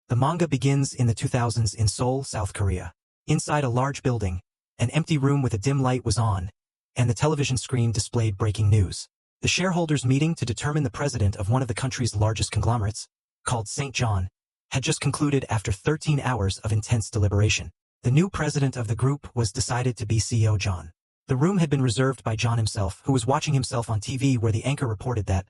The manga begins in the 2000s in Seoul, South Korea. Inside a large building, an empty room with a dim light was on, and the television screen displayed breaking news. The shareholders' meeting to determine the president of one of the country's largest conglomerates, called St. John, had just concluded after 13 hours of intense deliberation. The new president of the group was decided to be CEO John. The room had been reserved by John himself, who was watching himself on TV, where the anchor reported that,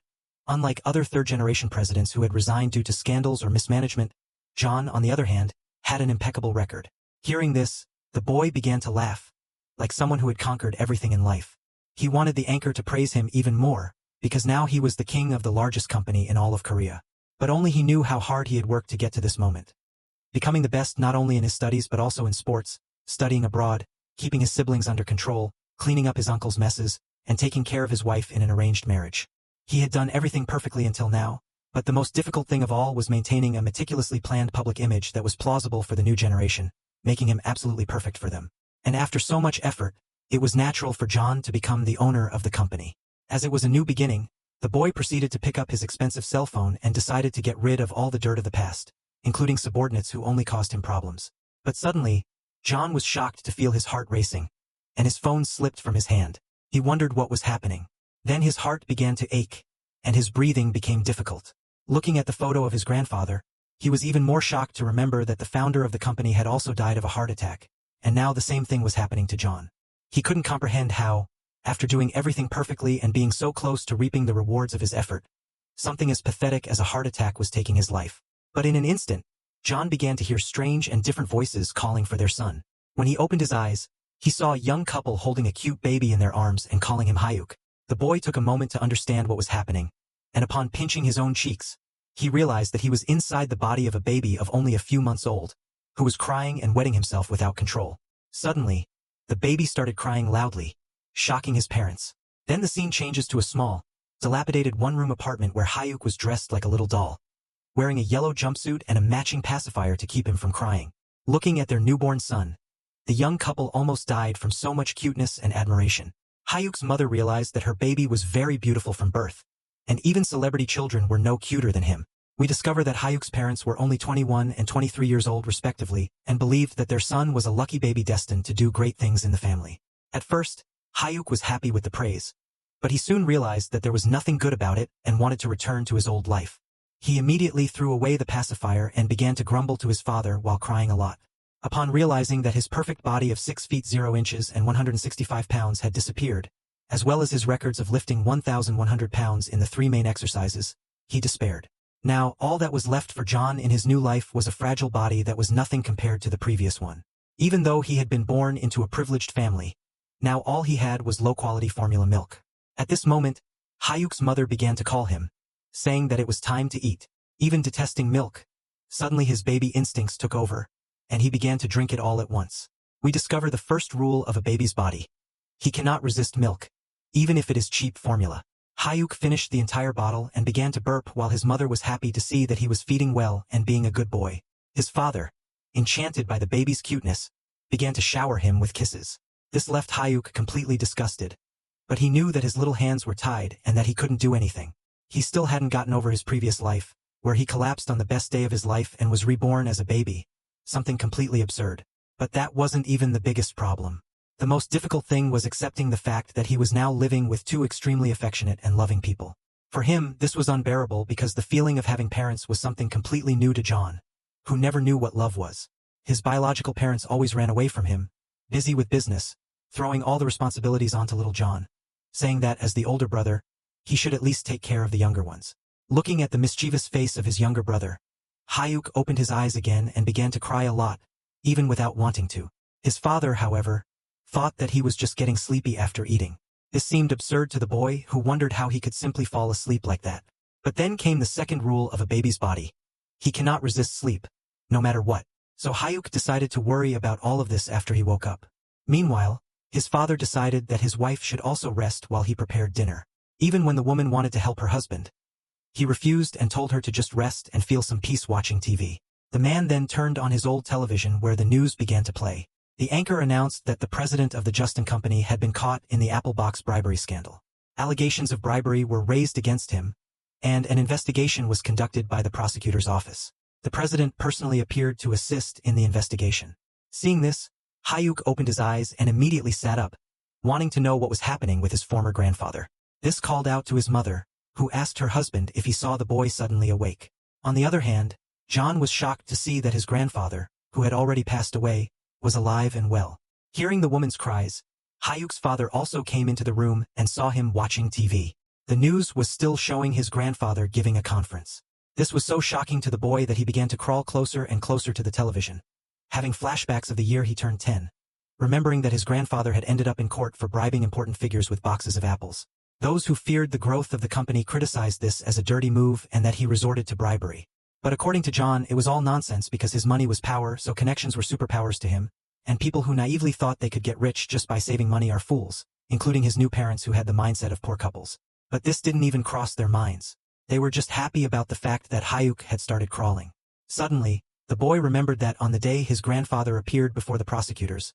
unlike other third-generation presidents who had resigned due to scandals or mismanagement, John, on the other hand, had an impeccable record. Hearing this, the boy began to laugh, like someone who had conquered everything in life. He wanted the anchor to praise him even more, because now he was the king of the largest company in all of Korea. But only he knew how hard he had worked to get to this moment. Becoming the best not only in his studies but also in sports, studying abroad, keeping his siblings under control, cleaning up his uncle's messes, and taking care of his wife in an arranged marriage. He had done everything perfectly until now, but the most difficult thing of all was maintaining a meticulously planned public image that was plausible for the new generation, making him absolutely perfect for them. And after so much effort, it was natural for John to become the owner of the company. As it was a new beginning, the boy proceeded to pick up his expensive cell phone and decided to get rid of all the dirt of the past, including subordinates who only caused him problems. But suddenly, John was shocked to feel his heart racing, and his phone slipped from his hand. He wondered what was happening. Then his heart began to ache, and his breathing became difficult. Looking at the photo of his grandfather, he was even more shocked to remember that the founder of the company had also died of a heart attack, and now the same thing was happening to John. He couldn't comprehend how, after doing everything perfectly and being so close to reaping the rewards of his effort, something as pathetic as a heart attack was taking his life. But in an instant, John began to hear strange and different voices calling for their son. When he opened his eyes, he saw a young couple holding a cute baby in their arms and calling him Hyuk. The boy took a moment to understand what was happening, and upon pinching his own cheeks, he realized that he was inside the body of a baby of only a few months old, who was crying and wetting himself without control. Suddenly, the baby started crying loudly, shocking his parents. Then the scene changes to a small, dilapidated one-room apartment where Hyuk was dressed like a little doll, wearing a yellow jumpsuit and a matching pacifier to keep him from crying. Looking at their newborn son, the young couple almost died from so much cuteness and admiration. Hyuk's mother realized that her baby was very beautiful from birth, and even celebrity children were no cuter than him. We discover that Hyuk's parents were only 21 and 23 years old respectively, and believed that their son was a lucky baby destined to do great things in the family. At first, Hyuk was happy with the praise, but he soon realized that there was nothing good about it and wanted to return to his old life. He immediately threw away the pacifier and began to grumble to his father while crying a lot. Upon realizing that his perfect body of 6 feet 0 inches and 165 pounds had disappeared, as well as his records of lifting 1,100 pounds in the 3 main exercises, he despaired. Now, all that was left for John in his new life was a fragile body that was nothing compared to the previous one. Even though he had been born into a privileged family, now all he had was low-quality formula milk. At this moment, Hyuk's mother began to call him, saying that it was time to eat. Even detesting milk, suddenly his baby instincts took over, and he began to drink it all at once. We discover the first rule of a baby's body. He cannot resist milk, even if it is cheap formula. Hyuk finished the entire bottle and began to burp while his mother was happy to see that he was feeding well and being a good boy. His father, enchanted by the baby's cuteness, began to shower him with kisses. This left Hyuk completely disgusted, but he knew that his little hands were tied and that he couldn't do anything. He still hadn't gotten over his previous life, where he collapsed on the best day of his life and was reborn as a baby, something completely absurd. But that wasn't even the biggest problem. The most difficult thing was accepting the fact that he was now living with 2 extremely affectionate and loving people. For him, this was unbearable because the feeling of having parents was something completely new to John, who never knew what love was. His biological parents always ran away from him, busy with business, throwing all the responsibilities onto little John, saying that as the older brother, he should at least take care of the younger ones. Looking at the mischievous face of his younger brother, Hyuk opened his eyes again and began to cry a lot, even without wanting to. His father, however, thought that he was just getting sleepy after eating. This seemed absurd to the boy, who wondered how he could simply fall asleep like that. But then came the second rule of a baby's body. He cannot resist sleep, no matter what. So Hyuk decided to worry about all of this after he woke up. Meanwhile, his father decided that his wife should also rest while he prepared dinner. Even when the woman wanted to help her husband, he refused and told her to just rest and feel some peace watching TV. The man then turned on his old television where the news began to play. The anchor announced that the president of the Justin Company had been caught in the Apple Box bribery scandal. Allegations of bribery were raised against him, and an investigation was conducted by the prosecutor's office. The president personally appeared to assist in the investigation. Seeing this, Hayuk opened his eyes and immediately sat up, wanting to know what was happening with his former grandfather. This called out to his mother, who asked her husband if he saw the boy suddenly awake. On the other hand, John was shocked to see that his grandfather, who had already passed away, was alive and well. Hearing the woman's cries, Hayuk's father also came into the room and saw him watching TV. The news was still showing his grandfather giving a conference. This was so shocking to the boy that he began to crawl closer and closer to the television, having flashbacks of the year he turned 10, remembering that his grandfather had ended up in court for bribing important figures with boxes of apples. Those who feared the growth of the company criticized this as a dirty move and that he resorted to bribery. But according to John, it was all nonsense because his money was power, so connections were superpowers to him, and people who naively thought they could get rich just by saving money are fools, including his new parents who had the mindset of poor couples. But this didn't even cross their minds. They were just happy about the fact that Hayuk had started crawling. Suddenly, the boy remembered that on the day his grandfather appeared before the prosecutors,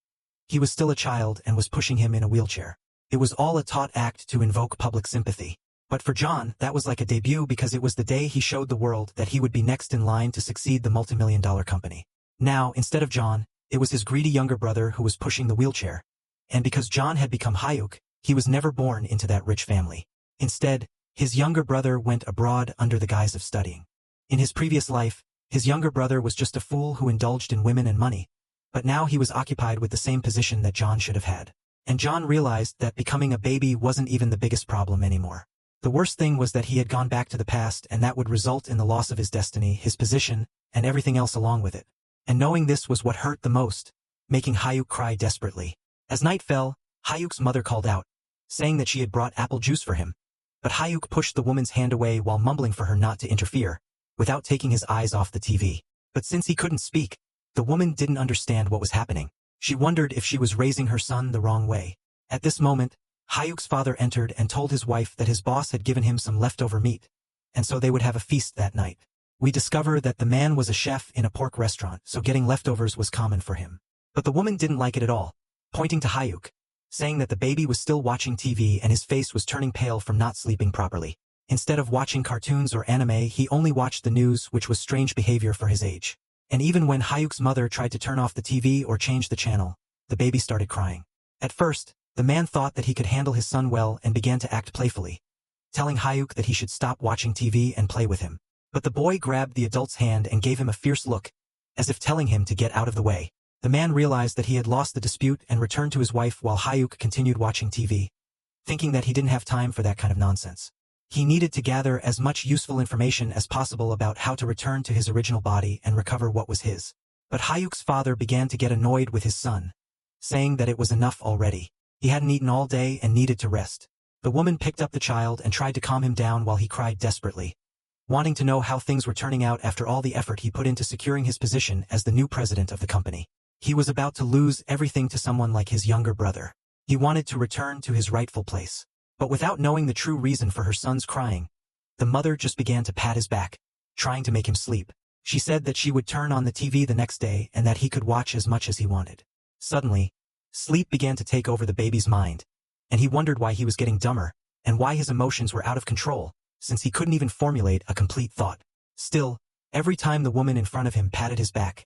he was still a child and was pushing him in a wheelchair. It was all a taut act to invoke public sympathy. But for John, that was like a debut because it was the day he showed the world that he would be next in line to succeed the multi-million-dollar company. Now, instead of John, it was his greedy younger brother who was pushing the wheelchair. And because John had become Hayuk, he was never born into that rich family. Instead, his younger brother went abroad under the guise of studying. In his previous life, his younger brother was just a fool who indulged in women and money, but now he was occupied with the same position that John should have had. And John realized that becoming a baby wasn't even the biggest problem anymore. The worst thing was that he had gone back to the past and that would result in the loss of his destiny, his position, and everything else along with it. And knowing this was what hurt the most, making Hayuk cry desperately. As night fell, Hayuk's mother called out, saying that she had brought apple juice for him. But Hayuk pushed the woman's hand away while mumbling for her not to interfere, without taking his eyes off the TV. But since he couldn't speak, the woman didn't understand what was happening. She wondered if she was raising her son the wrong way. At this moment, Hayuk's father entered and told his wife that his boss had given him some leftover meat, and so they would have a feast that night. We discover that the man was a chef in a pork restaurant, so getting leftovers was common for him. But the woman didn't like it at all, pointing to Hayuk, saying that the baby was still watching TV and his face was turning pale from not sleeping properly. Instead of watching cartoons or anime, he only watched the news, which was strange behavior for his age. And even when Hayuk's mother tried to turn off the TV or change the channel, the baby started crying. At first, the man thought that he could handle his son well and began to act playfully, telling Hayuk that he should stop watching TV and play with him. But the boy grabbed the adult's hand and gave him a fierce look, as if telling him to get out of the way. The man realized that he had lost the dispute and returned to his wife while Hayuk continued watching TV, thinking that he didn't have time for that kind of nonsense. He needed to gather as much useful information as possible about how to return to his original body and recover what was his. But Hayuk's father began to get annoyed with his son, saying that it was enough already. He hadn't eaten all day and needed to rest. The woman picked up the child and tried to calm him down while he cried desperately, wanting to know how things were turning out after all the effort he put into securing his position as the new president of the company. He was about to lose everything to someone like his younger brother. He wanted to return to his rightful place. But without knowing the true reason for her son's crying, the mother just began to pat his back, trying to make him sleep. She said that she would turn on the TV the next day and that he could watch as much as he wanted. Suddenly, sleep began to take over the baby's mind, and he wondered why he was getting dumber, and why his emotions were out of control, since he couldn't even formulate a complete thought. Still, every time the woman in front of him patted his back,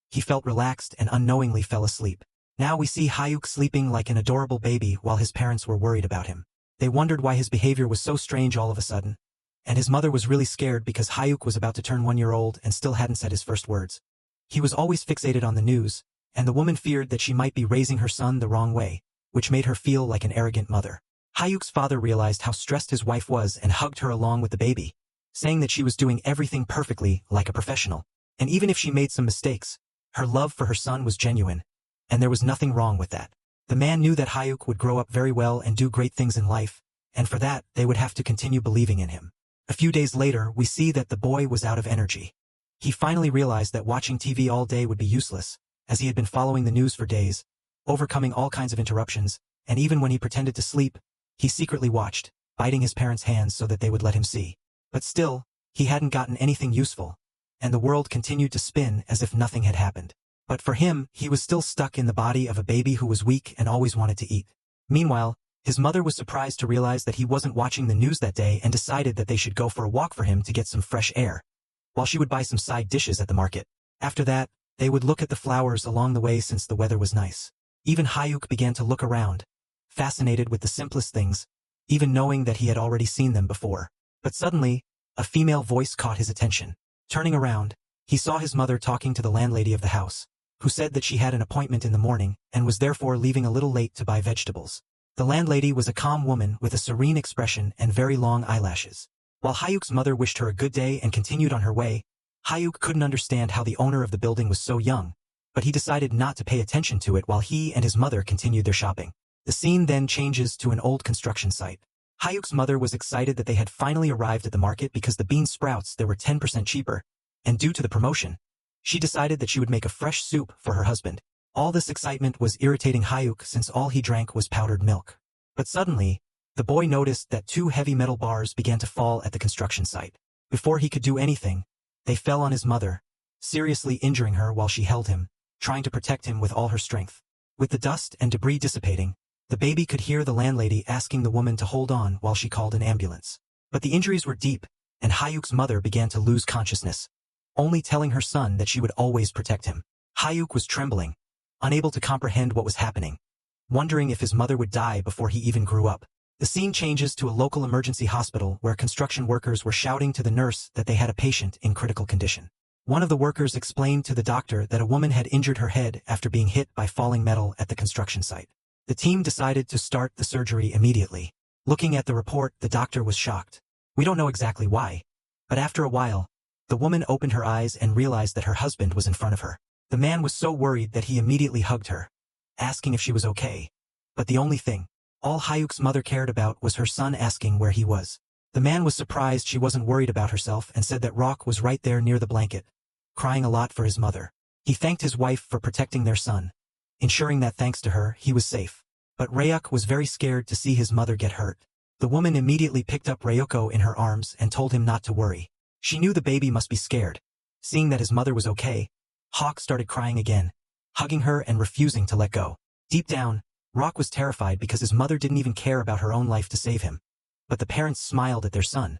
he felt relaxed and unknowingly fell asleep. Now we see Hayuk sleeping like an adorable baby while his parents were worried about him. They wondered why his behavior was so strange all of a sudden, and his mother was really scared because Hayuk was about to turn 1 year old and still hadn't said his first words. He was always fixated on the news, and the woman feared that she might be raising her son the wrong way, which made her feel like an arrogant mother. Hayuk's father realized how stressed his wife was and hugged her along with the baby, saying that she was doing everything perfectly like a professional. And even if she made some mistakes, her love for her son was genuine, and there was nothing wrong with that. The man knew that Hayuk would grow up very well and do great things in life, and for that, they would have to continue believing in him. A few days later, we see that the boy was out of energy. He finally realized that watching TV all day would be useless, as he had been following the news for days, overcoming all kinds of interruptions, and even when he pretended to sleep, he secretly watched, biting his parents' hands so that they would let him see. But still, he hadn't gotten anything useful, and the world continued to spin as if nothing had happened. But for him, he was still stuck in the body of a baby who was weak and always wanted to eat. Meanwhile, his mother was surprised to realize that he wasn't watching the news that day and decided that they should go for a walk for him to get some fresh air. while she would buy some side dishes at the market. After that, they would look at the flowers along the way since the weather was nice. Even Hyuk began to look around, fascinated with the simplest things, even knowing that he had already seen them before. But suddenly, a female voice caught his attention. Turning around, he saw his mother talking to the landlady of the house, who said that she had an appointment in the morning and was therefore leaving a little late to buy vegetables. The landlady was a calm woman with a serene expression and very long eyelashes. While Hyuk's mother wished her a good day and continued on her way, Hyuk couldn't understand how the owner of the building was so young, but he decided not to pay attention to it while he and his mother continued their shopping. The scene then changes to an old construction site. Hyuk's mother was excited that they had finally arrived at the market because the bean sprouts there were 10% cheaper, and due to the promotion, she decided that she would make a fresh soup for her husband. All this excitement was irritating Hyuk since all he drank was powdered milk. But suddenly, the boy noticed that 2 heavy metal bars began to fall at the construction site. Before he could do anything, they fell on his mother, seriously injuring her while she held him, trying to protect him with all her strength. With the dust and debris dissipating, the baby could hear the landlady asking the woman to hold on while she called an ambulance. But the injuries were deep, and Hyuk's mother began to lose consciousness, only telling her son that she would always protect him. Hyuk was trembling, unable to comprehend what was happening, wondering if his mother would die before he even grew up. The scene changes to a local emergency hospital where construction workers were shouting to the nurse that they had a patient in critical condition. One of the workers explained to the doctor that a woman had injured her head after being hit by falling metal at the construction site. The team decided to start the surgery immediately. Looking at the report, the doctor was shocked. We don't know exactly why, but after a while, the woman opened her eyes and realized that her husband was in front of her. The man was so worried that he immediately hugged her, asking if she was okay. But the only thing all Hyuk's mother cared about was her son asking where he was. The man was surprised she wasn't worried about herself and said that Rock was right there near the blanket, crying a lot for his mother. He thanked his wife for protecting their son, ensuring that thanks to her, he was safe. But Ryuk was very scared to see his mother get hurt. The woman immediately picked up Ryuko in her arms and told him not to worry. She knew the baby must be scared. Seeing that his mother was okay, Hawk started crying again, hugging her and refusing to let go. Deep down, Rock was terrified because his mother didn't even care about her own life to save him. But the parents smiled at their son,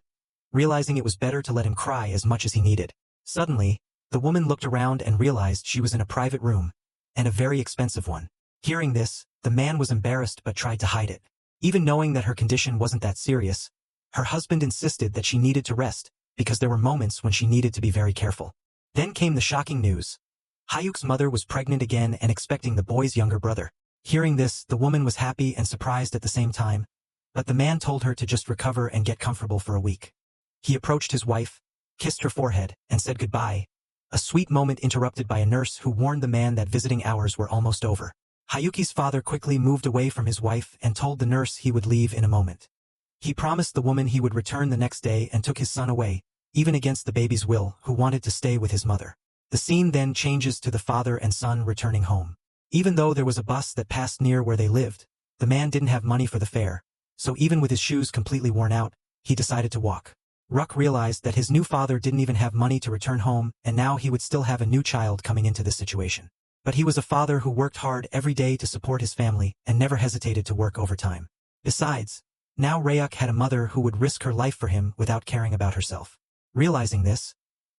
realizing it was better to let him cry as much as he needed. Suddenly, the woman looked around and realized she was in a private room, and a very expensive one. Hearing this, the man was embarrassed but tried to hide it. Even knowing that her condition wasn't that serious, her husband insisted that she needed to rest, because there were moments when she needed to be very careful. Then came the shocking news. Hyuk's mother was pregnant again and expecting the boy's younger brother. Hearing this, the woman was happy and surprised at the same time, but the man told her to just recover and get comfortable for a week. He approached his wife, kissed her forehead, and said goodbye, a sweet moment interrupted by a nurse who warned the man that visiting hours were almost over. Hyuki's father quickly moved away from his wife and told the nurse he would leave in a moment. He promised the woman he would return the next day and took his son away, even against the baby's will, who wanted to stay with his mother. The scene then changes to the father and son returning home. Even though there was a bus that passed near where they lived, the man didn't have money for the fare, so even with his shoes completely worn out, he decided to walk. Ruck realized that his new father didn't even have money to return home, and now he would still have a new child coming into this situation. But he was a father who worked hard every day to support his family and never hesitated to work overtime. Besides, now Ryuk had a mother who would risk her life for him without caring about herself. Realizing this,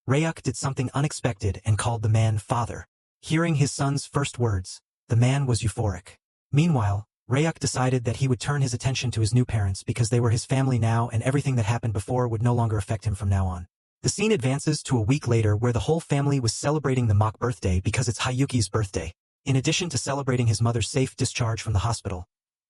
Ryuk did something unexpected and called the man father. Hearing his son's first words, the man was euphoric. Meanwhile, Ryuk decided that he would turn his attention to his new parents because they were his family now and everything that happened before would no longer affect him from now on. The scene advances to a week later where the whole family was celebrating the mock birthday because it's Hyuki's birthday. In addition to celebrating his mother's safe discharge from the hospital,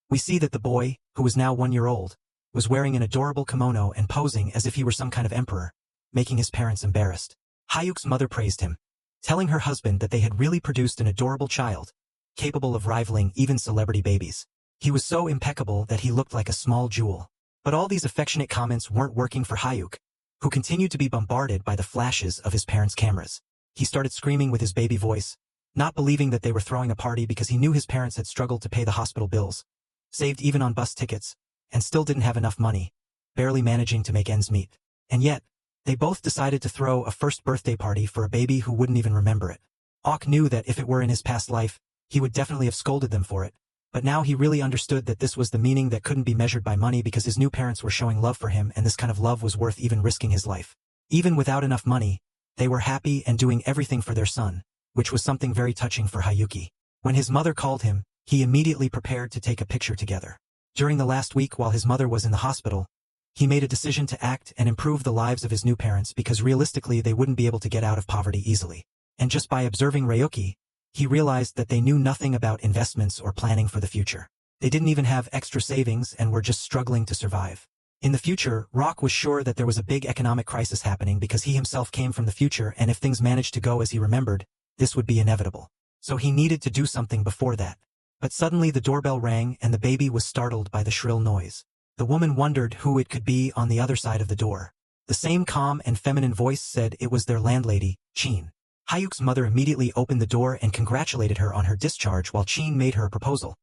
we see that the boy, who was now 1 year old, was wearing an adorable kimono and posing as if he were some kind of emperor, making his parents embarrassed. Hyuk's mother praised him, telling her husband that they had really produced an adorable child, capable of rivaling even celebrity babies. He was so impeccable that he looked like a small jewel. But all these affectionate comments weren't working for Hyuk, who continued to be bombarded by the flashes of his parents' cameras. He started screaming with his baby voice, not believing that they were throwing a party because he knew his parents had struggled to pay the hospital bills, saved even on bus tickets, and still didn't have enough money, barely managing to make ends meet. And yet, they both decided to throw a first birthday party for a baby who wouldn't even remember it. Ok knew that if it were in his past life, he would definitely have scolded them for it, but now he really understood that this was the meaning that couldn't be measured by money because his new parents were showing love for him and this kind of love was worth even risking his life. Even without enough money, They were happy and doing everything for their son, which was something very touching for Hayuki. When his mother called him, he immediately prepared to take a picture together. During the last week while his mother was in the hospital, he made a decision to act and improve the lives of his new parents because realistically they wouldn't be able to get out of poverty easily. And just by observing Ryuki, he realized that they knew nothing about investments or planning for the future. They didn't even have extra savings and were just struggling to survive. In the future, Rock was sure that there was a big economic crisis happening because he himself came from the future, and if things managed to go as he remembered, this would be inevitable. So he needed to do something before that. But suddenly the doorbell rang and the baby was startled by the shrill noise. The woman wondered who it could be on the other side of the door. The same calm and feminine voice said it was their landlady, Chin. Hayuki's mother immediately opened the door and congratulated her on her discharge while Chin made her a proposal.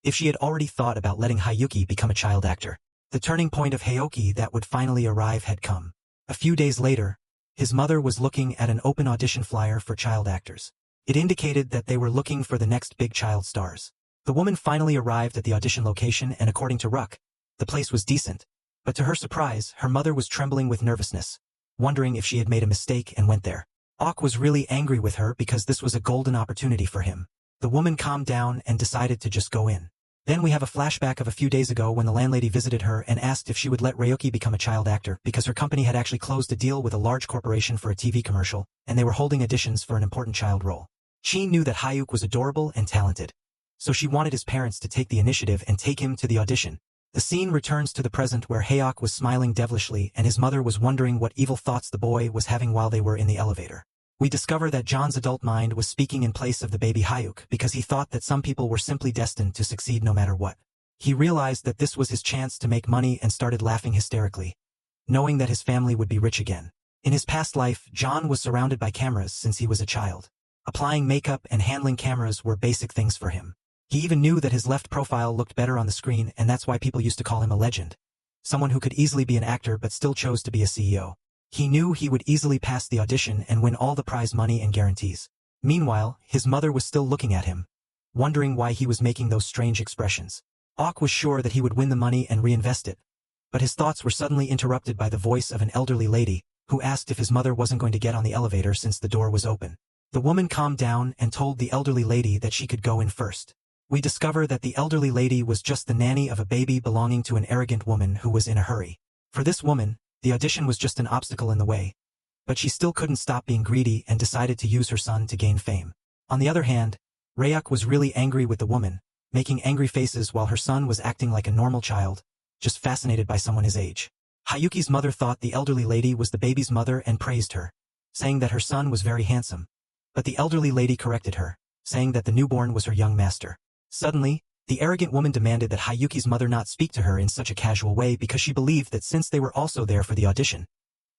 If she had already thought about letting Hayuki become a child actor. The turning point of Hayuki that would finally arrive had come. A few days later, his mother was looking at an open audition flyer for child actors. It indicated that they were looking for the next big child stars. The woman finally arrived at the audition location, and according to Ruck, the place was decent. But to her surprise, her mother was trembling with nervousness, wondering if she had made a mistake and went there. Ok was really angry with her because this was a golden opportunity for him. The woman calmed down and decided to just go in. Then we have a flashback of a few days ago when the landlady visited her and asked if she would let Ryuki become a child actor because her company had actually closed a deal with a large corporation for a TV commercial, and they were holding auditions for an important child role. Chin knew that Hayuki was adorable and talented, so she wanted his parents to take the initiative and take him to the audition. The scene returns to the present where Hayuki was smiling devilishly and his mother was wondering what evil thoughts the boy was having while they were in the elevator. We discover that John's adult mind was speaking in place of the baby Hayuki because he thought that some people were simply destined to succeed no matter what. He realized that this was his chance to make money and started laughing hysterically, knowing that his family would be rich again. In his past life, John was surrounded by cameras since he was a child. Applying makeup and handling cameras were basic things for him. He even knew that his left profile looked better on the screen, and that's why people used to call him a legend. Someone who could easily be an actor but still chose to be a CEO. He knew he would easily pass the audition and win all the prize money and guarantees. Meanwhile, his mother was still looking at him, wondering why he was making those strange expressions. Ok was sure that he would win the money and reinvest it, but his thoughts were suddenly interrupted by the voice of an elderly lady, who asked if his mother wasn't going to get on the elevator since the door was open. The woman calmed down and told the elderly lady that she could go in first. We discover that the elderly lady was just the nanny of a baby belonging to an arrogant woman who was in a hurry. For this woman, the audition was just an obstacle in the way, but she still couldn't stop being greedy and decided to use her son to gain fame. On the other hand, Ryuk was really angry with the woman, making angry faces while her son was acting like a normal child, just fascinated by someone his age. Hayuki's mother thought the elderly lady was the baby's mother and praised her, saying that her son was very handsome. But the elderly lady corrected her, saying that the newborn was her young master. Suddenly, the arrogant woman demanded that Hayuki's mother not speak to her in such a casual way because she believed that since they were also there for the audition,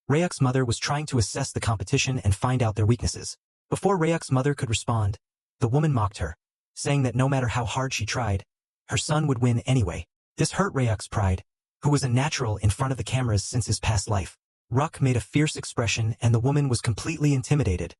Ryuk's mother was trying to assess the competition and find out their weaknesses. Before Ryuk's mother could respond, the woman mocked her, saying that no matter how hard she tried, her son would win anyway. This hurt Ryuk's pride, who was a natural in front of the cameras since his past life. Ruck made a fierce expression and the woman was completely intimidated,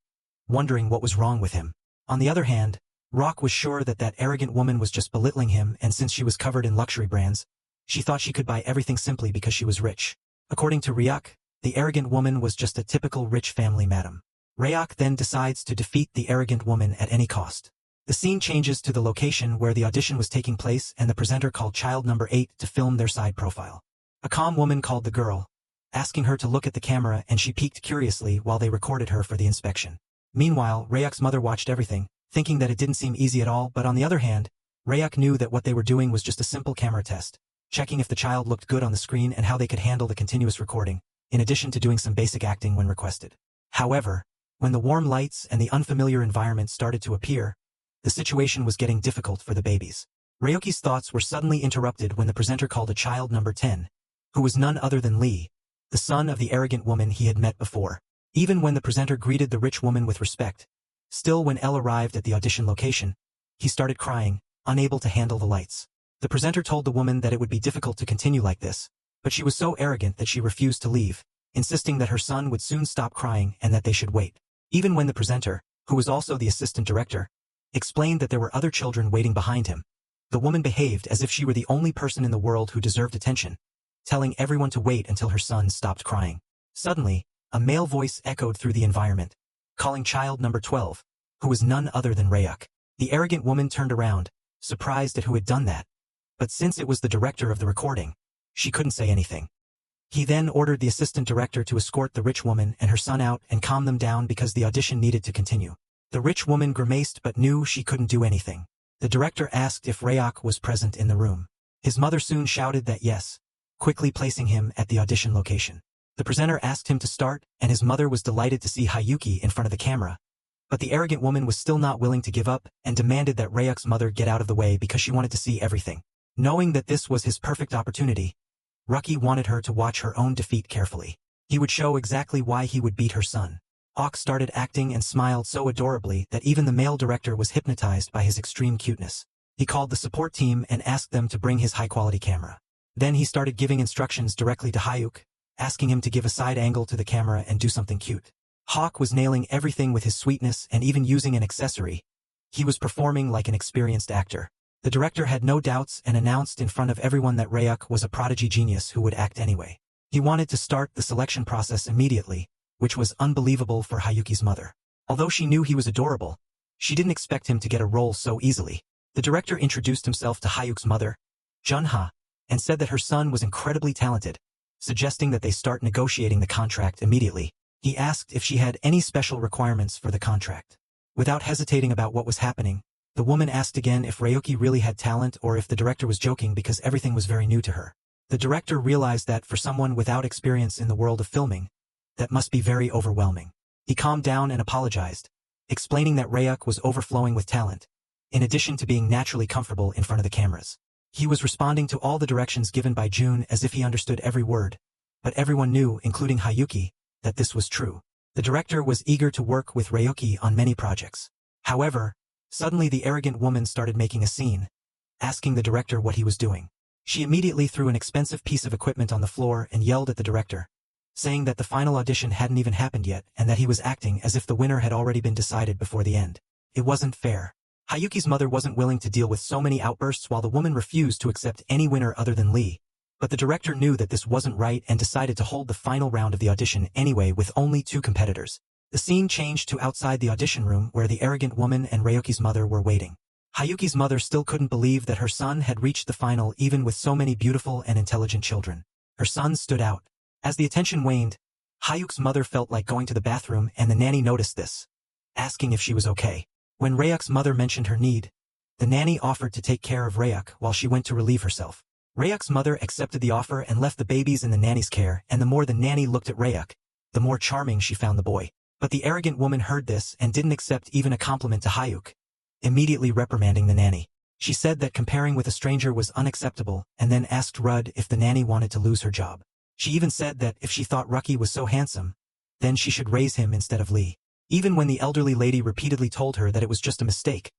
wondering what was wrong with him. On the other hand, Rock was sure that that arrogant woman was just belittling him, and since she was covered in luxury brands, she thought she could buy everything simply because she was rich. According to Ryuk, the arrogant woman was just a typical rich family madam. Ryuk then decides to defeat the arrogant woman at any cost. The scene changes to the location where the audition was taking place and the presenter called child number 8 to film their side profile. A calm woman called the girl, asking her to look at the camera, and she peeked curiously while they recorded her for the inspection. Meanwhile, Ryuk's mother watched everything, thinking that it didn't seem easy at all, but on the other hand, Ryuk knew that what they were doing was just a simple camera test, checking if the child looked good on the screen and how they could handle the continuous recording, in addition to doing some basic acting when requested. However, when the warm lights and the unfamiliar environment started to appear, the situation was getting difficult for the babies. Ryuki's thoughts were suddenly interrupted when the presenter called a child number 10, who was none other than Lee, the son of the arrogant woman he had met before. Even when the presenter greeted the rich woman with respect, still when Elle arrived at the audition location, he started crying, unable to handle the lights. The presenter told the woman that it would be difficult to continue like this, but she was so arrogant that she refused to leave, insisting that her son would soon stop crying and that they should wait. Even when the presenter, who was also the assistant director, explained that there were other children waiting behind him, the woman behaved as if she were the only person in the world who deserved attention, telling everyone to wait until her son stopped crying. Suddenly, A male voice echoed through the environment, calling child number 12, who was none other than Ryuk. The arrogant woman turned around, surprised at who had done that. But since it was the director of the recording, she couldn't say anything. He then ordered the assistant director to escort the rich woman and her son out and calm them down because the audition needed to continue. The rich woman grimaced but knew she couldn't do anything. The director asked if Ryuk was present in the room. His mother soon shouted that yes, quickly placing him at the audition location. The presenter asked him to start, and his mother was delighted to see Hayuki in front of the camera. But the arrogant woman was still not willing to give up and demanded that Ryuk's mother get out of the way because she wanted to see everything. Knowing that this was his perfect opportunity, Rucky wanted her to watch her own defeat carefully. He would show exactly why he would beat her son. Auk started acting and smiled so adorably that even the male director was hypnotized by his extreme cuteness. He called the support team and asked them to bring his high-quality camera. Then he started giving instructions directly to Hayuk, asking him to give a side angle to the camera and do something cute. Hawk was nailing everything with his sweetness and even using an accessory. He was performing like an experienced actor. The director had no doubts and announced in front of everyone that Ryuk was a prodigy genius who would act anyway. He wanted to start the selection process immediately, which was unbelievable for Hayuki's mother. Although she knew he was adorable, she didn't expect him to get a role so easily. The director introduced himself to Hayuk's mother, Junha, and said that her son was incredibly talented, suggesting that they start negotiating the contract immediately. He asked if she had any special requirements for the contract. Without hesitating about what was happening, the woman asked again if Ryuki really had talent or if the director was joking because everything was very new to her. The director realized that for someone without experience in the world of filming, that must be very overwhelming. He calmed down and apologized, explaining that Ryuk was overflowing with talent, in addition to being naturally comfortable in front of the cameras. He was responding to all the directions given by June as if he understood every word, but everyone knew, including Hayuki, that this was true. The director was eager to work with Ryuki on many projects. However, suddenly the arrogant woman started making a scene, asking the director what he was doing. She immediately threw an expensive piece of equipment on the floor and yelled at the director, saying that the final audition hadn't even happened yet and that he was acting as if the winner had already been decided before the end. It wasn't fair. Hayuki's mother wasn't willing to deal with so many outbursts while the woman refused to accept any winner other than Lee. But the director knew that this wasn't right and decided to hold the final round of the audition anyway with only 2 competitors. The scene changed to outside the audition room where the arrogant woman and Ryuki's mother were waiting. Hayuki's mother still couldn't believe that her son had reached the final even with so many beautiful and intelligent children. Her son stood out. As the attention waned, Hayuk's mother felt like going to the bathroom and the nanny noticed this, asking if she was okay. When Ryuk's mother mentioned her need, the nanny offered to take care of Ryuk while she went to relieve herself. Ryuk's mother accepted the offer and left the babies in the nanny's care, and the more the nanny looked at Ryuk, the more charming she found the boy. But the arrogant woman heard this and didn't accept even a compliment to Hayuk, immediately reprimanding the nanny. She said that comparing with a stranger was unacceptable and then asked Rudd if the nanny wanted to lose her job. She even said that if she thought Rucky was so handsome, then she should raise him instead of Lee. Even when the elderly lady repeatedly told her that it was just a mistake,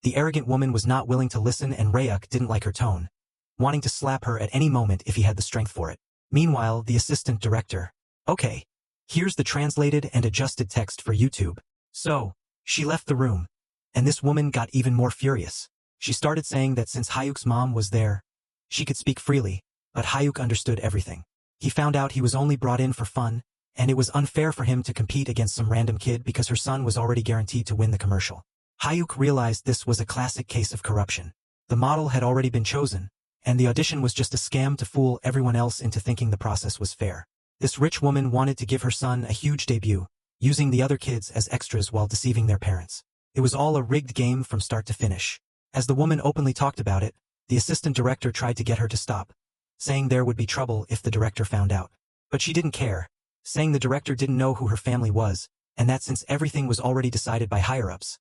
the arrogant woman was not willing to listen and Ryuk didn't like her tone, wanting to slap her at any moment if he had the strength for it. Meanwhile, the assistant director, okay, here's the translated and adjusted text for YouTube. So, she left the room, and this woman got even more furious. She started saying that since Hayuk's mom was there, she could speak freely, but Hayuk understood everything. He found out he was only brought in for fun, and it was unfair for him to compete against some random kid because her son was already guaranteed to win the commercial. Hayuk realized this was a classic case of corruption. The model had already been chosen, and the audition was just a scam to fool everyone else into thinking the process was fair. This rich woman wanted to give her son a huge debut, using the other kids as extras while deceiving their parents. It was all a rigged game from start to finish. As the woman openly talked about it, the assistant director tried to get her to stop, saying there would be trouble if the director found out. But she didn't care, saying the director didn't know who her family was, and that since everything was already decided by higher-ups,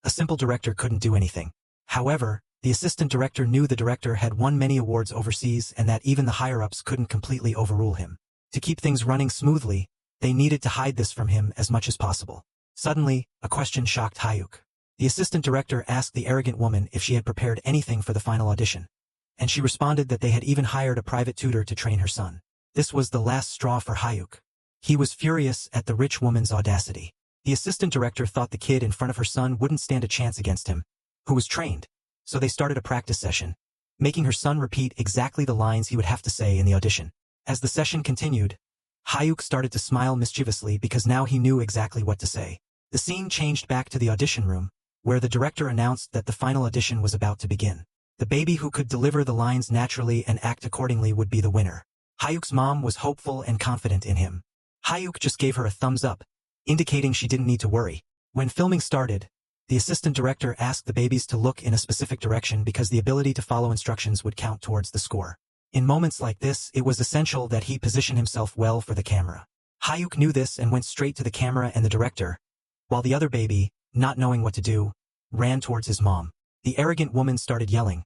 a simple director couldn't do anything. However, the assistant director knew the director had won many awards overseas and that even the higher-ups couldn't completely overrule him. To keep things running smoothly, they needed to hide this from him as much as possible. Suddenly, a question shocked Hayuk. The assistant director asked the arrogant woman if she had prepared anything for the final audition, and she responded that they had even hired a private tutor to train her son. This was the last straw for Hayuk. He was furious at the rich woman's audacity. The assistant director thought the kid in front of her son wouldn't stand a chance against him, who was trained, so they started a practice session, making her son repeat exactly the lines he would have to say in the audition. As the session continued, Hyuk started to smile mischievously because now he knew exactly what to say. The scene changed back to the audition room, where the director announced that the final audition was about to begin. The baby who could deliver the lines naturally and act accordingly would be the winner. Hyuk's mom was hopeful and confident in him. Hyuk just gave her a thumbs up, indicating she didn't need to worry. When filming started, the assistant director asked the babies to look in a specific direction because the ability to follow instructions would count towards the score. In moments like this, it was essential that he position himself well for the camera. Hyuk knew this and went straight to the camera and the director, while the other baby, not knowing what to do, ran towards his mom. The arrogant woman started yelling,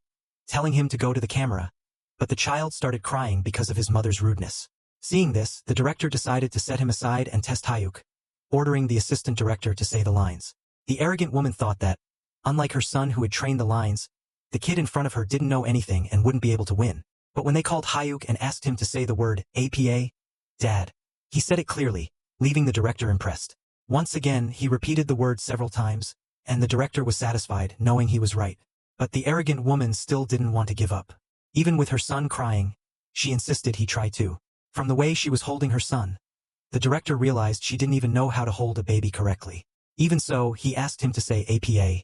telling him to go to the camera, but the child started crying because of his mother's rudeness. Seeing this, the director decided to set him aside and test Hyuk, ordering the assistant director to say the lines. The arrogant woman thought that, unlike her son who had trained the lines, the kid in front of her didn't know anything and wouldn't be able to win. But when they called Hyuk and asked him to say the word, APA, Dad, he said it clearly, leaving the director impressed. Once again, he repeated the word several times, and the director was satisfied, knowing he was right. But the arrogant woman still didn't want to give up. Even with her son crying, she insisted he try too. From the way she was holding her son, the director realized she didn't even know how to hold a baby correctly. Even so, he asked him to say APA.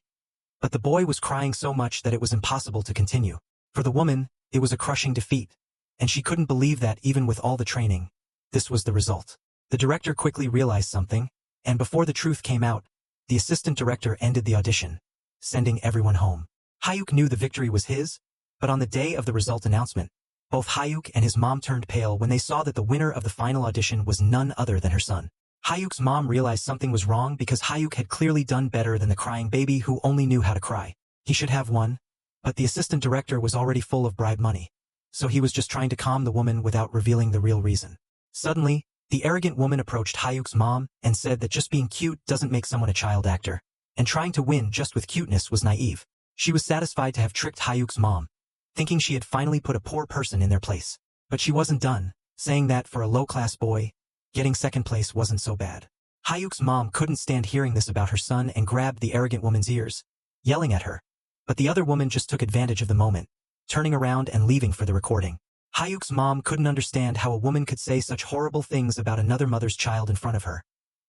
But the boy was crying so much that it was impossible to continue. For the woman, it was a crushing defeat, and she couldn't believe that even with all the training, this was the result. The director quickly realized something, and before the truth came out, the assistant director ended the audition, sending everyone home. Hyuk knew the victory was his, but on the day of the result announcement, both Hyuk and his mom turned pale when they saw that the winner of the final audition was none other than her son. Hyuk's mom realized something was wrong because Hyuk had clearly done better than the crying baby who only knew how to cry. He should have won, but the assistant director was already full of bribe money, so he was just trying to calm the woman without revealing the real reason. Suddenly, the arrogant woman approached Hyuk's mom and said that just being cute doesn't make someone a child actor, and trying to win just with cuteness was naive. She was satisfied to have tricked Hyuk's mom, thinking she had finally put a poor person in their place. But she wasn't done, saying that for a low-class boy, getting second place wasn't so bad. Hyuk's mom couldn't stand hearing this about her son and grabbed the arrogant woman's ears, yelling at her. But the other woman just took advantage of the moment, turning around and leaving for the recording. Hyuk's mom couldn't understand how a woman could say such horrible things about another mother's child in front of her.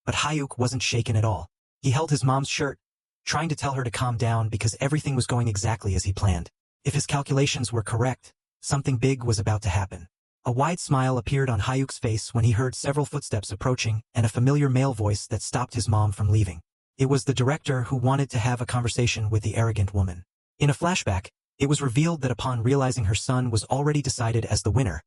But Hyuk wasn't shaken at all. He held his mom's shirt, trying to tell her to calm down because everything was going exactly as he planned. If his calculations were correct, something big was about to happen. A wide smile appeared on Hyuk's face when he heard several footsteps approaching and a familiar male voice that stopped his mom from leaving. It was the director who wanted to have a conversation with the arrogant woman. In a flashback, it was revealed that upon realizing her son was already decided as the winner,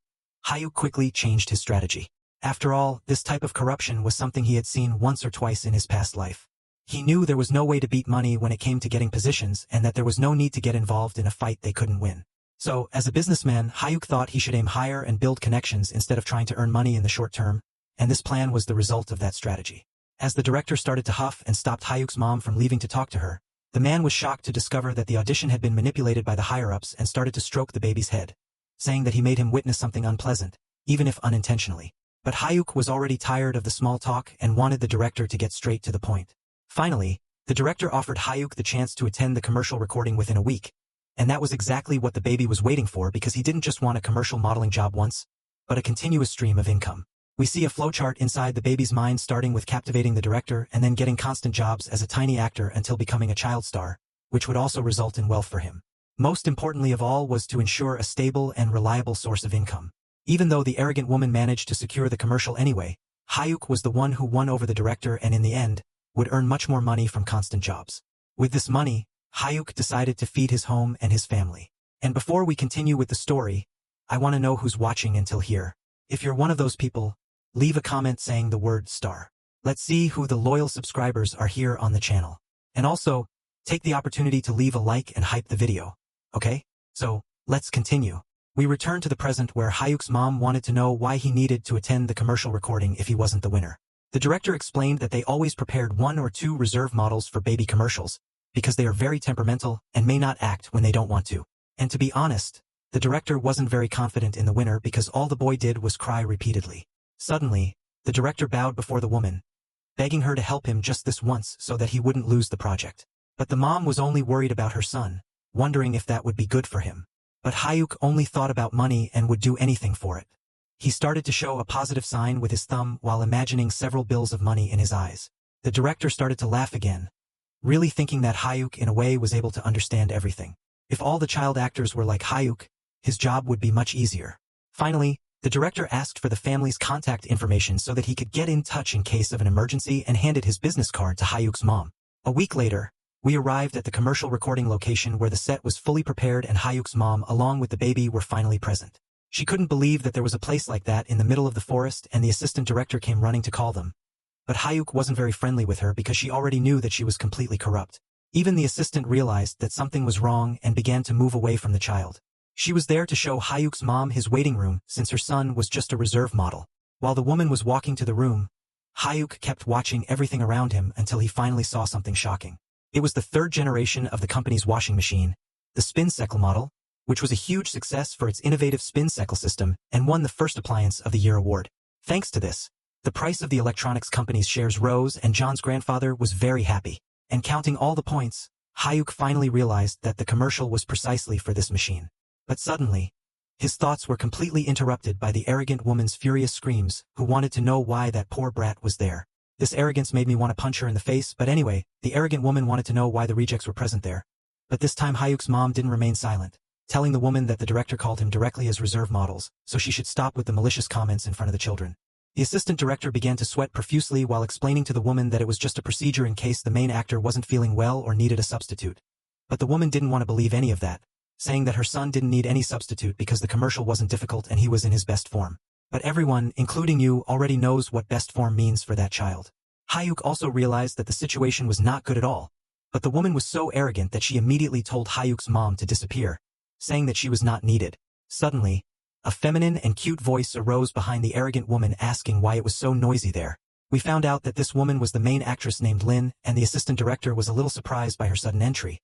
Hyuk quickly changed his strategy. After all, this type of corruption was something he had seen once or twice in his past life. He knew there was no way to beat money when it came to getting positions and that there was no need to get involved in a fight they couldn't win. So, as a businessman, Hyuk thought he should aim higher and build connections instead of trying to earn money in the short term, and this plan was the result of that strategy. As the director started to huff and stopped Hyuk's mom from leaving to talk to her, the man was shocked to discover that the audition had been manipulated by the higher-ups and started to stroke the baby's head, saying that he made him witness something unpleasant, even if unintentionally. But Hyuk was already tired of the small talk and wanted the director to get straight to the point. Finally, the director offered Hyuk the chance to attend the commercial recording within a week, and that was exactly what the baby was waiting for because he didn't just want a commercial modeling job once, but a continuous stream of income. We see a flowchart inside the baby's mind starting with captivating the director and then getting constant jobs as a tiny actor until becoming a child star, which would also result in wealth for him. Most importantly of all was to ensure a stable and reliable source of income. Even though the arrogant woman managed to secure the commercial anyway, Hyuk was the one who won over the director and in the end, would earn much more money from constant jobs. With this money, Hyuk decided to feed his home and his family. And before we continue with the story, I want to know who's watching until here. If you're one of those people, leave a comment saying the word star. Let's see who the loyal subscribers are here on the channel. And also, take the opportunity to leave a like and hype the video. Okay? So, let's continue. We return to the present where Hyuk's mom wanted to know why he needed to attend the commercial recording if he wasn't the winner. The director explained that they always prepared 1 or 2 reserve models for baby commercials, because they are very temperamental and may not act when they don't want to. And to be honest, the director wasn't very confident in the winner because all the boy did was cry repeatedly. Suddenly, the director bowed before the woman, begging her to help him just this once so that he wouldn't lose the project. But the mom was only worried about her son, wondering if that would be good for him. But Hyuk only thought about money and would do anything for it. He started to show a positive sign with his thumb while imagining several bills of money in his eyes. The director started to laugh again, really thinking that Hyuk in a way was able to understand everything. If all the child actors were like Hyuk, his job would be much easier. Finally, the director asked for the family's contact information so that he could get in touch in case of an emergency and handed his business card to Hyuk's mom. A week later, we arrived at the commercial recording location where the set was fully prepared and Hyuk's mom along with the baby were finally present. She couldn't believe that there was a place like that in the middle of the forest and the assistant director came running to call them. But Hyuk wasn't very friendly with her because she already knew that she was completely corrupt. Even the assistant realized that something was wrong and began to move away from the child. She was there to show Hyuk's mom his waiting room since her son was just a reserve model. While the woman was walking to the room, Hyuk kept watching everything around him until he finally saw something shocking. It was the third generation of the company's washing machine, the spin cycle model, which was a huge success for its innovative spin cycle system and won the First Appliance of the Year award. Thanks to this, the price of the electronics company's shares rose and John's grandfather was very happy. And counting all the points, Hyuk finally realized that the commercial was precisely for this machine. But suddenly, his thoughts were completely interrupted by the arrogant woman's furious screams, who wanted to know why that poor brat was there. This arrogance made me want to punch her in the face, but anyway, the arrogant woman wanted to know why the rejects were present there. But this time Hyuk's mom didn't remain silent, telling the woman that the director called him directly as reserve models, so she should stop with the malicious comments in front of the children. The assistant director began to sweat profusely while explaining to the woman that it was just a procedure in case the main actor wasn't feeling well or needed a substitute. But the woman didn't want to believe any of that, saying that her son didn't need any substitute because the commercial wasn't difficult and he was in his best form. But everyone, including you, already knows what best form means for that child. Hyuk also realized that the situation was not good at all, but the woman was so arrogant that she immediately told Hyuk's mom to disappear, saying that she was not needed. Suddenly, a feminine and cute voice arose behind the arrogant woman asking why it was so noisy there. We found out that this woman was the main actress named Lin, and the assistant director was a little surprised by her sudden entry.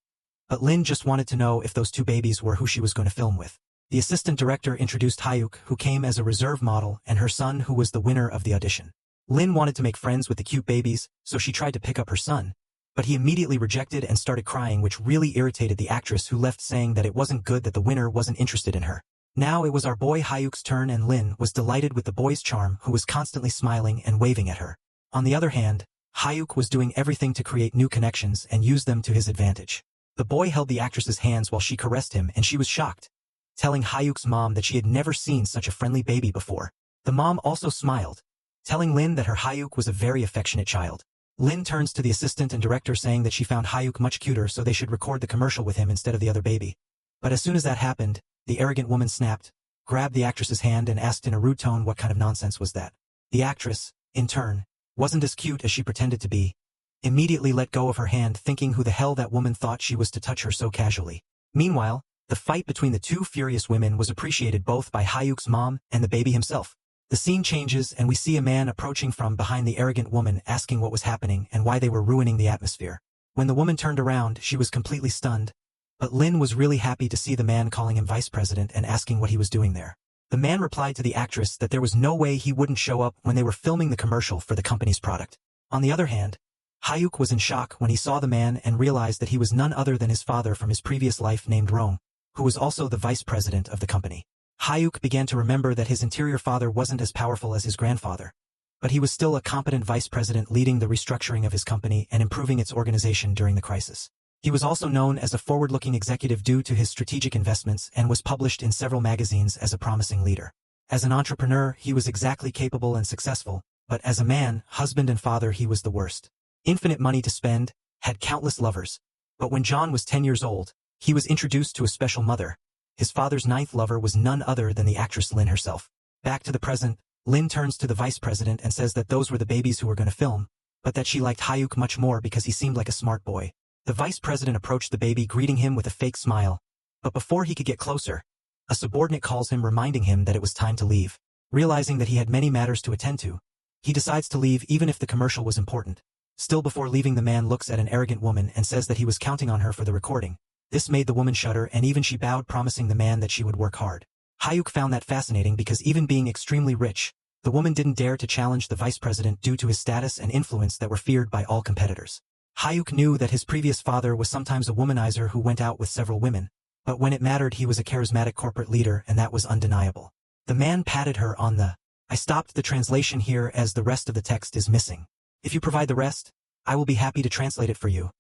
But Lin just wanted to know if those two babies were who she was going to film with. The assistant director introduced Hyuk, who came as a reserve model, and her son, who was the winner of the audition. Lin wanted to make friends with the cute babies, so she tried to pick up her son, but he immediately rejected and started crying, which really irritated the actress, who left saying that it wasn't good that the winner wasn't interested in her. Now it was our boy Hyuk's turn, and Lin was delighted with the boy's charm, who was constantly smiling and waving at her. On the other hand, Hyuk was doing everything to create new connections and use them to his advantage. The boy held the actress's hands while she caressed him, and she was shocked, telling Hyuk's mom that she had never seen such a friendly baby before. The mom also smiled, telling Lin that her Hyuk was a very affectionate child. Lin turns to the assistant and director saying that she found Hyuk much cuter, so they should record the commercial with him instead of the other baby. But as soon as that happened, the arrogant woman snapped, grabbed the actress's hand and asked in a rude tone what kind of nonsense was that. The actress, in turn, wasn't as cute as she pretended to be, immediately let go of her hand, thinking who the hell that woman thought she was to touch her so casually. Meanwhile, the fight between the two furious women was appreciated both by Hyuk's mom and the baby himself. The scene changes and we see a man approaching from behind the arrogant woman, asking what was happening and why they were ruining the atmosphere. When the woman turned around, she was completely stunned, but Lin was really happy to see the man calling him vice president and asking what he was doing there. The man replied to the actress that there was no way he wouldn't show up when they were filming the commercial for the company's product. On the other hand, Hyuk was in shock when he saw the man and realized that he was none other than his father from his previous life named Rome, who was also the vice president of the company. Hyuk began to remember that his interior father wasn't as powerful as his grandfather, but he was still a competent vice president leading the restructuring of his company and improving its organization during the crisis. He was also known as a forward-looking executive due to his strategic investments and was published in several magazines as a promising leader. As an entrepreneur, he was exactly capable and successful, but as a man, husband and father, he was the worst. Infinite money to spend, had countless lovers, but when John was 10 years old, he was introduced to a special mother. His father's ninth lover was none other than the actress Lin herself. Back to the present, Lin turns to the vice president and says that those were the babies who were going to film, but that she liked Hyuk much more because he seemed like a smart boy. The vice president approached the baby, greeting him with a fake smile, but before he could get closer, a subordinate calls him, reminding him that it was time to leave. Realizing that he had many matters to attend to, he decides to leave even if the commercial was important. Still before leaving, the man looks at an arrogant woman and says that he was counting on her for the recording. This made the woman shudder, and even she bowed, promising the man that she would work hard. Hyuk found that fascinating because even being extremely rich, the woman didn't dare to challenge the vice president due to his status and influence that were feared by all competitors. Hyuk knew that his previous father was sometimes a womanizer who went out with several women, but when it mattered he was a charismatic corporate leader, and that was undeniable. The man patted her on the. I stopped the translation here as the rest of the text is missing. If you provide the rest, I will be happy to translate it for you.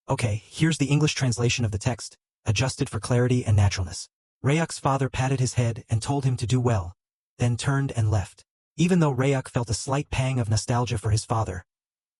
Okay, here's the English translation of the text, adjusted for clarity and naturalness. Rayak's father patted his head and told him to do well, then turned and left. Even though Rayak felt a slight pang of nostalgia for his father,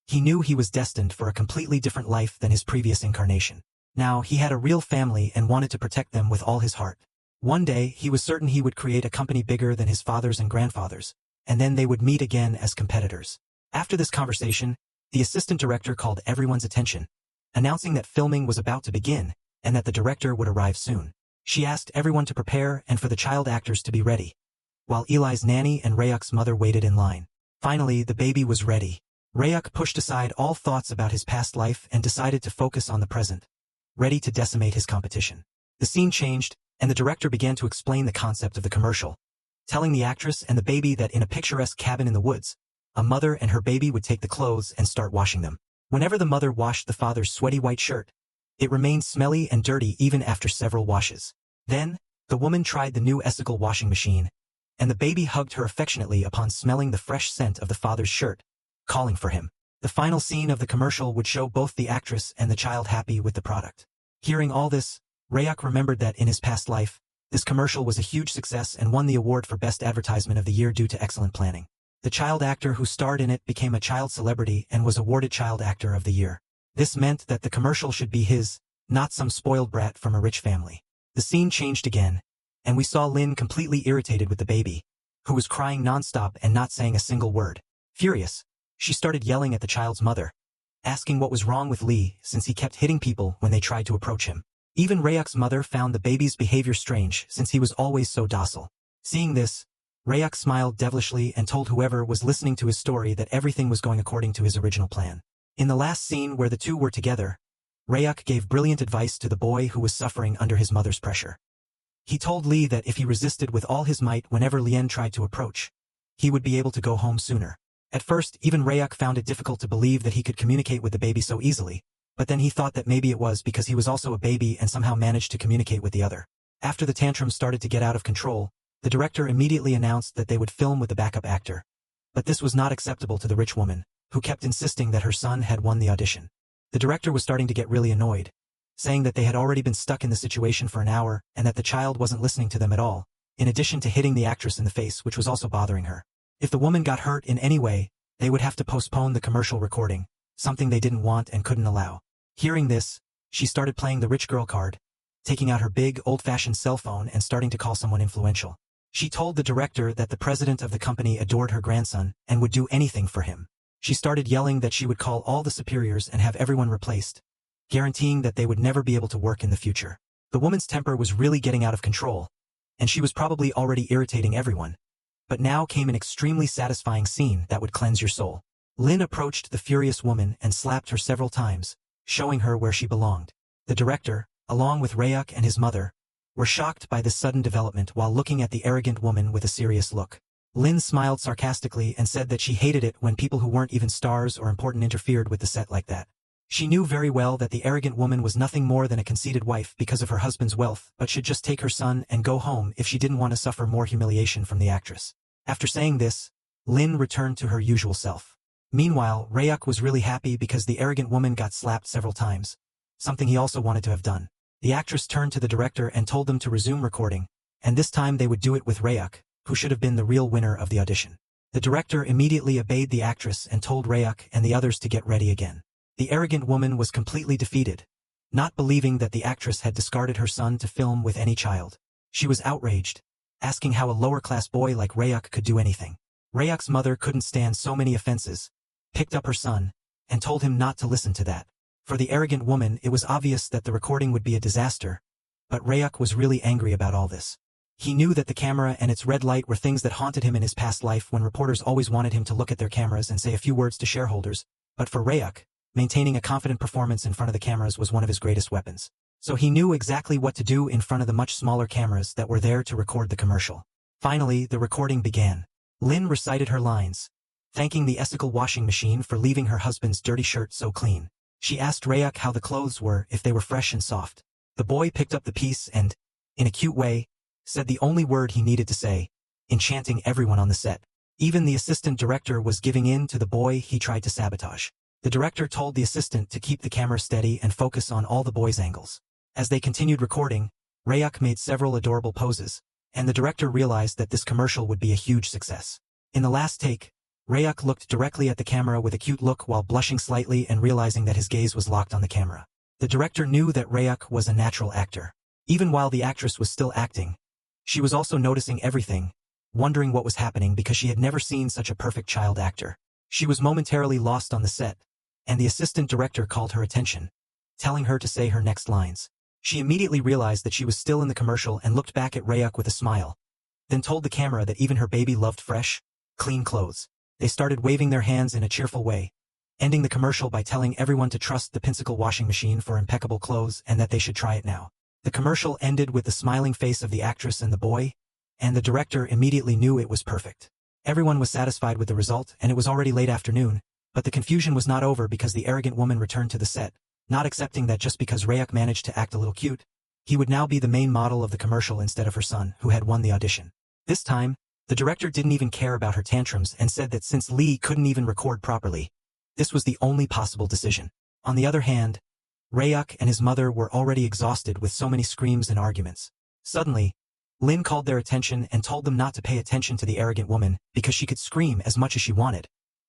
he knew he was destined for a completely different life than his previous incarnation. Now, he had a real family and wanted to protect them with all his heart. One day, he was certain he would create a company bigger than his father's and grandfather's, and then they would meet again as competitors. After this conversation, the assistant director called everyone's attention, announcing that filming was about to begin, and that the director would arrive soon. She asked everyone to prepare and for the child actors to be ready, while Eli's nanny and Rayak's mother waited in line. Finally, the baby was ready. Rayak pushed aside all thoughts about his past life and decided to focus on the present, ready to decimate his competition. The scene changed, and the director began to explain the concept of the commercial, telling the actress and the baby that in a picturesque cabin in the woods, a mother and her baby would take the clothes and start washing them. Whenever the mother washed the father's sweaty white shirt, it remained smelly and dirty even after several washes. Then, the woman tried the new ethical washing machine, and the baby hugged her affectionately upon smelling the fresh scent of the father's shirt, calling for him. The final scene of the commercial would show both the actress and the child happy with the product. Hearing all this, Rayak remembered that in his past life, this commercial was a huge success and won the award for Best Advertisement of the Year due to excellent planning. The child actor who starred in it became a child celebrity and was awarded Child Actor of the Year. This meant that the commercial should be his, not some spoiled brat from a rich family. The scene changed again, and we saw Lin completely irritated with the baby, who was crying nonstop and not saying a single word. Furious, she started yelling at the child's mother, asking what was wrong with Lee since he kept hitting people when they tried to approach him. Even Rayak's mother found the baby's behavior strange since he was always so docile. Seeing this, Rayak smiled devilishly and told whoever was listening to his story that everything was going according to his original plan. In the last scene where the two were together, Rayak gave brilliant advice to the boy who was suffering under his mother's pressure. He told Lee that if he resisted with all his might whenever Lien tried to approach, he would be able to go home sooner. At first, even Rayak found it difficult to believe that he could communicate with the baby so easily, but then he thought that maybe it was because he was also a baby and somehow managed to communicate with the other. After the tantrum started to get out of control, the director immediately announced that they would film with the backup actor. But this was not acceptable to the rich woman, who kept insisting that her son had won the audition. The director was starting to get really annoyed, saying that they had already been stuck in the situation for an hour and that the child wasn't listening to them at all, in addition to hitting the actress in the face, which was also bothering her. If the woman got hurt in any way, they would have to postpone the commercial recording, something they didn't want and couldn't allow. Hearing this, she started playing the rich girl card, taking out her big, old-fashioned cell phone and starting to call someone influential. She told the director that the president of the company adored her grandson and would do anything for him. She started yelling that she would call all the superiors and have everyone replaced, guaranteeing that they would never be able to work in the future. The woman's temper was really getting out of control, and she was probably already irritating everyone. But now came an extremely satisfying scene that would cleanse your soul. Lin approached the furious woman and slapped her several times, showing her where she belonged. The director, along with Rayak and his mother, were shocked by this sudden development while looking at the arrogant woman with a serious look. Lin smiled sarcastically and said that she hated it when people who weren't even stars or important interfered with the set like that. She knew very well that the arrogant woman was nothing more than a conceited wife because of her husband's wealth, but should just take her son and go home if she didn't want to suffer more humiliation from the actress. After saying this, Lin returned to her usual self. Meanwhile, Rayak was really happy because the arrogant woman got slapped several times, something he also wanted to have done. The actress turned to the director and told them to resume recording, and this time they would do it with Rayak, who should have been the real winner of the audition. The director immediately obeyed the actress and told Rayak and the others to get ready again. The arrogant woman was completely defeated, not believing that the actress had discarded her son to film with any child. She was outraged, asking how a lower-class boy like Rayak could do anything. Rayak's mother couldn't stand so many offenses, picked up her son, and told him not to listen to that. For the arrogant woman, it was obvious that the recording would be a disaster, but Rayak was really angry about all this. He knew that the camera and its red light were things that haunted him in his past life when reporters always wanted him to look at their cameras and say a few words to shareholders, but for Rayak, maintaining a confident performance in front of the cameras was one of his greatest weapons. So he knew exactly what to do in front of the much smaller cameras that were there to record the commercial. Finally, the recording began. Lin recited her lines, thanking the ethical washing machine for leaving her husband's dirty shirt so clean. She asked Rayak how the clothes were, if they were fresh and soft. The boy picked up the piece and, in a cute way, said the only word he needed to say, enchanting everyone on the set. Even the assistant director was giving in to the boy he tried to sabotage. The director told the assistant to keep the camera steady and focus on all the boy's angles. As they continued recording, Ryuk made several adorable poses, and the director realized that this commercial would be a huge success. In the last take, Ryuk looked directly at the camera with a cute look while blushing slightly and realizing that his gaze was locked on the camera. The director knew that Ryuk was a natural actor. Even while the actress was still acting, she was also noticing everything, wondering what was happening because she had never seen such a perfect child actor. She was momentarily lost on the set, and the assistant director called her attention, telling her to say her next lines. She immediately realized that she was still in the commercial and looked back at Ryuk with a smile, then told the camera that even her baby loved fresh, clean clothes. They started waving their hands in a cheerful way, ending the commercial by telling everyone to trust the Pinnacle washing machine for impeccable clothes and that they should try it now. The commercial ended with the smiling face of the actress and the boy, and the director immediately knew it was perfect. Everyone was satisfied with the result, and it was already late afternoon, but the confusion was not over because the arrogant woman returned to the set, not accepting that just because Ryuk managed to act a little cute, he would now be the main model of the commercial instead of her son, who had won the audition. This time, the director didn't even care about her tantrums and said that since Lee couldn't even record properly, this was the only possible decision. On the other hand, Ryuk and his mother were already exhausted with so many screams and arguments. Suddenly, Lin called their attention and told them not to pay attention to the arrogant woman because she could scream as much as she wanted,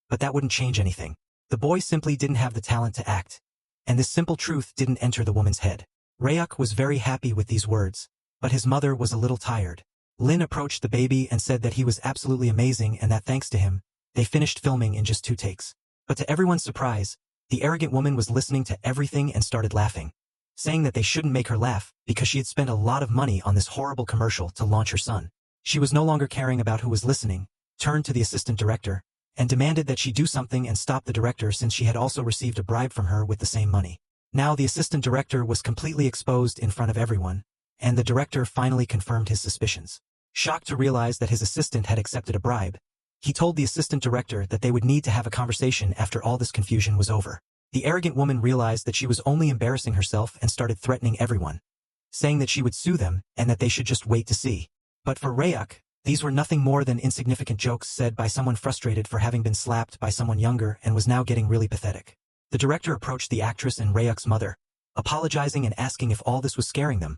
but that wouldn't change anything. The boy simply didn't have the talent to act, and this simple truth didn't enter the woman's head. Ryuk was very happy with these words, but his mother was a little tired. Lin approached the baby and said that he was absolutely amazing and that thanks to him, they finished filming in just 2 takes. But to everyone's surprise, the arrogant woman was listening to everything and started laughing, saying that they shouldn't make her laugh because she had spent a lot of money on this horrible commercial to launch her son. She was no longer caring about who was listening, turned to the assistant director, and demanded that she do something and stop the director since she had also received a bribe from her with the same money. Now the assistant director was completely exposed in front of everyone, and the director finally confirmed his suspicions. Shocked to realize that his assistant had accepted a bribe, he told the assistant director that they would need to have a conversation after all this confusion was over. The arrogant woman realized that she was only embarrassing herself and started threatening everyone, saying that she would sue them and that they should just wait to see. But for Ryuk, these were nothing more than insignificant jokes said by someone frustrated for having been slapped by someone younger and was now getting really pathetic. The director approached the actress and Ryuk's mother, apologizing and asking if all this was scaring them.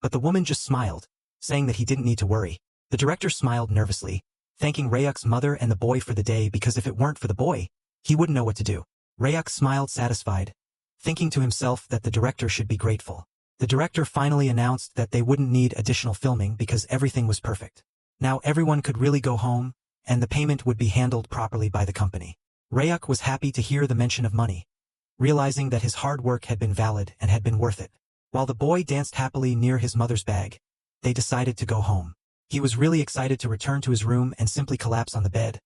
But the woman just smiled, saying that he didn't need to worry. The director smiled nervously, thanking Ryuk's mother and the boy for the day because if it weren't for the boy, he wouldn't know what to do. Ryuk smiled satisfied, thinking to himself that the director should be grateful. The director finally announced that they wouldn't need additional filming because everything was perfect. Now everyone could really go home, and the payment would be handled properly by the company. Ryuk was happy to hear the mention of money, realizing that his hard work had been valid and had been worth it. While the boy danced happily near his mother's bag, they decided to go home. He was really excited to return to his room and simply collapse on the bed,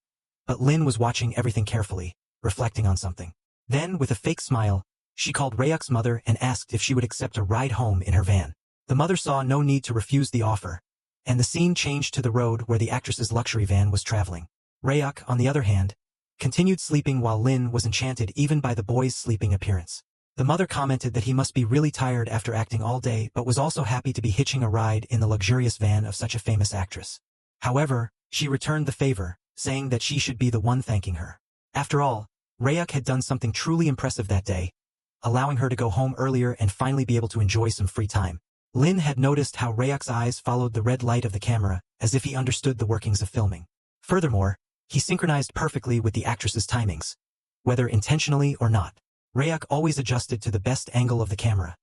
but Lin was watching everything carefully, reflecting on something. Then, with a fake smile, she called Ryuk's mother and asked if she would accept a ride home in her van. The mother saw no need to refuse the offer, and the scene changed to the road where the actress's luxury van was traveling. Ryuk, on the other hand, continued sleeping while Lin was enchanted even by the boy's sleeping appearance. The mother commented that he must be really tired after acting all day but was also happy to be hitching a ride in the luxurious van of such a famous actress. However, she returned the favor, saying that she should be the one thanking her. After all, Ryuk had done something truly impressive that day, allowing her to go home earlier and finally be able to enjoy some free time. Lin had noticed how Ryuk's eyes followed the red light of the camera, as if he understood the workings of filming. Furthermore, he synchronized perfectly with the actress's timings, whether intentionally or not. Ryuk always adjusted to the best angle of the camera,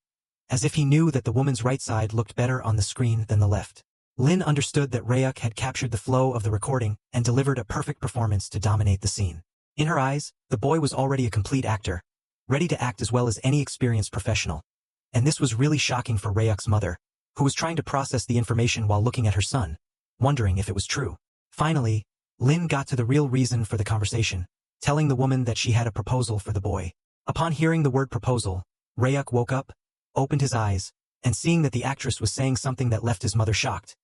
as if he knew that the woman's right side looked better on the screen than the left. Lin understood that Ryuk had captured the flow of the recording and delivered a perfect performance to dominate the scene. In her eyes, the boy was already a complete actor, ready to act as well as any experienced professional. And this was really shocking for Ryuk's mother, who was trying to process the information while looking at her son, wondering if it was true. Finally, Lin got to the real reason for the conversation, telling the woman that she had a proposal for the boy. Upon hearing the word proposal, Ryuk woke up, opened his eyes, and seeing that the actress was saying something that left his mother shocked,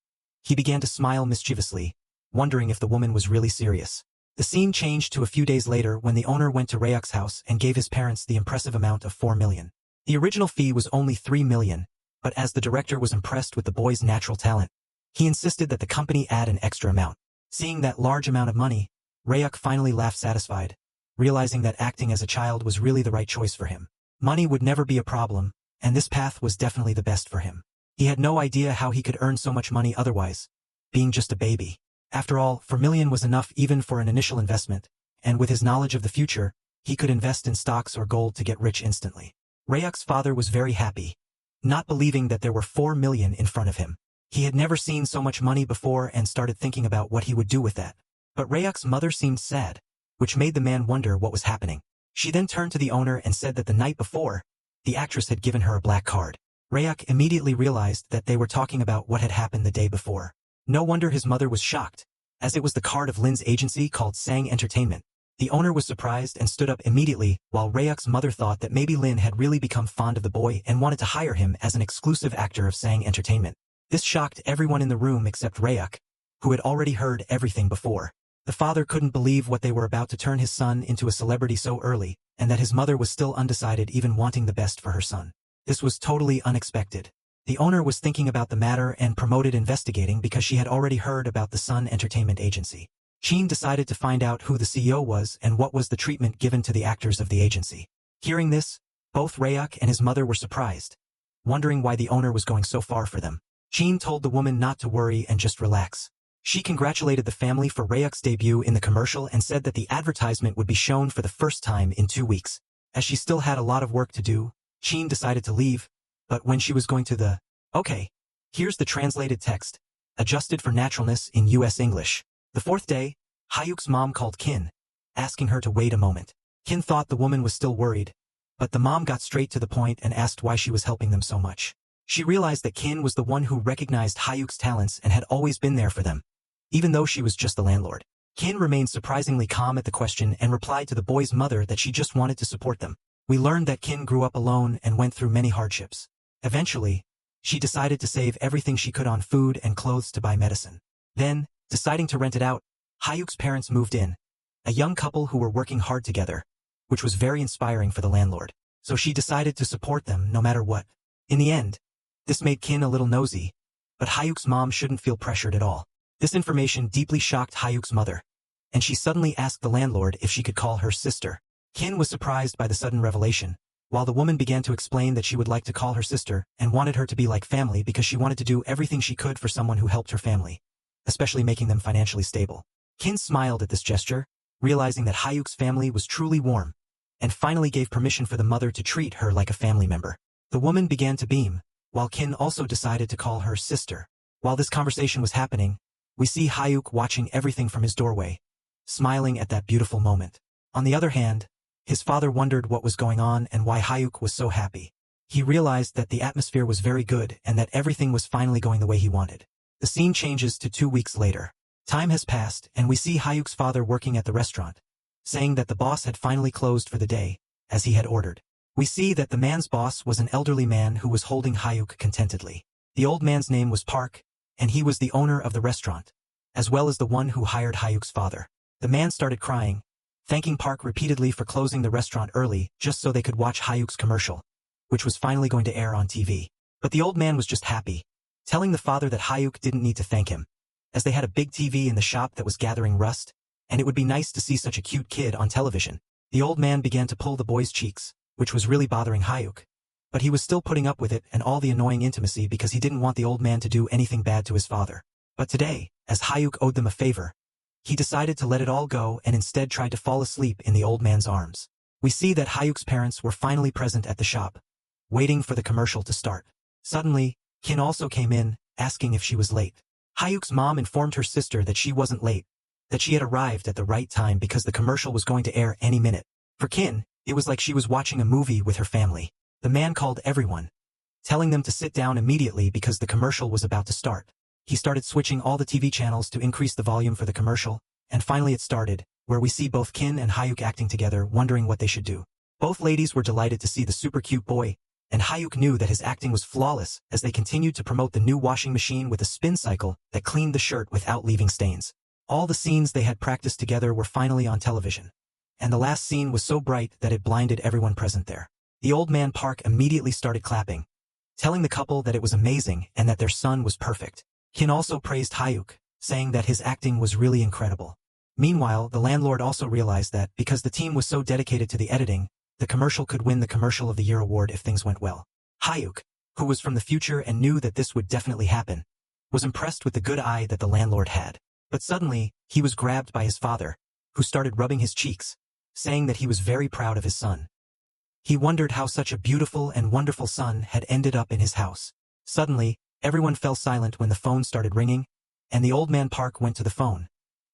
he began to smile mischievously, wondering if the woman was really serious. The scene changed to a few days later when the owner went to Ryuk's house and gave his parents the impressive amount of 4 million. The original fee was only 3 million, but as the director was impressed with the boy's natural talent, he insisted that the company add an extra amount. Seeing that large amount of money, Ryuk finally laughed satisfied, realizing that acting as a child was really the right choice for him. Money would never be a problem, and this path was definitely the best for him. He had no idea how he could earn so much money otherwise, being just a baby. After all, 4 million was enough even for an initial investment, and with his knowledge of the future, he could invest in stocks or gold to get rich instantly. Ryuk's father was very happy, not believing that there were 4 million in front of him. He had never seen so much money before and started thinking about what he would do with that. But Ryuk's mother seemed sad, which made the man wonder what was happening. She then turned to the owner and said that the night before, the actress had given her a black card. Ryuk immediately realized that they were talking about what had happened the day before. No wonder his mother was shocked, as it was the card of Lin's agency called Sang Entertainment. The owner was surprised and stood up immediately, while Ryuk's mother thought that maybe Lin had really become fond of the boy and wanted to hire him as an exclusive actor of Sang Entertainment. This shocked everyone in the room except Ryuk, who had already heard everything before. The father couldn't believe what they were about to turn his son into a celebrity so early, and that his mother was still undecided, even wanting the best for her son. This was totally unexpected. The owner was thinking about the matter and promoted investigating because she had already heard about the Sun Entertainment Agency. Chin decided to find out who the CEO was and what was the treatment given to the actors of the agency. Hearing this, both Ryuk and his mother were surprised, wondering why the owner was going so far for them. Chin told the woman not to worry and just relax. She congratulated the family for Ryuk's debut in the commercial and said that the advertisement would be shown for the first time in 2 weeks. As she still had a lot of work to do, Chin decided to leave, but when she was going to the "Okay, here's the translated text, adjusted for naturalness in US English." The 4th day, Hyuk's mom called Kin, asking her to wait a moment. Kin thought the woman was still worried, but the mom got straight to the point and asked why she was helping them so much. She realized that Kin was the one who recognized Hyuk's talents and had always been there for them, even though she was just the landlord. Kin remained surprisingly calm at the question and replied to the boy's mother that she just wanted to support them. We learned that Kin grew up alone and went through many hardships. Eventually, she decided to save everything she could on food and clothes to buy medicine. Then, deciding to rent it out, Hyuk's parents moved in, a young couple who were working hard together, which was very inspiring for the landlord. So she decided to support them no matter what. In the end, this made Kin a little nosy, but Hyuk's mom shouldn't feel pressured at all. This information deeply shocked Hyuk's mother, and she suddenly asked the landlord if she could call her sister. Kin was surprised by the sudden revelation, while the woman began to explain that she would like to call her sister and wanted her to be like family because she wanted to do everything she could for someone who helped her family, especially making them financially stable. Kin smiled at this gesture, realizing that Hyuk's family was truly warm, and finally gave permission for the mother to treat her like a family member. The woman began to beam, while Kin also decided to call her sister. While this conversation was happening, we see Hyuk watching everything from his doorway, smiling at that beautiful moment. On the other hand, his father wondered what was going on and why Hyuk was so happy. He realized that the atmosphere was very good and that everything was finally going the way he wanted. The scene changes to 2 weeks later. Time has passed and we see Hyuk's father working at the restaurant, saying that the boss had finally closed for the day, as he had ordered. We see that the man's boss was an elderly man who was holding Hyuk contentedly. The old man's name was Park, and he was the owner of the restaurant, as well as the one who hired Hyuk's father. The man started crying, thanking Park repeatedly for closing the restaurant early just so they could watch Hyuk's commercial, which was finally going to air on TV. But the old man was just happy, telling the father that Hyuk didn't need to thank him, as they had a big TV in the shop that was gathering rust, and it would be nice to see such a cute kid on television. The old man began to pull the boy's cheeks, which was really bothering Hyuk, but he was still putting up with it and all the annoying intimacy because he didn't want the old man to do anything bad to his father. But today, as Hyuk owed them a favor, he decided to let it all go and instead tried to fall asleep in the old man's arms. We see that Hyuk's parents were finally present at the shop, waiting for the commercial to start. Suddenly, Kin also came in, asking if she was late. Hyuk's mom informed her sister that she wasn't late, that she had arrived at the right time because the commercial was going to air any minute. For Kin, it was like she was watching a movie with her family. The man called everyone, telling them to sit down immediately because the commercial was about to start. He started switching all the TV channels to increase the volume for the commercial, and finally it started, where we see both Kin and Hyuk acting together, wondering what they should do. Both ladies were delighted to see the super cute boy, and Hyuk knew that his acting was flawless as they continued to promote the new washing machine with a spin cycle that cleaned the shirt without leaving stains. All the scenes they had practiced together were finally on television, and the last scene was so bright that it blinded everyone present there. The old man Park immediately started clapping, telling the couple that it was amazing and that their son was perfect. Kin also praised Hyuk, saying that his acting was really incredible. Meanwhile, the landlord also realized that, because the team was so dedicated to the editing, the commercial could win the Commercial of the Year award if things went well. Hyuk, who was from the future and knew that this would definitely happen, was impressed with the good eye that the landlord had. But suddenly, he was grabbed by his father, who started rubbing his cheeks, saying that he was very proud of his son. He wondered how such a beautiful and wonderful son had ended up in his house. Suddenly, everyone fell silent when the phone started ringing, and the old man Park went to the phone,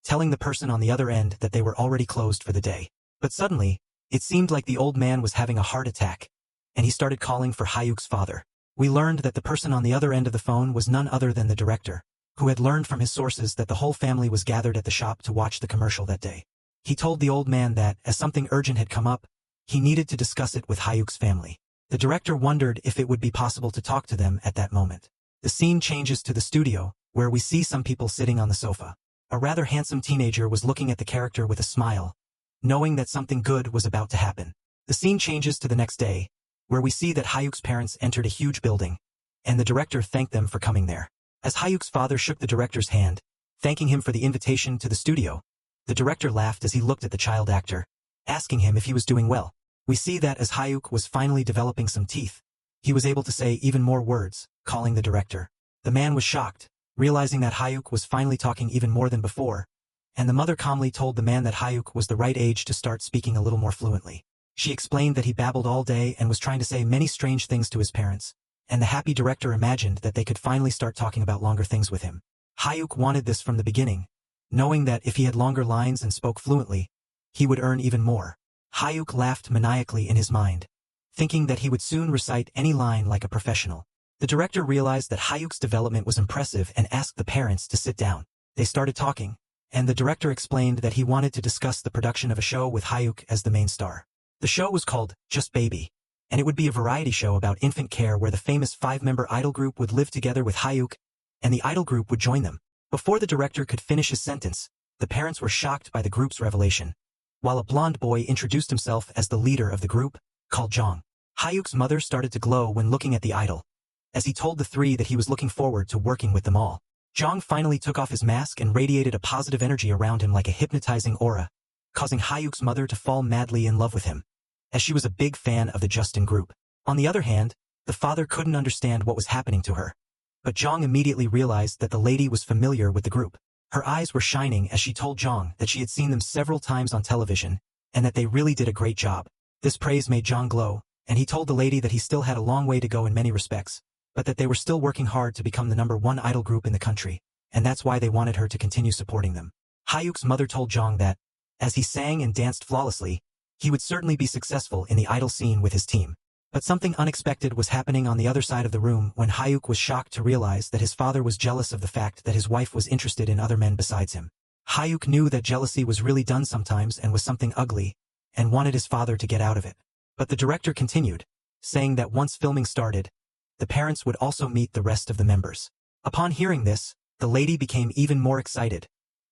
telling the person on the other end that they were already closed for the day. But suddenly, it seemed like the old man was having a heart attack, and he started calling for Hyuk's father. We learned that the person on the other end of the phone was none other than the director, who had learned from his sources that the whole family was gathered at the shop to watch the commercial that day. He told the old man that, as something urgent had come up, he needed to discuss it with Hyuk's family. The director wondered if it would be possible to talk to them at that moment. The scene changes to the studio, where we see some people sitting on the sofa. A rather handsome teenager was looking at the character with a smile, knowing that something good was about to happen. The scene changes to the next day, where we see that Hyuk's parents entered a huge building, and the director thanked them for coming there. As Hyuk's father shook the director's hand, thanking him for the invitation to the studio, the director laughed as he looked at the child actor, asking him if he was doing well. We see that as Hyuk was finally developing some teeth, he was able to say even more words, calling the director. The man was shocked, realizing that Hyuk was finally talking even more than before, and the mother calmly told the man that Hyuk was the right age to start speaking a little more fluently. She explained that he babbled all day and was trying to say many strange things to his parents, and the happy director imagined that they could finally start talking about longer things with him. Hyuk wanted this from the beginning, knowing that if he had longer lines and spoke fluently, he would earn even more. Hyuk laughed maniacally in his mind, thinking that he would soon recite any line like a professional. The director realized that Hyuk's development was impressive and asked the parents to sit down. They started talking, and the director explained that he wanted to discuss the production of a show with Hyuk as the main star. The show was called Just Baby, and it would be a variety show about infant care where the famous 5-member idol group would live together with Hyuk, and the idol group would join them. Before the director could finish his sentence, the parents were shocked by the group's revelation, while a blonde boy introduced himself as the leader of the group, called Jong. Hyuk's mother started to glow when looking at the idol, as he told the three that he was looking forward to working with them all. Jong finally took off his mask and radiated a positive energy around him like a hypnotizing aura, causing Hyuk's mother to fall madly in love with him, as she was a big fan of the Justin group. On the other hand, the father couldn't understand what was happening to her, but Jong immediately realized that the lady was familiar with the group. Her eyes were shining as she told Jong that she had seen them several times on television, and that they really did a great job. This praise made Jong glow, and he told the lady that he still had a long way to go in many respects, but that they were still working hard to become the #1 idol group in the country, and that's why they wanted her to continue supporting them. Hyuk's mother told Jong that, as he sang and danced flawlessly, he would certainly be successful in the idol scene with his team. But something unexpected was happening on the other side of the room when Hyuk was shocked to realize that his father was jealous of the fact that his wife was interested in other men besides him. Hyuk knew that jealousy was really done sometimes and was something ugly, and wanted his father to get out of it. But the director continued, saying that once filming started, the parents would also meet the rest of the members. Upon hearing this, the lady became even more excited,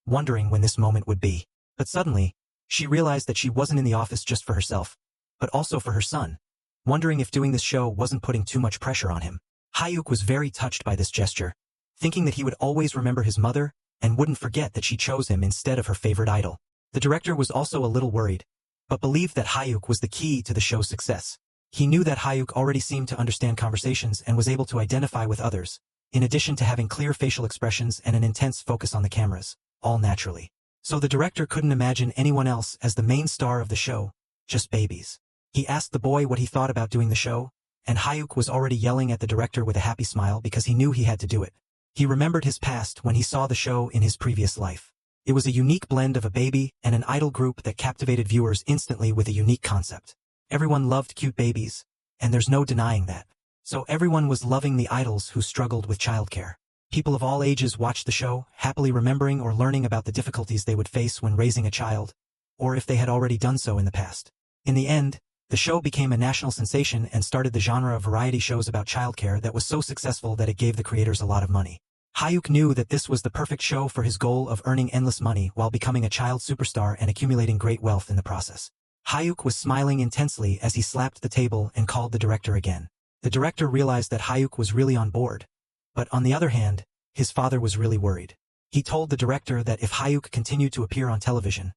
wondering when this moment would be. But suddenly, she realized that she wasn't in the office just for herself, but also for her son, wondering if doing this show wasn't putting too much pressure on him. Hyuk was very touched by this gesture, thinking that he would always remember his mother and wouldn't forget that she chose him instead of her favorite idol. The director was also a little worried, but believed that Hyuk was the key to the show's success. He knew that Hyuk already seemed to understand conversations and was able to identify with others, in addition to having clear facial expressions and an intense focus on the cameras, all naturally. So the director couldn't imagine anyone else as the main star of the show, Just Babies. He asked the boy what he thought about doing the show, and Hyuk was already yelling at the director with a happy smile because he knew he had to do it. He remembered his past when he saw the show in his previous life. It was a unique blend of a baby and an idol group that captivated viewers instantly with a unique concept. Everyone loved cute babies, and there's no denying that. So everyone was loving the idols who struggled with childcare. People of all ages watched the show, happily remembering or learning about the difficulties they would face when raising a child, or if they had already done so in the past. In the end, the show became a national sensation and started the genre of variety shows about childcare that was so successful that it gave the creators a lot of money. Hyuk knew that this was the perfect show for his goal of earning endless money while becoming a child superstar and accumulating great wealth in the process. Hyuk was smiling intensely as he slapped the table and called the director again. The director realized that Hyuk was really on board, but on the other hand, his father was really worried. He told the director that if Hyuk continued to appear on television,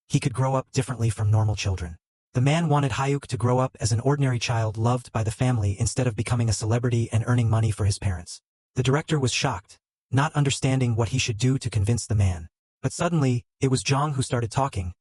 he could grow up differently from normal children. The man wanted Hyuk to grow up as an ordinary child loved by the family instead of becoming a celebrity and earning money for his parents. The director was shocked, not understanding what he should do to convince the man. But suddenly, it was Jong who started talking,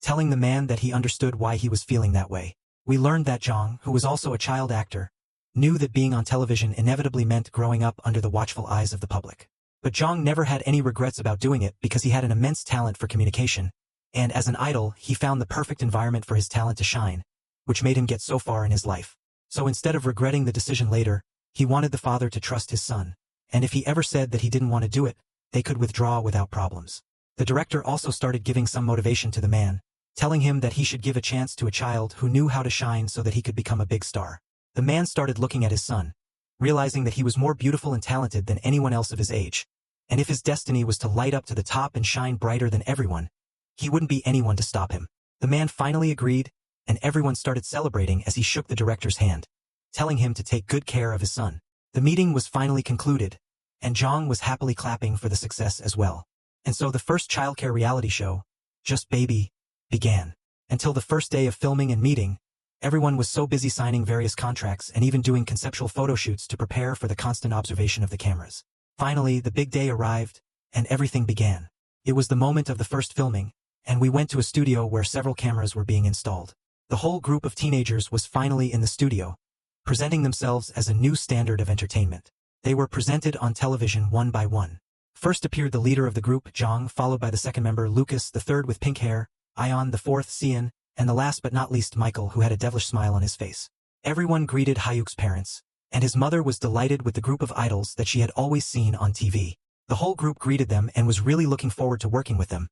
telling the man that he understood why he was feeling that way. We learned that Jong, who was also a child actor, knew that being on television inevitably meant growing up under the watchful eyes of the public. But Jong never had any regrets about doing it because he had an immense talent for communication, and as an idol, he found the perfect environment for his talent to shine, which made him get so far in his life. So instead of regretting the decision later, he wanted the father to trust his son, and if he ever said that he didn't want to do it, they could withdraw without problems. The director also started giving some motivation to the man, telling him that he should give a chance to a child who knew how to shine so that he could become a big star. The man started looking at his son, realizing that he was more beautiful and talented than anyone else of his age, and if his destiny was to light up to the top and shine brighter than everyone, he wouldn't be anyone to stop him. The man finally agreed, and everyone started celebrating as he shook the director's hand, telling him to take good care of his son. The meeting was finally concluded, and Jong was happily clapping for the success as well. And so the first childcare reality show, Just Baby, began. Until the first day of filming and meeting, everyone was so busy signing various contracts and even doing conceptual photo shoots to prepare for the constant observation of the cameras. Finally, the big day arrived, and everything began. It was the moment of the first filming, and we went to a studio where several cameras were being installed. The whole group of teenagers was finally in the studio, presenting themselves as a new standard of entertainment. They were presented on television one by one. First appeared the leader of the group, Jong, followed by the second member, Lucas, the third with pink hair, Ion, the fourth, Sian, and the last but not least, Michael, who had a devilish smile on his face. Everyone greeted Hyuk's parents, and his mother was delighted with the group of idols that she had always seen on TV. The whole group greeted them and was really looking forward to working with them.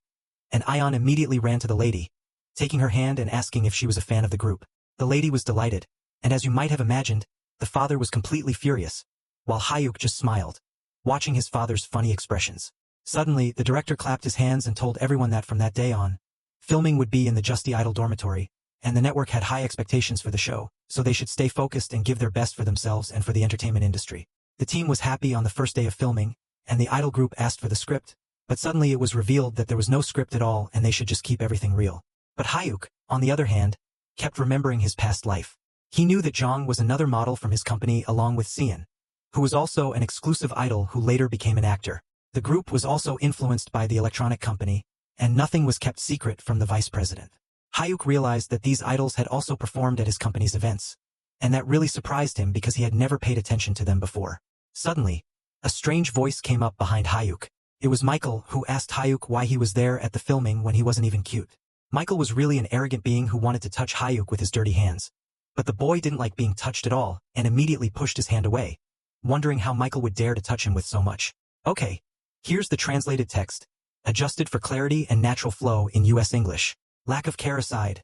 And Ion immediately ran to the lady, taking her hand and asking if she was a fan of the group. The lady was delighted, and as you might have imagined, the father was completely furious, while Hyuk just smiled, watching his father's funny expressions. Suddenly, the director clapped his hands and told everyone that from that day on, filming would be in the Justy Idol dormitory, and the network had high expectations for the show, so they should stay focused and give their best for themselves and for the entertainment industry. The team was happy on the first day of filming, and the idol group asked for the script, but suddenly it was revealed that there was no script at all and they should just keep everything real. But Hyuk, on the other hand, kept remembering his past life. He knew that Jong was another model from his company along with Sian, who was also an exclusive idol who later became an actor. The group was also influenced by the electronic company, and nothing was kept secret from the vice president. Hyuk realized that these idols had also performed at his company's events, and that really surprised him because he had never paid attention to them before. Suddenly, a strange voice came up behind Hyuk. It was Michael, who asked Hyuk why he was there at the filming when he wasn't even cute. Michael was really an arrogant being who wanted to touch Hyuk with his dirty hands. But the boy didn't like being touched at all, and immediately pushed his hand away, wondering how Michael would dare to touch him with so much. Okay, here's the translated text, adjusted for clarity and natural flow in US English. Lack of care aside,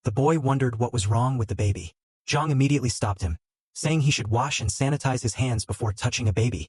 the boy wondered what was wrong with the baby. Jong immediately stopped him, saying he should wash and sanitize his hands before touching a baby.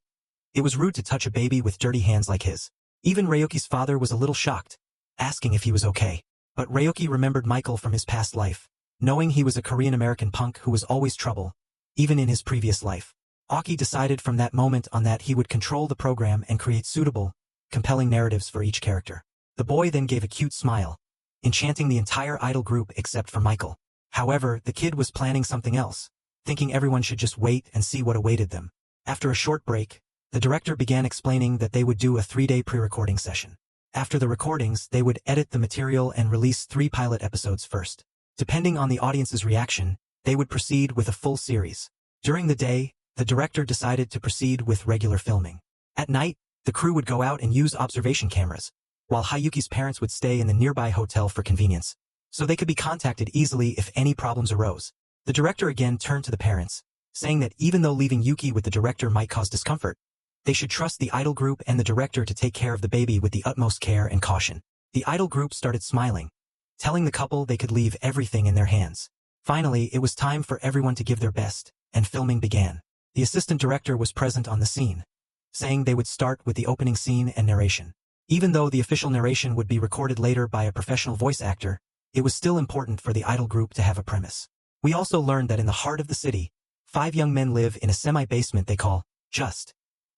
It was rude to touch a baby with dirty hands like his. Even Ryoki's father was a little shocked, asking if he was okay. But Ryoki remembered Michael from his past life, knowing he was a Korean-American punk who was always trouble, even in his previous life. Aki decided from that moment on that he would control the program and create suitable, compelling narratives for each character. The boy then gave a cute smile, enchanting the entire idol group except for Michael. However, the kid was planning something else, thinking everyone should just wait and see what awaited them. After a short break, the director began explaining that they would do a 3-day pre-recording session. After the recordings, they would edit the material and release 3 pilot episodes first. Depending on the audience's reaction, they would proceed with a full series. During the day, the director decided to proceed with regular filming. At night, the crew would go out and use observation cameras, while Hyuki's parents would stay in the nearby hotel for convenience, so they could be contacted easily if any problems arose. The director again turned to the parents, saying that even though leaving Yuki with the director might cause discomfort, they should trust the idol group and the director to take care of the baby with the utmost care and caution. The idol group started smiling, telling the couple they could leave everything in their hands. Finally, it was time for everyone to give their best, and filming began. The assistant director was present on the scene, saying they would start with the opening scene and narration. Even though the official narration would be recorded later by a professional voice actor, it was still important for the idol group to have a premise. We also learned that in the heart of the city, 5 young men live in a semi-basement they call Just,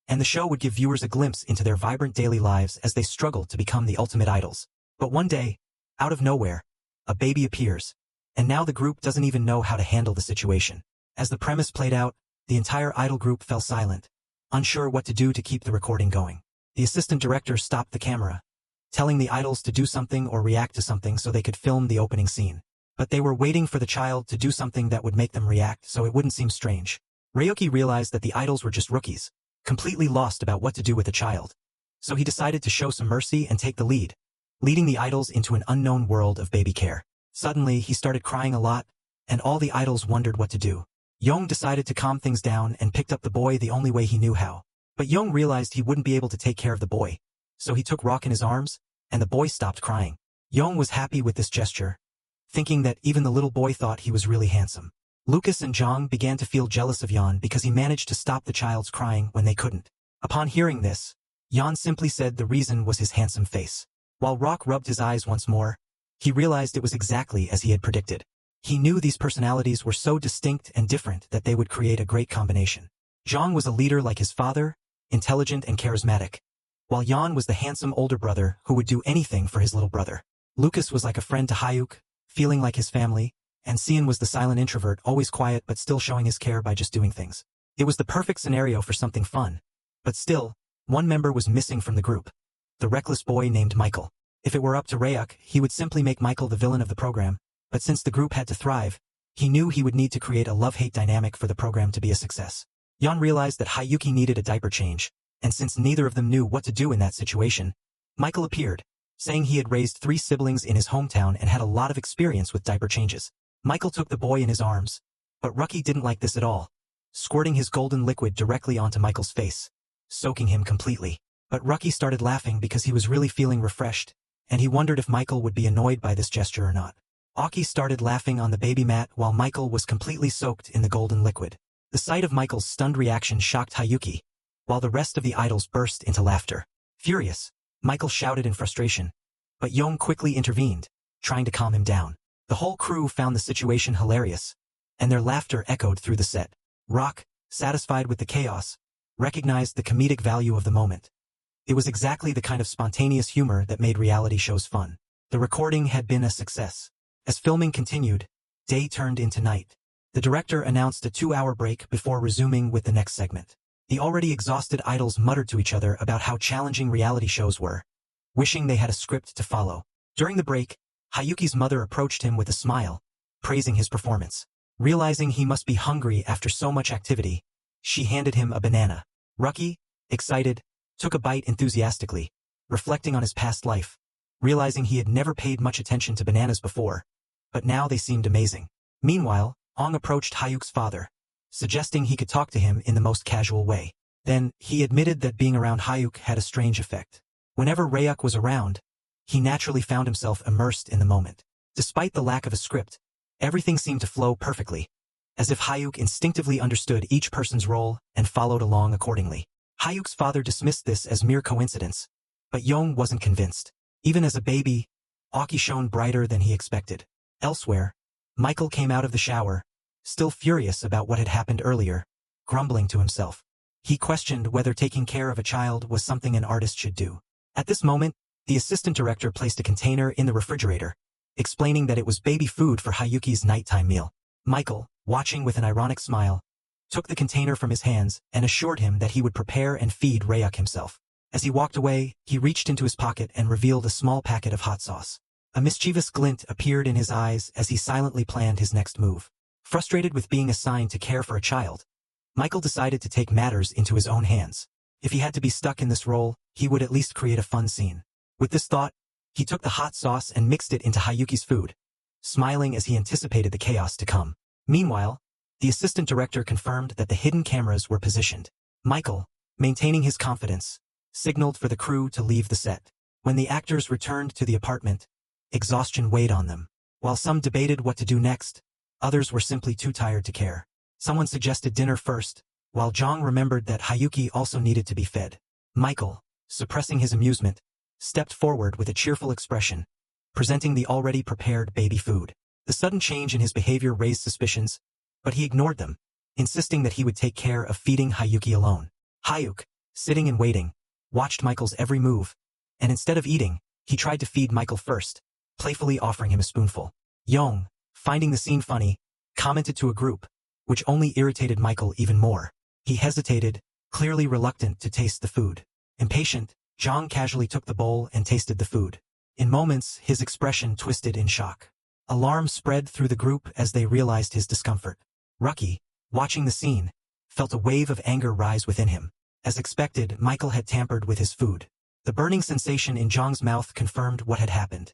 and the show would give viewers a glimpse into their vibrant daily lives as they struggled to become the ultimate idols. But one day, out of nowhere, a baby appears, and now the group doesn't even know how to handle the situation. As the premise played out, the entire idol group fell silent, unsure what to do to keep the recording going. The assistant director stopped the camera, telling the idols to do something or react to something so they could film the opening scene. But they were waiting for the child to do something that would make them react so it wouldn't seem strange. Ryuki realized that the idols were just rookies, completely lost about what to do with the child. So he decided to show some mercy and take the lead, leading the idols into an unknown world of baby care. Suddenly, he started crying a lot, and all the idols wondered what to do. Yong decided to calm things down and picked up the boy the only way he knew how. But Yong realized he wouldn't be able to take care of the boy, so he took Rock in his arms, and the boy stopped crying. Yong was happy with this gesture, thinking that even the little boy thought he was really handsome. Lucas and Zhang began to feel jealous of Yan because he managed to stop the child's crying when they couldn't. Upon hearing this, Yan simply said the reason was his handsome face. While Rock rubbed his eyes once more, he realized it was exactly as he had predicted. He knew these personalities were so distinct and different that they would create a great combination. Zhang was a leader like his father, intelligent and charismatic, while Yan was the handsome older brother who would do anything for his little brother. Lucas was like a friend to Hyuk, feeling like his family, and Xian was the silent introvert, always quiet but still showing his care by just doing things. It was the perfect scenario for something fun. But still, one member was missing from the group. The reckless boy named Michael. If it were up to Ryuk, he would simply make Michael the villain of the program, but since the group had to thrive, he knew he would need to create a love-hate dynamic for the program to be a success. Yan realized that Hyuki needed a diaper change, and since neither of them knew what to do in that situation, Michael appeared, saying he had raised 3 siblings in his hometown and had a lot of experience with diaper changes. Michael took the boy in his arms, but Rucky didn't like this at all, squirting his golden liquid directly onto Michael's face, soaking him completely. But Rucky started laughing because he was really feeling refreshed, and he wondered if Michael would be annoyed by this gesture or not. Aki started laughing on the baby mat while Michael was completely soaked in the golden liquid. The sight of Michael's stunned reaction shocked Hyuki, while the rest of the idols burst into laughter. Furious, Michael shouted in frustration, but Yong quickly intervened, trying to calm him down. The whole crew found the situation hilarious, and their laughter echoed through the set. Rock, satisfied with the chaos, recognized the comedic value of the moment. It was exactly the kind of spontaneous humor that made reality shows fun. The recording had been a success. As filming continued, day turned into night. The director announced a 2-hour break before resuming with the next segment. The already exhausted idols muttered to each other about how challenging reality shows were, wishing they had a script to follow. During the break, Hyuki's mother approached him with a smile, praising his performance. Realizing he must be hungry after so much activity, she handed him a banana. Rucky, excited, took a bite enthusiastically, reflecting on his past life, realizing he had never paid much attention to bananas before, but now they seemed amazing. Meanwhile, Ong approached Hyuk's father, suggesting he could talk to him in the most casual way. Then, he admitted that being around Hyuk had a strange effect. Whenever Ryuk was around, he naturally found himself immersed in the moment. Despite the lack of a script, everything seemed to flow perfectly, as if Hyuk instinctively understood each person's role and followed along accordingly. Hyuk's father dismissed this as mere coincidence, but Yong wasn't convinced. Even as a baby, Aki shone brighter than he expected. Elsewhere, Michael came out of the shower, still furious about what had happened earlier, grumbling to himself. He questioned whether taking care of a child was something an artist should do. At this moment, the assistant director placed a container in the refrigerator, explaining that it was baby food for Hyuki's nighttime meal. Michael, watching with an ironic smile, took the container from his hands and assured him that he would prepare and feed Ryuk himself. As he walked away, he reached into his pocket and revealed a small packet of hot sauce. A mischievous glint appeared in his eyes as he silently planned his next move. Frustrated with being assigned to care for a child, Michael decided to take matters into his own hands. If he had to be stuck in this role, he would at least create a fun scene. With this thought, he took the hot sauce and mixed it into Hyuki's food, smiling as he anticipated the chaos to come. Meanwhile, the assistant director confirmed that the hidden cameras were positioned. Michael, maintaining his confidence, signaled for the crew to leave the set. When the actors returned to the apartment, exhaustion weighed on them. While some debated what to do next, others were simply too tired to care. Someone suggested dinner first, while Zhang remembered that Hyuki also needed to be fed. Michael, suppressing his amusement, stepped forward with a cheerful expression, presenting the already prepared baby food. The sudden change in his behavior raised suspicions, but he ignored them, insisting that he would take care of feeding Hyuki alone. Hyuk, sitting and waiting, watched Michael's every move, and instead of eating, he tried to feed Michael first, playfully offering him a spoonful. Yong, finding the scene funny, commented to a group, which only irritated Michael even more. He hesitated, clearly reluctant to taste the food. Impatient, Zhang casually took the bowl and tasted the food. In moments, his expression twisted in shock. Alarm spread through the group as they realized his discomfort. Rucky, watching the scene, felt a wave of anger rise within him. As expected, Michael had tampered with his food. The burning sensation in Zhang's mouth confirmed what had happened.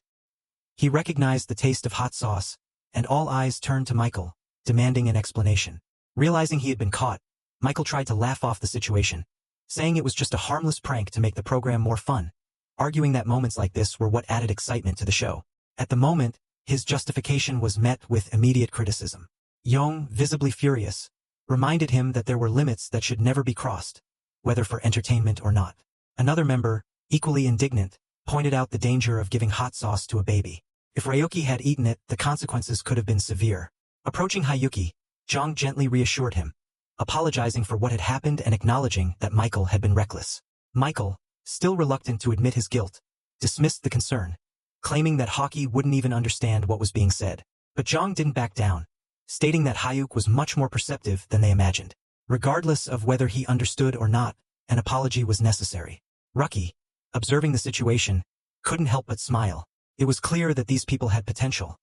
He recognized the taste of hot sauce, and all eyes turned to Michael, demanding an explanation. Realizing he had been caught, Michael tried to laugh off the situation, saying it was just a harmless prank to make the program more fun, arguing that moments like this were what added excitement to the show. At the moment, his justification was met with immediate criticism. Yong, visibly furious, reminded him that there were limits that should never be crossed, whether for entertainment or not. Another member, equally indignant, pointed out the danger of giving hot sauce to a baby. If Ryuki had eaten it, the consequences could have been severe. Approaching Hayuki, Zhang gently reassured him, apologizing for what had happened and acknowledging that Michael had been reckless. Michael, still reluctant to admit his guilt, dismissed the concern, claiming that Hockey wouldn't even understand what was being said. But Zhang didn't back down, stating that Hayuk was much more perceptive than they imagined. Regardless of whether he understood or not, an apology was necessary. Rucky, observing the situation, couldn't help but smile. It was clear that these people had potential.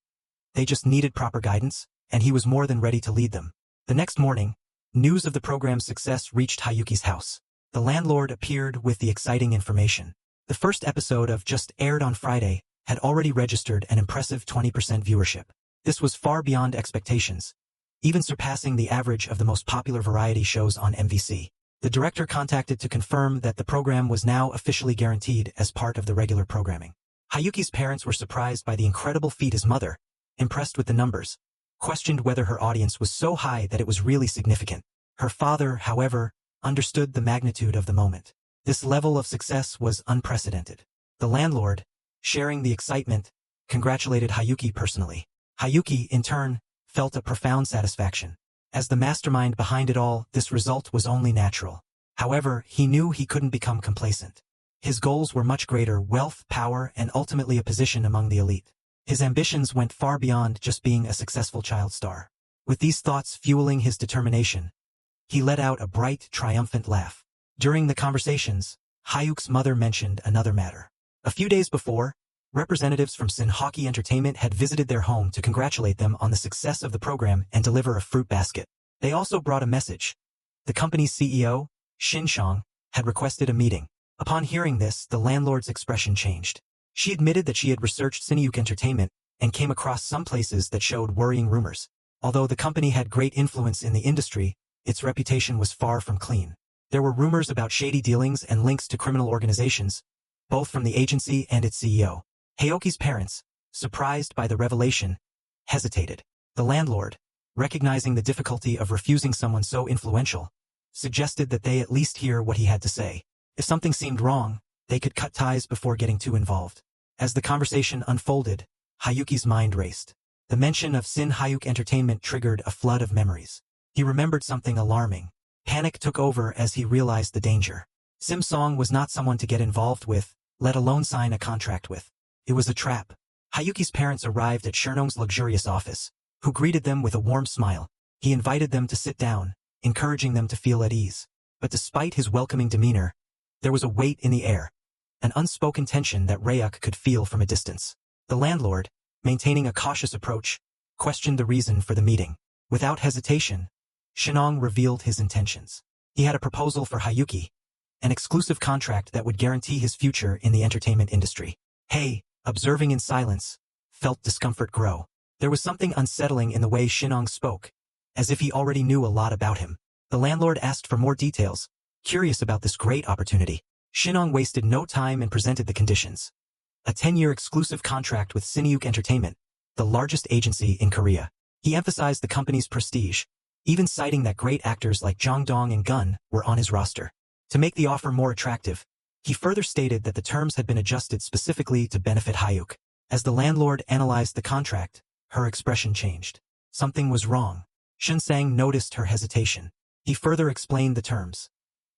They just needed proper guidance, and he was more than ready to lead them. The next morning, news of the program's success reached Hayuki's house. The landlord appeared with the exciting information. The first episode of Just aired on Friday had already registered an impressive 20% viewership. This was far beyond expectations, even surpassing the average of the most popular variety shows on MVC. The director contacted to confirm that the program was now officially guaranteed as part of the regular programming. Hayuki's parents were surprised by the incredible feat. His mother, impressed with the numbers, questioned whether her audience was so high that it was really significant. Her father, however, understood the magnitude of the moment. This level of success was unprecedented. The landlord, sharing the excitement, congratulated Hayuki personally. Hayuki, in turn, felt a profound satisfaction. As the mastermind behind it all, this result was only natural. However, he knew he couldn't become complacent. His goals were much greater: wealth, power, and ultimately a position among the elite. His ambitions went far beyond just being a successful child star. With these thoughts fueling his determination, he let out a bright, triumphant laugh. During the conversations, Hayuk's mother mentioned another matter. A few days before, representatives from Synthwave Entertainment had visited their home to congratulate them on the success of the program and deliver a fruit basket. They also brought a message. The company's CEO, Shin Shang, had requested a meeting. Upon hearing this, the landlord's expression changed. She admitted that she had researched Synthwave Entertainment and came across some places that showed worrying rumors. Although the company had great influence in the industry, its reputation was far from clean. There were rumors about shady dealings and links to criminal organizations, both from the agency and its CEO. Hayuki's parents, surprised by the revelation, hesitated. The landlord, recognizing the difficulty of refusing someone so influential, suggested that they at least hear what he had to say. If something seemed wrong, they could cut ties before getting too involved. As the conversation unfolded, Hayuki's mind raced. The mention of Synthwave Entertainment triggered a flood of memories. He remembered something alarming. Panic took over as he realized the danger. Sim Song was not someone to get involved with, let alone sign a contract with. It was a trap. Hayuki's parents arrived at Shernong's luxurious office, who greeted them with a warm smile. He invited them to sit down, encouraging them to feel at ease. But despite his welcoming demeanor, there was a weight in the air, an unspoken tension that Ryuk could feel from a distance. The landlord, maintaining a cautious approach, questioned the reason for the meeting. Without hesitation, Shernong revealed his intentions. He had a proposal for Hayuki, an exclusive contract that would guarantee his future in the entertainment industry. Hey, observing in silence, felt discomfort grow. There was something unsettling in the way Shernong spoke, as if he already knew a lot about him. The landlord asked for more details, curious about this great opportunity. Shernong wasted no time and presented the conditions. A 10-year exclusive contract with Synthwave Entertainment, the largest agency in Korea. He emphasized the company's prestige, even citing that great actors like Jong Dong and Gun were on his roster. To make the offer more attractive, he further stated that the terms had been adjusted specifically to benefit Hayuk. As the landlord analyzed the contract, her expression changed. Something was wrong. Shin Sang noticed her hesitation. He further explained the terms.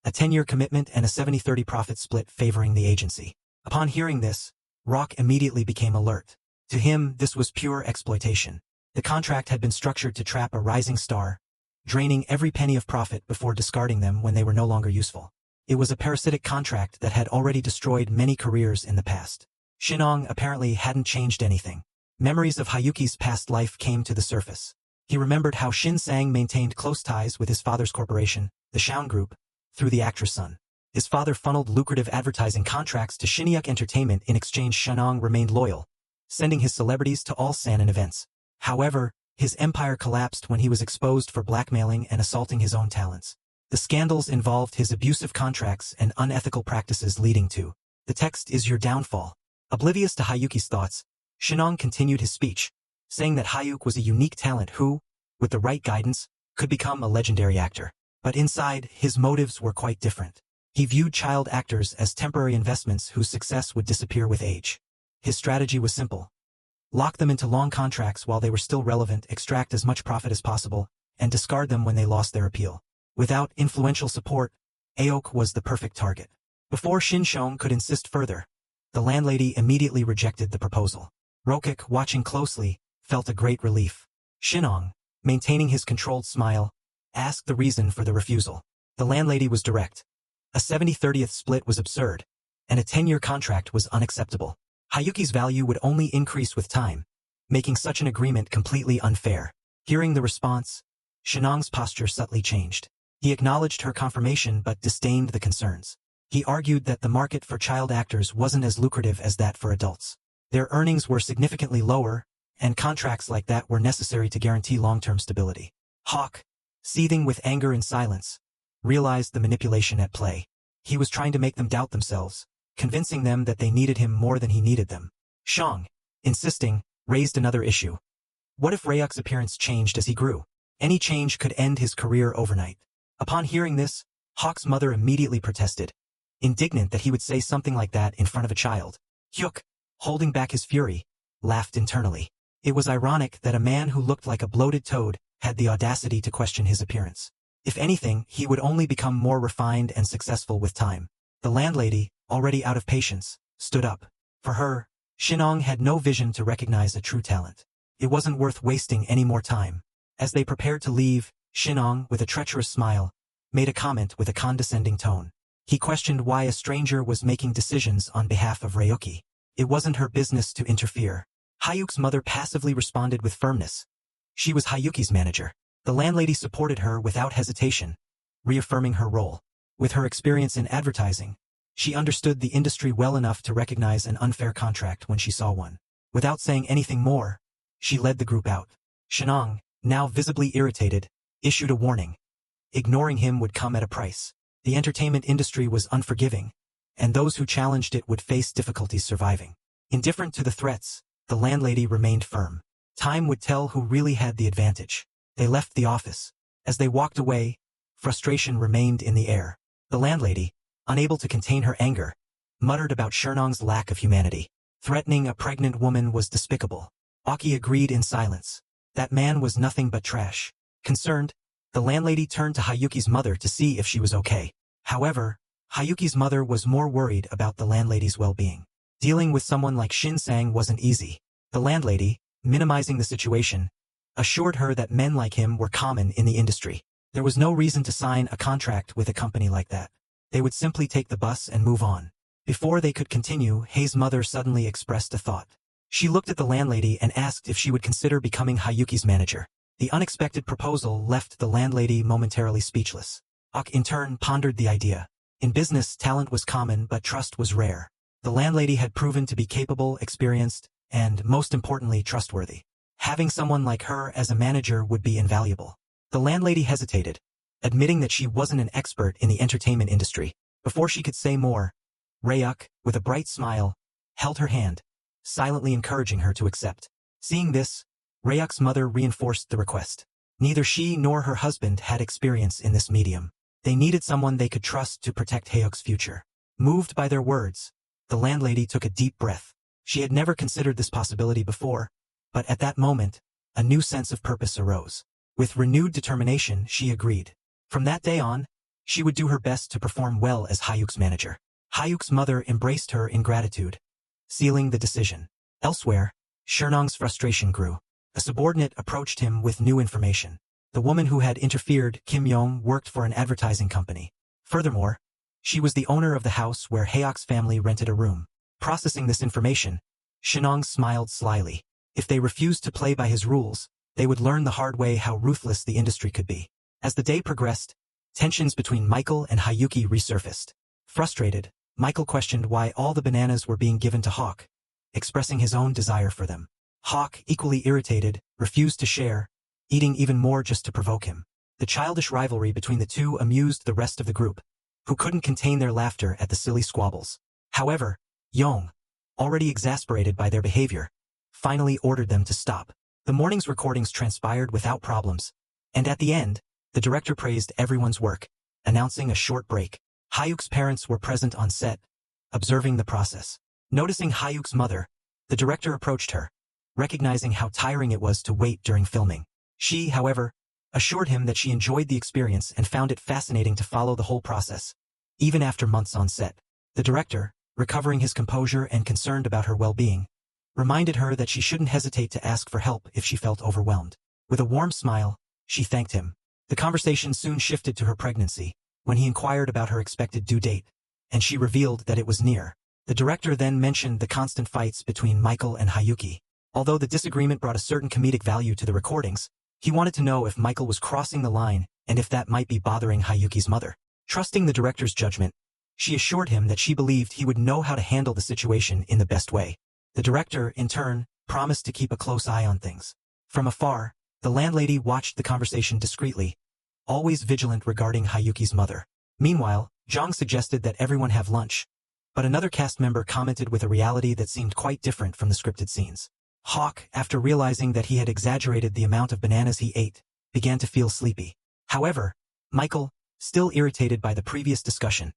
a 10-year commitment and a 70-30 profit split favoring the agency. Upon hearing this, Rock immediately became alert. To him, this was pure exploitation. The contract had been structured to trap a rising star, draining every penny of profit before discarding them when they were no longer useful. It was a parasitic contract that had already destroyed many careers in the past. Shinong apparently hadn't changed anything. Memories of Hayuki's past life came to the surface. He remembered how Shin Sang maintained close ties with his father's corporation, the Shaun Group, through the actress' son. His father funneled lucrative advertising contracts to Shinyuk Entertainment. In exchange, Shinong remained loyal, sending his celebrities to all Sanin events. However, his empire collapsed when he was exposed for blackmailing and assaulting his own talents. The scandals involved his abusive contracts and unethical practices leading to the text is your downfall. Oblivious to Hayuki's thoughts, Shinong continued his speech, saying that Hayuk was a unique talent who, with the right guidance, could become a legendary actor. But inside, his motives were quite different. He viewed child actors as temporary investments whose success would disappear with age. His strategy was simple. Lock them into long contracts while they were still relevant, extract as much profit as possible, and discard them when they lost their appeal. Without influential support, Aok was the perfect target. Before Shin Shong could insist further, the landlady immediately rejected the proposal. Rokik, watching closely, felt a great relief. Shinong, maintaining his controlled smile, asked the reason for the refusal. The landlady was direct. A 70/30th split was absurd, and a 10-year contract was unacceptable. Hayuki's value would only increase with time, making such an agreement completely unfair. Hearing the response, Shinong's posture subtly changed. He acknowledged her confirmation but disdained the concerns. He argued that the market for child actors wasn't as lucrative as that for adults. Their earnings were significantly lower, and contracts like that were necessary to guarantee long-term stability. Hawk, seething with anger and silence, realized the manipulation at play. He was trying to make them doubt themselves, convincing them that they needed him more than he needed them. Shang, insisting, raised another issue. What if Ryuk's appearance changed as he grew? Any change could end his career overnight. Upon hearing this, Hawk's mother immediately protested, indignant that he would say something like that in front of a child. Hyuk, holding back his fury, laughed internally. It was ironic that a man who looked like a bloated toad had the audacity to question his appearance. If anything, he would only become more refined and successful with time. The landlady, already out of patience, stood up. For her, Shinong had no vision to recognize a true talent. It wasn't worth wasting any more time. As they prepared to leave, Shinong, with a treacherous smile, made a comment with a condescending tone. He questioned why a stranger was making decisions on behalf of Ryuki. It wasn't her business to interfere. Hayuk's mother passively responded with firmness. She was Hayuki's manager. The landlady supported her without hesitation, reaffirming her role. With her experience in advertising, she understood the industry well enough to recognize an unfair contract when she saw one. Without saying anything more, she led the group out. Shinong, now visibly irritated, issued a warning. Ignoring him would come at a price. The entertainment industry was unforgiving, and those who challenged it would face difficulties surviving. Indifferent to the threats, the landlady remained firm. Time would tell who really had the advantage. They left the office. As they walked away, frustration remained in the air. The landlady, unable to contain her anger, muttered about Shinong's lack of humanity. Threatening a pregnant woman was despicable. Aki agreed in silence. That man was nothing but trash. Concerned, the landlady turned to Hayuki's mother to see if she was okay. However, Hayuki's mother was more worried about the landlady's well-being. Dealing with someone like Shin Sang wasn't easy. The landlady, minimizing the situation, assured her that men like him were common in the industry. There was no reason to sign a contract with a company like that. They would simply take the bus and move on. Before they could continue, Hei's mother suddenly expressed a thought. She looked at the landlady and asked if she would consider becoming Hayuki's manager. The unexpected proposal left the landlady momentarily speechless. Ak in turn pondered the idea. In business, talent was common but trust was rare. The landlady had proven to be capable, experienced, and, most importantly, trustworthy. Having someone like her as a manager would be invaluable. The landlady hesitated, admitting that she wasn't an expert in the entertainment industry. Before she could say more, Ryuk, with a bright smile, held her hand, silently encouraging her to accept. Seeing this, Ryuk's mother reinforced the request. Neither she nor her husband had experience in this medium. They needed someone they could trust to protect Hyuk's future. Moved by their words, the landlady took a deep breath. She had never considered this possibility before, but at that moment, a new sense of purpose arose. With renewed determination, she agreed. From that day on, She would do her best to perform well as Hyuk's manager. Hyuk's mother embraced her in gratitude, sealing the decision. Elsewhere, Shernong's frustration grew. A subordinate approached him with new information. The woman who had interfered, Kim Yong, worked for an advertising company. Furthermore, she was the owner of the house where Haeok's family rented a room. Processing this information, Shernong smiled slyly. If they refused to play by his rules, they would learn the hard way how ruthless the industry could be. As the day progressed, tensions between Michael and Hyuki resurfaced. Frustrated, Michael questioned why all the bananas were being given to Hawk, expressing his own desire for them. Hawk, equally irritated, refused to share, eating even more just to provoke him. The childish rivalry between the two amused the rest of the group, who couldn't contain their laughter at the silly squabbles. However, Yong, already exasperated by their behavior, finally ordered them to stop. The morning's recordings transpired without problems, and at the end, the director praised everyone's work, announcing a short break. Hyuk's parents were present on set, observing the process. Noticing Hyuk's mother, the director approached her, recognizing how tiring it was to wait during filming. She, however, assured him that she enjoyed the experience and found it fascinating to follow the whole process. Even after months on set, the director, recovering his composure and concerned about her well-being, reminded her that she shouldn't hesitate to ask for help if she felt overwhelmed. With a warm smile, she thanked him. The conversation soon shifted to her pregnancy, when he inquired about her expected due date, and she revealed that it was near. The director then mentioned the constant fights between Michael and Hyuki. Although the disagreement brought a certain comedic value to the recordings, he wanted to know if Michael was crossing the line and if that might be bothering Hyuki's mother. Trusting the director's judgment, she assured him that she believed he would know how to handle the situation in the best way. The director, in turn, promised to keep a close eye on things. From afar, the landlady watched the conversation discreetly, always vigilant regarding Hyuki's mother. Meanwhile, Jong suggested that everyone have lunch, but another cast member commented with a reality that seemed quite different from the scripted scenes. Hawk, after realizing that he had exaggerated the amount of bananas he ate, began to feel sleepy. However, Michael, still irritated by the previous discussion,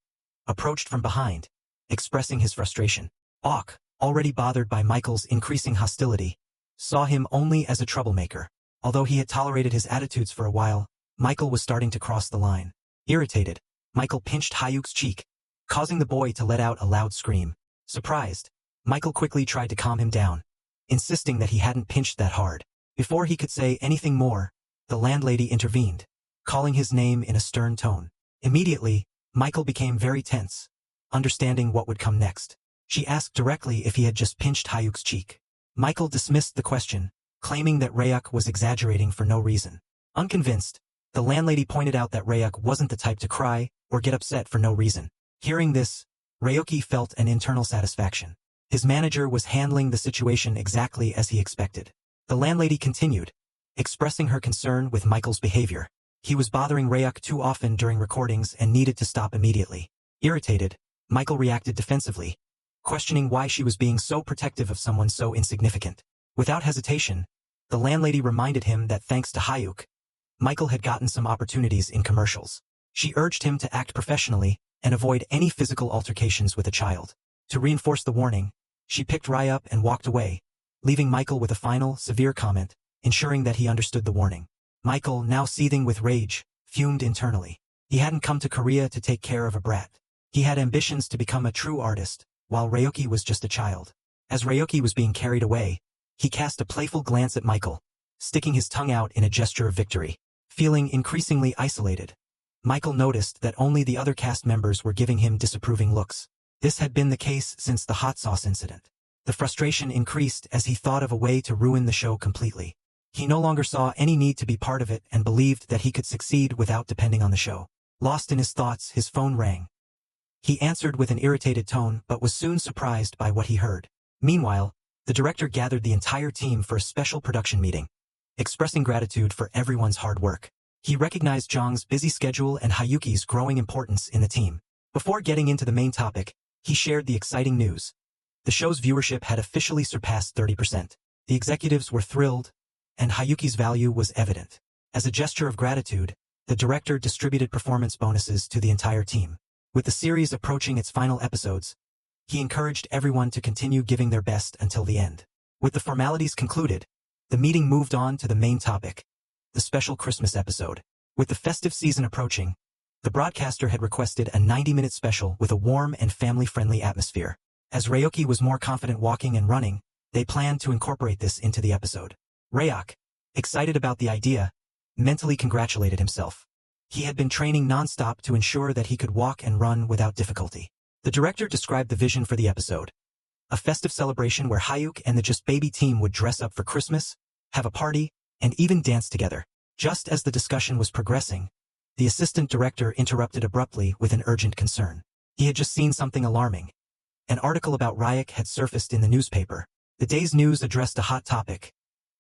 approached from behind, expressing his frustration. Hawk, already bothered by Michael's increasing hostility, saw him only as a troublemaker. Although he had tolerated his attitudes for a while, Michael was starting to cross the line. Irritated, Michael pinched Hyuk's cheek, causing the boy to let out a loud scream. Surprised, Michael quickly tried to calm him down, insisting that he hadn't pinched that hard. Before he could say anything more, the landlady intervened, calling his name in a stern tone. Immediately, Michael became very tense, understanding what would come next. She asked directly if he had just pinched Hyuk's cheek. Michael dismissed the question, claiming that Ryuk was exaggerating for no reason. Unconvinced, the landlady pointed out that Ryuk wasn't the type to cry or get upset for no reason. Hearing this, Ryuki felt an internal satisfaction. His manager was handling the situation exactly as he expected. The landlady continued, expressing her concern with Michael's behavior. He was bothering Ryuk too often during recordings and needed to stop immediately. Irritated, Michael reacted defensively, questioning why she was being so protective of someone so insignificant. Without hesitation, the landlady reminded him that thanks to Hyuk, Michael had gotten some opportunities in commercials. She urged him to act professionally and avoid any physical altercations with a child. To reinforce the warning, she picked Rai up and walked away, leaving Michael with a final, severe comment, ensuring that he understood the warning. Michael, now seething with rage, fumed internally. He hadn't come to Korea to take care of a brat. He had ambitions to become a true artist, while Ryuki was just a child. As Ryuki was being carried away, he cast a playful glance at Michael, sticking his tongue out in a gesture of victory. Feeling increasingly isolated, Michael noticed that only the other cast members were giving him disapproving looks. This had been the case since the hot sauce incident. The frustration increased as he thought of a way to ruin the show completely. He no longer saw any need to be part of it and believed that he could succeed without depending on the show. Lost in his thoughts, his phone rang. He answered with an irritated tone but was soon surprised by what he heard. Meanwhile, the director gathered the entire team for a special production meeting, expressing gratitude for everyone's hard work. He recognized Jong's busy schedule and Hyuki's growing importance in the team. Before getting into the main topic, he shared the exciting news. The show's viewership had officially surpassed 30%. The executives were thrilled, and Hyuki's value was evident. As a gesture of gratitude, the director distributed performance bonuses to the entire team. With the series approaching its final episodes, he encouraged everyone to continue giving their best until the end. With the formalities concluded, the meeting moved on to the main topic, the special Christmas episode. With the festive season approaching, The broadcaster had requested a 90-minute special with a warm and family-friendly atmosphere. As Ryoki was more confident walking and running, they planned to incorporate this into the episode. Ryok, excited about the idea, mentally congratulated himself. He had been training non-stop to ensure that he could walk and run without difficulty. The director described the vision for the episode: a festive celebration where Hyuk and the Just Baby team would dress up for Christmas, have a party, and even dance together. Just as the discussion was progressing, the assistant director interrupted abruptly with an urgent concern. He had just seen something alarming. An article about Ryuk had surfaced in the newspaper. The day's news addressed a hot topic: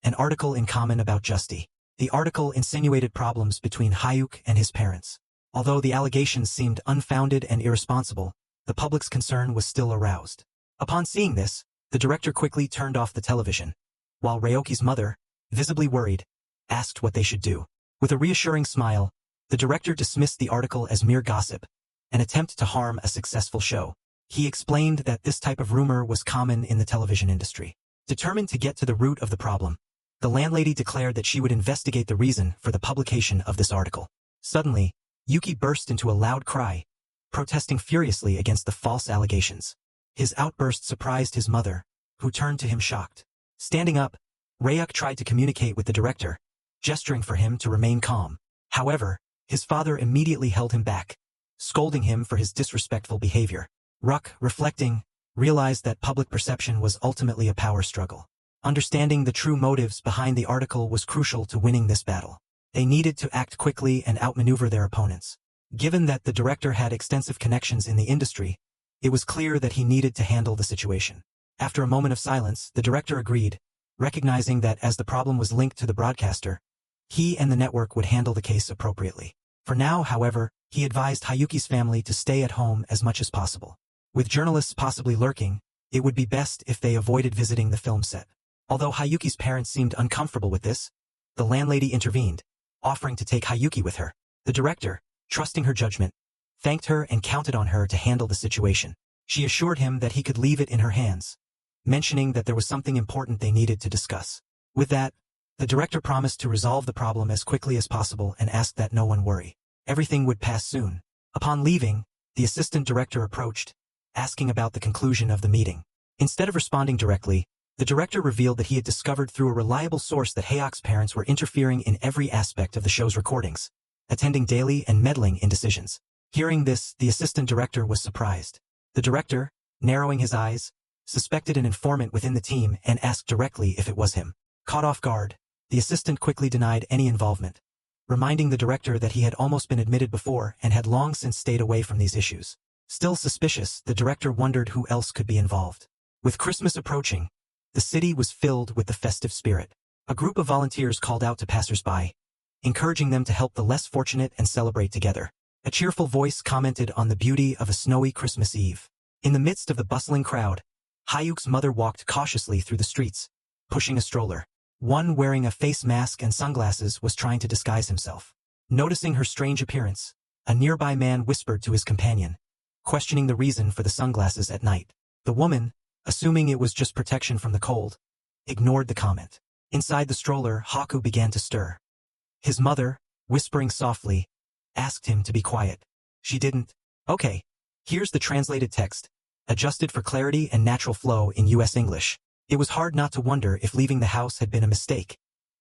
an article in common about Justy. The article insinuated problems between Hyuk and his parents. Although the allegations seemed unfounded and irresponsible, the public's concern was still aroused. Upon seeing this, the director quickly turned off the television, while Ryoki's mother, visibly worried, asked what they should do. With a reassuring smile, the director dismissed the article as mere gossip, an attempt to harm a successful show. He explained that this type of rumor was common in the television industry. Determined to get to the root of the problem, the landlady declared that she would investigate the reason for the publication of this article. Suddenly, Yuki burst into a loud cry, protesting furiously against the false allegations. His outburst surprised his mother, who turned to him shocked. Standing up, Ryuk tried to communicate with the director, gesturing for him to remain calm. However, his father immediately held him back, scolding him for his disrespectful behavior. Ryuk, reflecting, realized that public perception was ultimately a power struggle. Understanding the true motives behind the article was crucial to winning this battle. They needed to act quickly and outmaneuver their opponents. Given that the director had extensive connections in the industry, it was clear that he needed to handle the situation. After a moment of silence, the director agreed, recognizing that as the problem was linked to the broadcaster, he and the network would handle the case appropriately. For now, however, he advised Hayuki's family to stay at home as much as possible. With journalists possibly lurking, it would be best if they avoided visiting the film set. Although Hayuki's parents seemed uncomfortable with this, the landlady intervened, offering to take Hayuki with her. The director, trusting her judgment, thanked her and counted on her to handle the situation. She assured him that he could leave it in her hands, mentioning that there was something important they needed to discuss. With that, the director promised to resolve the problem as quickly as possible and asked that no one worry. Everything would pass soon. Upon leaving, the assistant director approached, asking about the conclusion of the meeting. Instead of responding directly, the director revealed that he had discovered through a reliable source that Hayok's parents were interfering in every aspect of the show's recordings, attending daily and meddling in decisions. Hearing this, the assistant director was surprised. The director, narrowing his eyes, suspected an informant within the team and asked directly if it was him. Caught off guard, the assistant quickly denied any involvement, reminding the director that he had almost been admitted before and had long since stayed away from these issues. Still suspicious, the director wondered who else could be involved. With Christmas approaching, the city was filled with the festive spirit. A group of volunteers called out to passers-by, encouraging them to help the less fortunate and celebrate together. A cheerful voice commented on the beauty of a snowy Christmas Eve. In the midst of the bustling crowd, Hayuk's mother walked cautiously through the streets, pushing a stroller. One wearing a face mask and sunglasses was trying to disguise himself. Noticing her strange appearance, a nearby man whispered to his companion, questioning the reason for the sunglasses at night. The woman, assuming it was just protection from the cold, ignored the comment. Inside the stroller, Haku began to stir. His mother, whispering softly, asked him to be quiet. She didn't. Okay, here's the translated text, adjusted for clarity and natural flow in US English. It was hard not to wonder if leaving the house had been a mistake.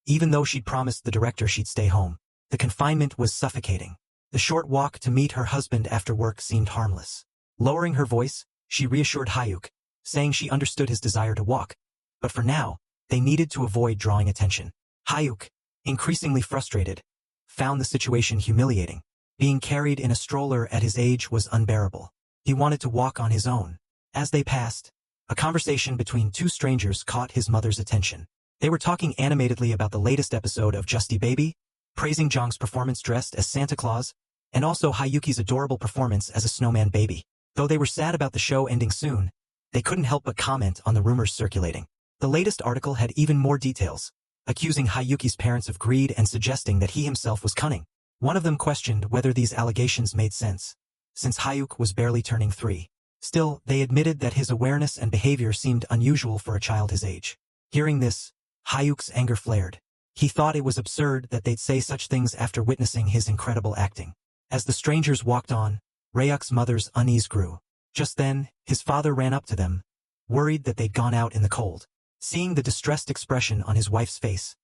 Even though she'd promised the director she'd stay home, the confinement was suffocating. The short walk to meet her husband after work seemed harmless. Lowering her voice, she reassured Hayuk, saying she understood his desire to walk, but for now, they needed to avoid drawing attention. Hayuk, increasingly frustrated, found the situation humiliating. Being carried in a stroller at his age was unbearable. He wanted to walk on his own. As they passed, a conversation between two strangers caught his mother's attention. They were talking animatedly about the latest episode of Justy Baby, praising Jong's performance dressed as Santa Claus, and also Hayuki's adorable performance as a snowman baby. Though they were sad about the show ending soon, they couldn't help but comment on the rumors circulating. The latest article had even more details, accusing Hayuki's parents of greed and suggesting that he himself was cunning. One of them questioned whether these allegations made sense, since Hayuk was barely turning 3. Still, they admitted that his awareness and behavior seemed unusual for a child his age. Hearing this, Hayuk's anger flared. He thought it was absurd that they'd say such things after witnessing his incredible acting. As the strangers walked on, Rayuk's mother's unease grew. Just then, his father ran up to them, worried that they'd gone out in the cold. Seeing the distressed expression on his wife's face,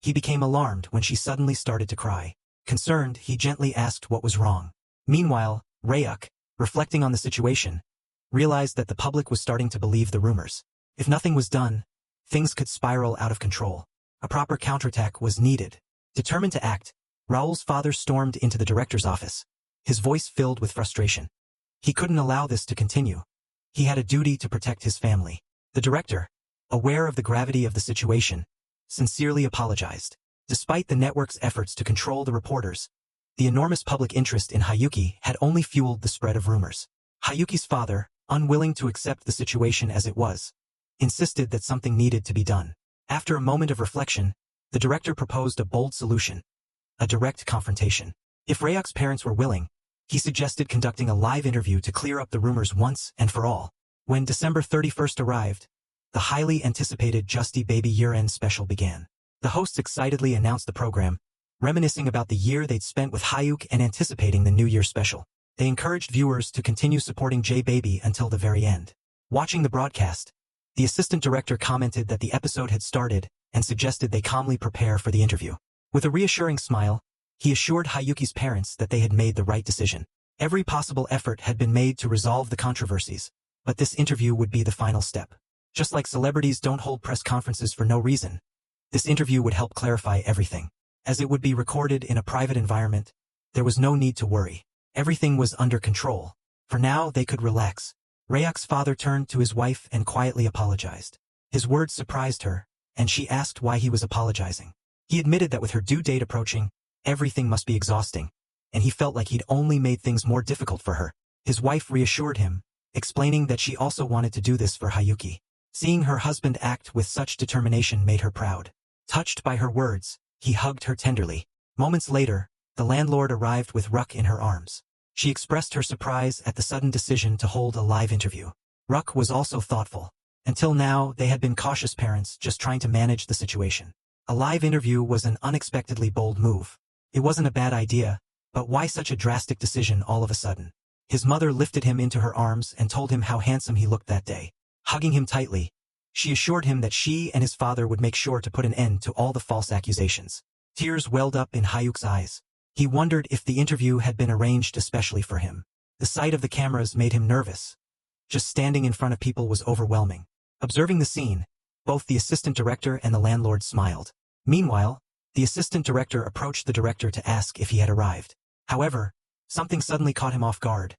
he became alarmed when she suddenly started to cry. Concerned, he gently asked what was wrong. Meanwhile, Rayuk, reflecting on the situation, realized that the public was starting to believe the rumors. If nothing was done, things could spiral out of control. A proper counterattack was needed. Determined to act, Raoul's father stormed into the director's office, his voice filled with frustration. He couldn't allow this to continue. He had a duty to protect his family. The director, aware of the gravity of the situation, sincerely apologized. Despite the network's efforts to control the reporters, the enormous public interest in Hayuki had only fueled the spread of rumors. Hayuki's father, unwilling to accept the situation as it was, insisted that something needed to be done. After a moment of reflection, the director proposed a bold solution: a direct confrontation. If Rayuk's parents were willing, he suggested conducting a live interview to clear up the rumors once and for all. When December 31st arrived, the highly anticipated Justy Baby year-end special began. The hosts excitedly announced the program, reminiscing about the year they'd spent with Hayuk and anticipating the New Year special. They encouraged viewers to continue supporting J-Baby until the very end. Watching the broadcast, the assistant director commented that the episode had started and suggested they calmly prepare for the interview. With a reassuring smile, he assured Hayuki's parents that they had made the right decision. Every possible effort had been made to resolve the controversies, but this interview would be the final step. Just like celebrities don't hold press conferences for no reason, this interview would help clarify everything. As it would be recorded in a private environment, there was no need to worry. Everything was under control. For now, they could relax. Rayuk's father turned to his wife and quietly apologized. His words surprised her, and she asked why he was apologizing. He admitted that with her due date approaching, everything must be exhausting, and he felt like he'd only made things more difficult for her. His wife reassured him, explaining that she also wanted to do this for Hayuki. Seeing her husband act with such determination made her proud. Touched by her words, he hugged her tenderly. Moments later, the landlord arrived with Ruck in her arms. She expressed her surprise at the sudden decision to hold a live interview. Ruck was also thoughtful. Until now, they had been cautious parents just trying to manage the situation. A live interview was an unexpectedly bold move. It wasn't a bad idea, but why such a drastic decision all of a sudden? His mother lifted him into her arms and told him how handsome he looked that day. Hugging him tightly, she assured him that she and his father would make sure to put an end to all the false accusations. Tears welled up in Hayuk's eyes. He wondered if the interview had been arranged especially for him. The sight of the cameras made him nervous. Just standing in front of people was overwhelming. Observing the scene, both the assistant director and the landlord smiled. Meanwhile, the assistant director approached the director to ask if he had arrived. However, something suddenly caught him off guard,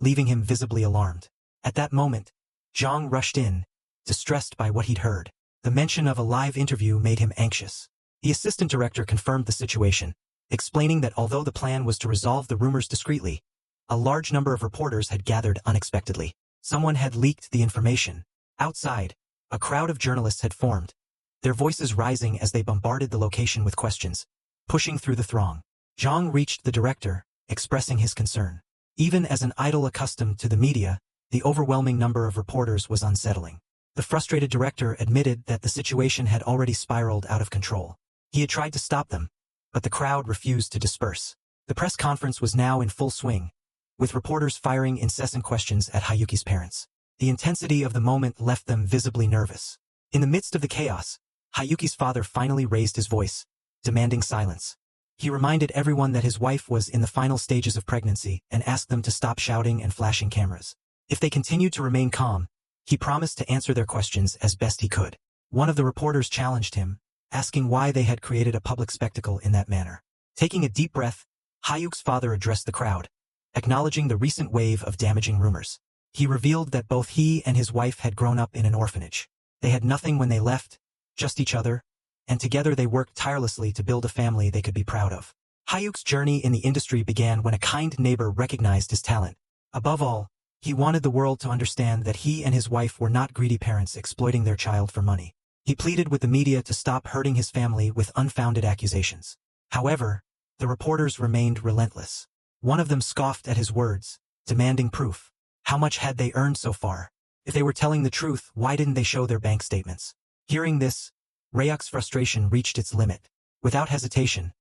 leaving him visibly alarmed. At that moment, Zhang rushed in, distressed by what he'd heard. The mention of a live interview made him anxious. The assistant director confirmed the situation, explaining that although the plan was to resolve the rumors discreetly, a large number of reporters had gathered unexpectedly. Someone had leaked the information. Outside, a crowd of journalists had formed, their voices rising as they bombarded the location with questions. Pushing through the throng, Zhang reached the director, expressing his concern. Even as an idol accustomed to the media, the overwhelming number of reporters was unsettling. The frustrated director admitted that the situation had already spiraled out of control. He had tried to stop them, but the crowd refused to disperse. The press conference was now in full swing, with reporters firing incessant questions at Hayuki's parents. The intensity of the moment left them visibly nervous. In the midst of the chaos, Hayuki's father finally raised his voice, demanding silence. He reminded everyone that his wife was in the final stages of pregnancy and asked them to stop shouting and flashing cameras. If they continued to remain calm, he promised to answer their questions as best he could. One of the reporters challenged him, asking why they had created a public spectacle in that manner. Taking a deep breath, Hayuk's father addressed the crowd, acknowledging the recent wave of damaging rumors. He revealed that both he and his wife had grown up in an orphanage. They had nothing when they left, just each other, and together they worked tirelessly to build a family they could be proud of. Hayuk's journey in the industry began when a kind neighbor recognized his talent. Above all, he wanted the world to understand that he and his wife were not greedy parents exploiting their child for money. He pleaded with the media to stop hurting his family with unfounded accusations. However, the reporters remained relentless. One of them scoffed at his words, demanding proof. How much had they earned so far? If they were telling the truth, why didn't they show their bank statements? Hearing this, Rayuk's frustration reached its limit. Without hesitation,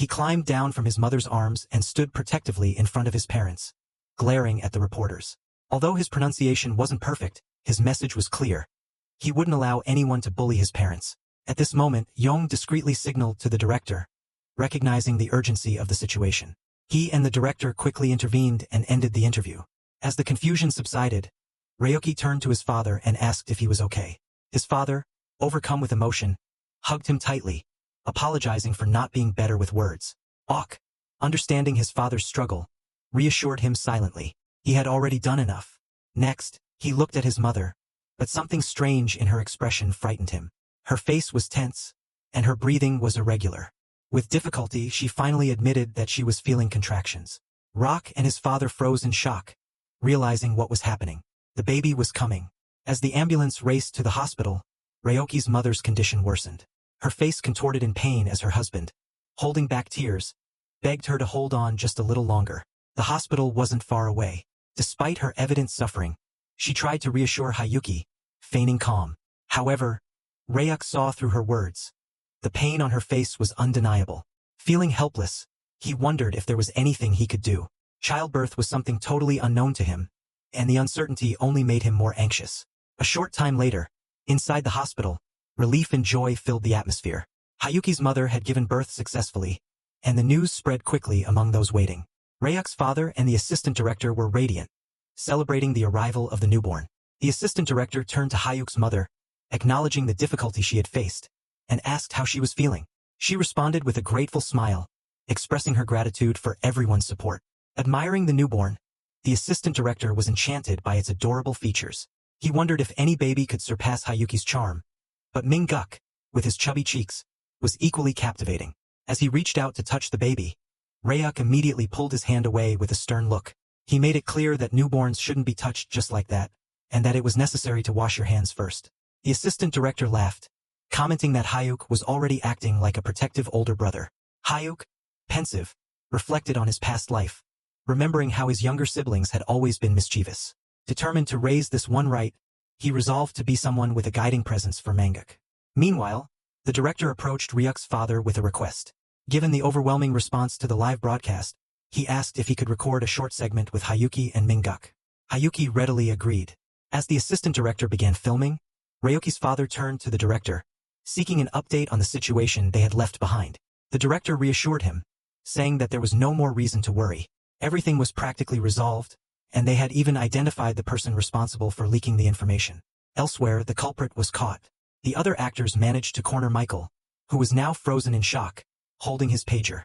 He climbed down from his mother's arms and stood protectively in front of his parents, glaring at the reporters. Although his pronunciation wasn't perfect, his message was clear. He wouldn't allow anyone to bully his parents. At this moment, Yong discreetly signaled to the director, recognizing the urgency of the situation. He and the director quickly intervened and ended the interview. As the confusion subsided, Ryoki turned to his father and asked if he was okay. His father, overcome with emotion, hugged him tightly, apologizing for not being better with words. Ok, understanding his father's struggle, reassured him silently. He had already done enough. Next, he looked at his mother, but something strange in her expression frightened him. Her face was tense, and her breathing was irregular. With difficulty, she finally admitted that she was feeling contractions. Rock and his father froze in shock, realizing what was happening. The baby was coming. As the ambulance raced to the hospital, Ryoki's mother's condition worsened. Her face contorted in pain as her husband, holding back tears, begged her to hold on just a little longer. The hospital wasn't far away. Despite her evident suffering, she tried to reassure Hayuki, feigning calm. However, Ryuk saw through her words. The pain on her face was undeniable. Feeling helpless, he wondered if there was anything he could do. Childbirth was something totally unknown to him, and the uncertainty only made him more anxious. A short time later, inside the hospital, relief and joy filled the atmosphere. Hayuki's mother had given birth successfully, and the news spread quickly among those waiting. Ryuk's father and the assistant director were radiant, celebrating the arrival of the newborn. The assistant director turned to Hayuk's mother, acknowledging the difficulty she had faced, and asked how she was feeling. She responded with a grateful smile, expressing her gratitude for everyone's support. Admiring the newborn, the assistant director was enchanted by its adorable features. He wondered if any baby could surpass Hayuki's charm, but Ming-guk, with his chubby cheeks, was equally captivating. As he reached out to touch the baby, Ryuk immediately pulled his hand away with a stern look. He made it clear that newborns shouldn't be touched just like that, and that it was necessary to wash your hands first. The assistant director laughed, commenting that Hayuk was already acting like a protective older brother. Hayuk, pensive, reflected on his past life, remembering how his younger siblings had always been mischievous. Determined to raise this one right, he resolved to be someone with a guiding presence for Manguk. Meanwhile, the director approached Ryuk's father with a request. Given the overwhelming response to the live broadcast, he asked if he could record a short segment with Hayuki and Ming-guk. Hayuki readily agreed. As the assistant director began filming, Ryoki's father turned to the director, seeking an update on the situation they had left behind. The director reassured him, saying that there was no more reason to worry. Everything was practically resolved, and they had even identified the person responsible for leaking the information. Elsewhere, the culprit was caught. The other actors managed to corner Michael, who was now frozen in shock, holding his pager.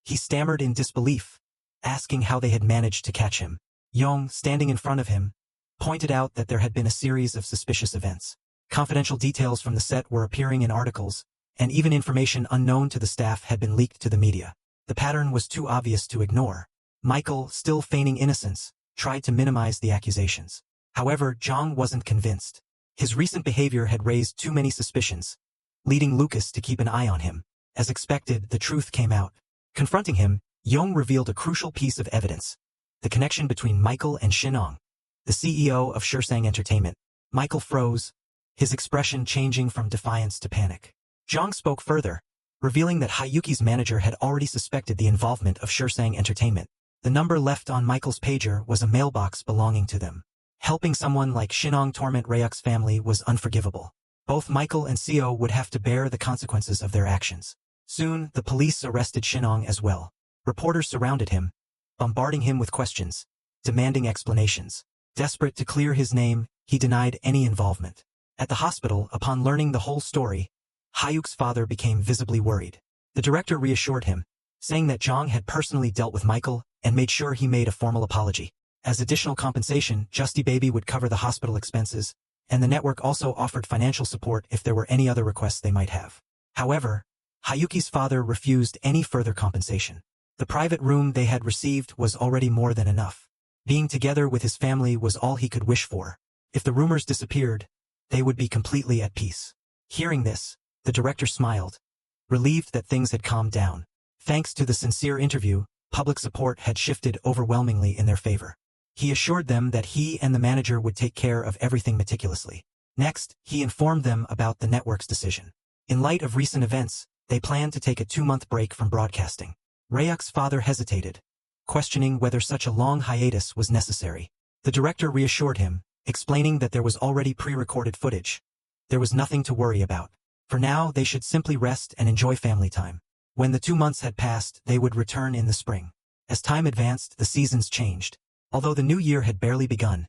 He stammered in disbelief, asking how they had managed to catch him. Yong, standing in front of him, pointed out that there had been a series of suspicious events. Confidential details from the set were appearing in articles, and even information unknown to the staff had been leaked to the media. The pattern was too obvious to ignore. Michael, still feigning innocence, tried to minimize the accusations. However, Jong wasn't convinced. His recent behavior had raised too many suspicions, leading Lucas to keep an eye on him. As expected, the truth came out. Confronting him, Yong revealed a crucial piece of evidence: the connection between Michael and Shinong, the CEO of Sursang Entertainment. Michael froze, his expression changing from defiance to panic. Jong spoke further, revealing that Hayuki's manager had already suspected the involvement of Sursang Entertainment. The number left on Michael's pager was a mailbox belonging to them. Helping someone like Shinong torment Ryuk's family was unforgivable. Both Michael and CEO would have to bear the consequences of their actions. Soon, the police arrested Shinong as well. Reporters surrounded him, bombarding him with questions, demanding explanations. Desperate to clear his name, he denied any involvement. At the hospital, upon learning the whole story, Hayuk's father became visibly worried. The director reassured him, saying that Jong had personally dealt with Michael and made sure he made a formal apology. As additional compensation, Justy Baby would cover the hospital expenses, and the network also offered financial support if there were any other requests they might have. However, Hayuki's father refused any further compensation. The private room they had received was already more than enough. Being together with his family was all he could wish for. If the rumors disappeared, they would be completely at peace. Hearing this, the director smiled, relieved that things had calmed down. Thanks to the sincere interview, public support had shifted overwhelmingly in their favor. He assured them that he and the manager would take care of everything meticulously. Next, he informed them about the network's decision. In light of recent events, They planned to take a 2-month break from broadcasting. Rayuk's father hesitated, questioning whether such a long hiatus was necessary. The director reassured him, explaining that there was already pre-recorded footage. There was nothing to worry about. For now, they should simply rest and enjoy family time. When the 2 months had passed, they would return in the spring. As time advanced, the seasons changed. Although the new year had barely begun,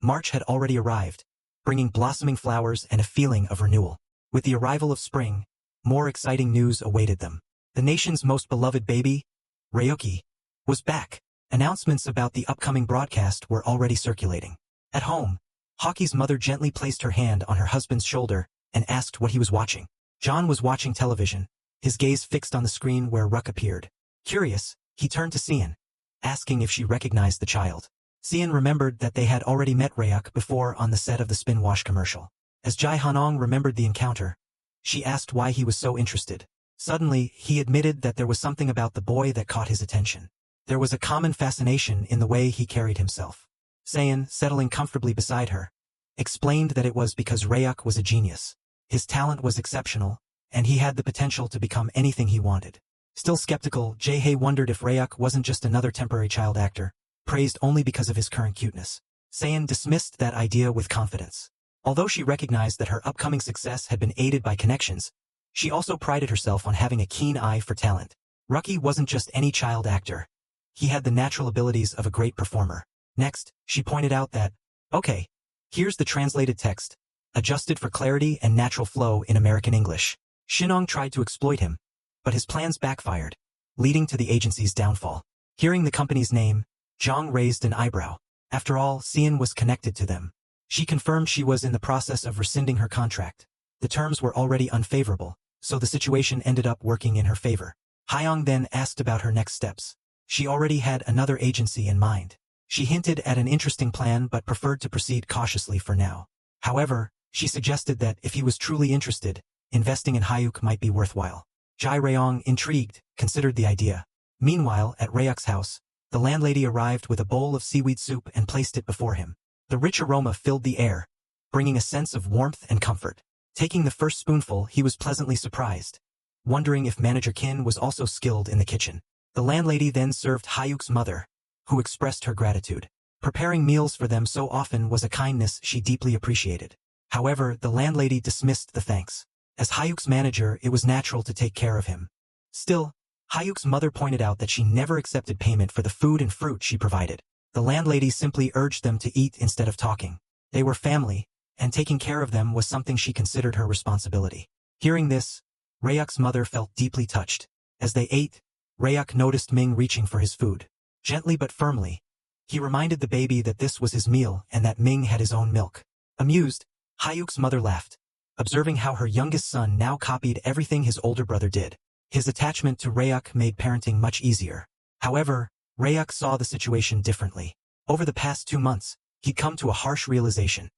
March had already arrived, bringing blossoming flowers and a feeling of renewal. With the arrival of spring, more exciting news awaited them. The nation's most beloved baby, Ryuki, was back. Announcements about the upcoming broadcast were already circulating. At home, Hoki's mother gently placed her hand on her husband's shoulder and asked what he was watching. John was watching television, his gaze fixed on the screen where Ruck appeared. Curious, he turned to Cian, asking if she recognized the child. Cian remembered that they had already met Ryuk before on the set of the spin wash commercial. As Jai Hanong remembered the encounter, she asked why he was so interested. Suddenly, he admitted that there was something about the boy that caught his attention. There was a common fascination in the way he carried himself. Cian, settling comfortably beside her, explained that it was because Ryuk was a genius. His talent was exceptional, and he had the potential to become anything he wanted. Still skeptical, Jae-hae wondered if Ryuk wasn't just another temporary child actor, praised only because of his current cuteness. Cian dismissed that idea with confidence. Although she recognized that her upcoming success had been aided by connections, she also prided herself on having a keen eye for talent. Rucky wasn't just any child actor. He had the natural abilities of a great performer. Next, she pointed out that, okay, here's the translated text, adjusted for clarity and natural flow in American English. Shinong tried to exploit him, but his plans backfired, leading to the agency's downfall. Hearing the company's name, Zhang raised an eyebrow. After all, Cian was connected to them. She confirmed she was in the process of rescinding her contract. The terms were already unfavorable, so the situation ended up working in her favor. Hyong then asked about her next steps. She already had another agency in mind. She hinted at an interesting plan but preferred to proceed cautiously for now. However, she suggested that if he was truly interested, investing in Hyuk might be worthwhile. Jai Rayong, intrigued, considered the idea. Meanwhile, at Ryuk's house, the landlady arrived with a bowl of seaweed soup and placed it before him. The rich aroma filled the air, bringing a sense of warmth and comfort. Taking the first spoonful, he was pleasantly surprised, wondering if Manager Kin was also skilled in the kitchen. The landlady then served Hyuk's mother, who expressed her gratitude. Preparing meals for them so often was a kindness she deeply appreciated. However, the landlady dismissed the thanks. As Hyuk's manager, it was natural to take care of him. Still, Hyuk's mother pointed out that she never accepted payment for the food and fruit she provided. The landlady simply urged them to eat instead of talking. They were family, and taking care of them was something she considered her responsibility. Hearing this, Ryuk's mother felt deeply touched. As they ate, Ryuk noticed Ming reaching for his food. Gently but firmly, he reminded the baby that this was his meal and that Ming had his own milk. Amused, Hyuk's mother laughed, observing how her youngest son now copied everything his older brother did. His attachment to Ryuk made parenting much easier. However, Ryuk saw the situation differently. Over the past 2 months, he'd come to a harsh realization.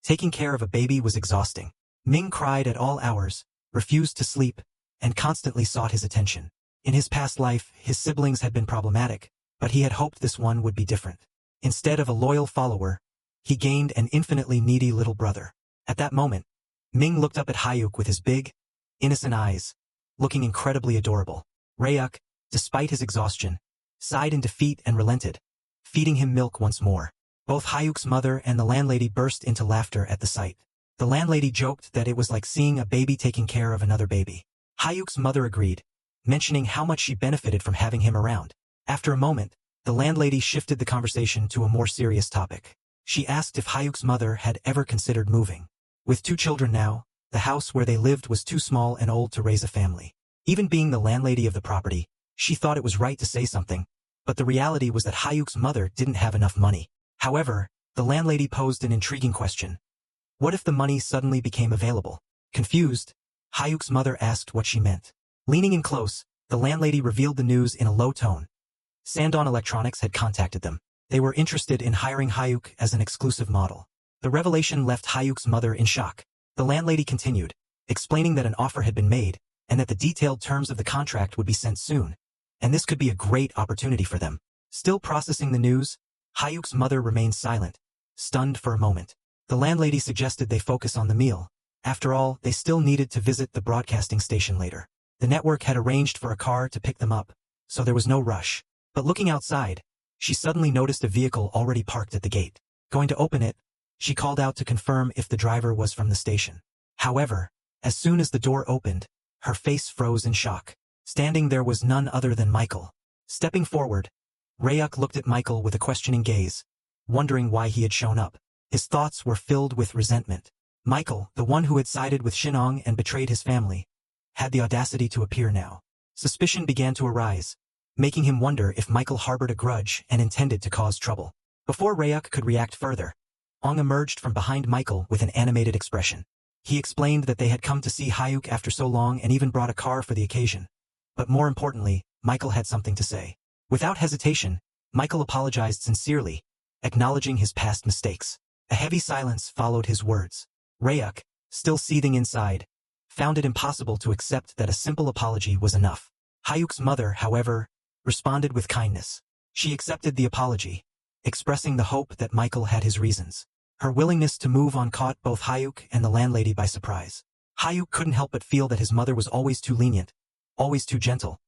Taking care of a baby was exhausting. Ming cried at all hours, refused to sleep, and constantly sought his attention. In his past life, his siblings had been problematic, but he had hoped this one would be different. Instead of a loyal follower, he gained an infinitely needy little brother. At that moment, Ming looked up at Hyuk with his big, innocent eyes, looking incredibly adorable. Ryuk, despite his exhaustion, sighed in defeat and relented, feeding him milk once more. Both Hyuk's mother and the landlady burst into laughter at the sight. The landlady joked that it was like seeing a baby taking care of another baby. Hyuk's mother agreed, mentioning how much she benefited from having him around. After a moment, the landlady shifted the conversation to a more serious topic. She asked if Hyuk's mother had ever considered moving. With 2 children now, the house where they lived was too small and old to raise a family. Even being the landlady of the property, she thought it was right to say something, but the reality was that Hyuk's mother didn't have enough money. However, the landlady posed an intriguing question. What if the money suddenly became available? Confused, Hyuk's mother asked what she meant. Leaning in close, the landlady revealed the news in a low tone. Sandon Electronics had contacted them. They were interested in hiring Hyuk as an exclusive model. The revelation left Hyuk's mother in shock. The landlady continued, explaining that an offer had been made, and that the detailed terms of the contract would be sent soon, and this could be a great opportunity for them. Still processing the news, Hyuk's mother remained silent, stunned for a moment. The landlady suggested they focus on the meal. After all, they still needed to visit the broadcasting station later. The network had arranged for a car to pick them up, so there was no rush. But looking outside, she suddenly noticed a vehicle already parked at the gate. Going to open it, she called out to confirm if the driver was from the station. However, as soon as the door opened, her face froze in shock. Standing there was none other than Michael. Stepping forward, Ryuk looked at Michael with a questioning gaze, wondering why he had shown up. His thoughts were filled with resentment. Michael, the one who had sided with Shinong and betrayed his family, had the audacity to appear now. Suspicion began to arise, making him wonder if Michael harbored a grudge and intended to cause trouble. Before Ryuk could react further, Ong emerged from behind Michael with an animated expression. He explained that they had come to see Hyuk after so long and even brought a car for the occasion. But more importantly, Michael had something to say. Without hesitation, Michael apologized sincerely, acknowledging his past mistakes. A heavy silence followed his words. Ryuk, still seething inside, found it impossible to accept that a simple apology was enough. Hyuk's mother, however, responded with kindness. She accepted the apology, expressing the hope that Michael had his reasons. Her willingness to move on caught both Hyuk and the landlady by surprise. Hyuk couldn't help but feel that his mother was always too lenient, always too gentle.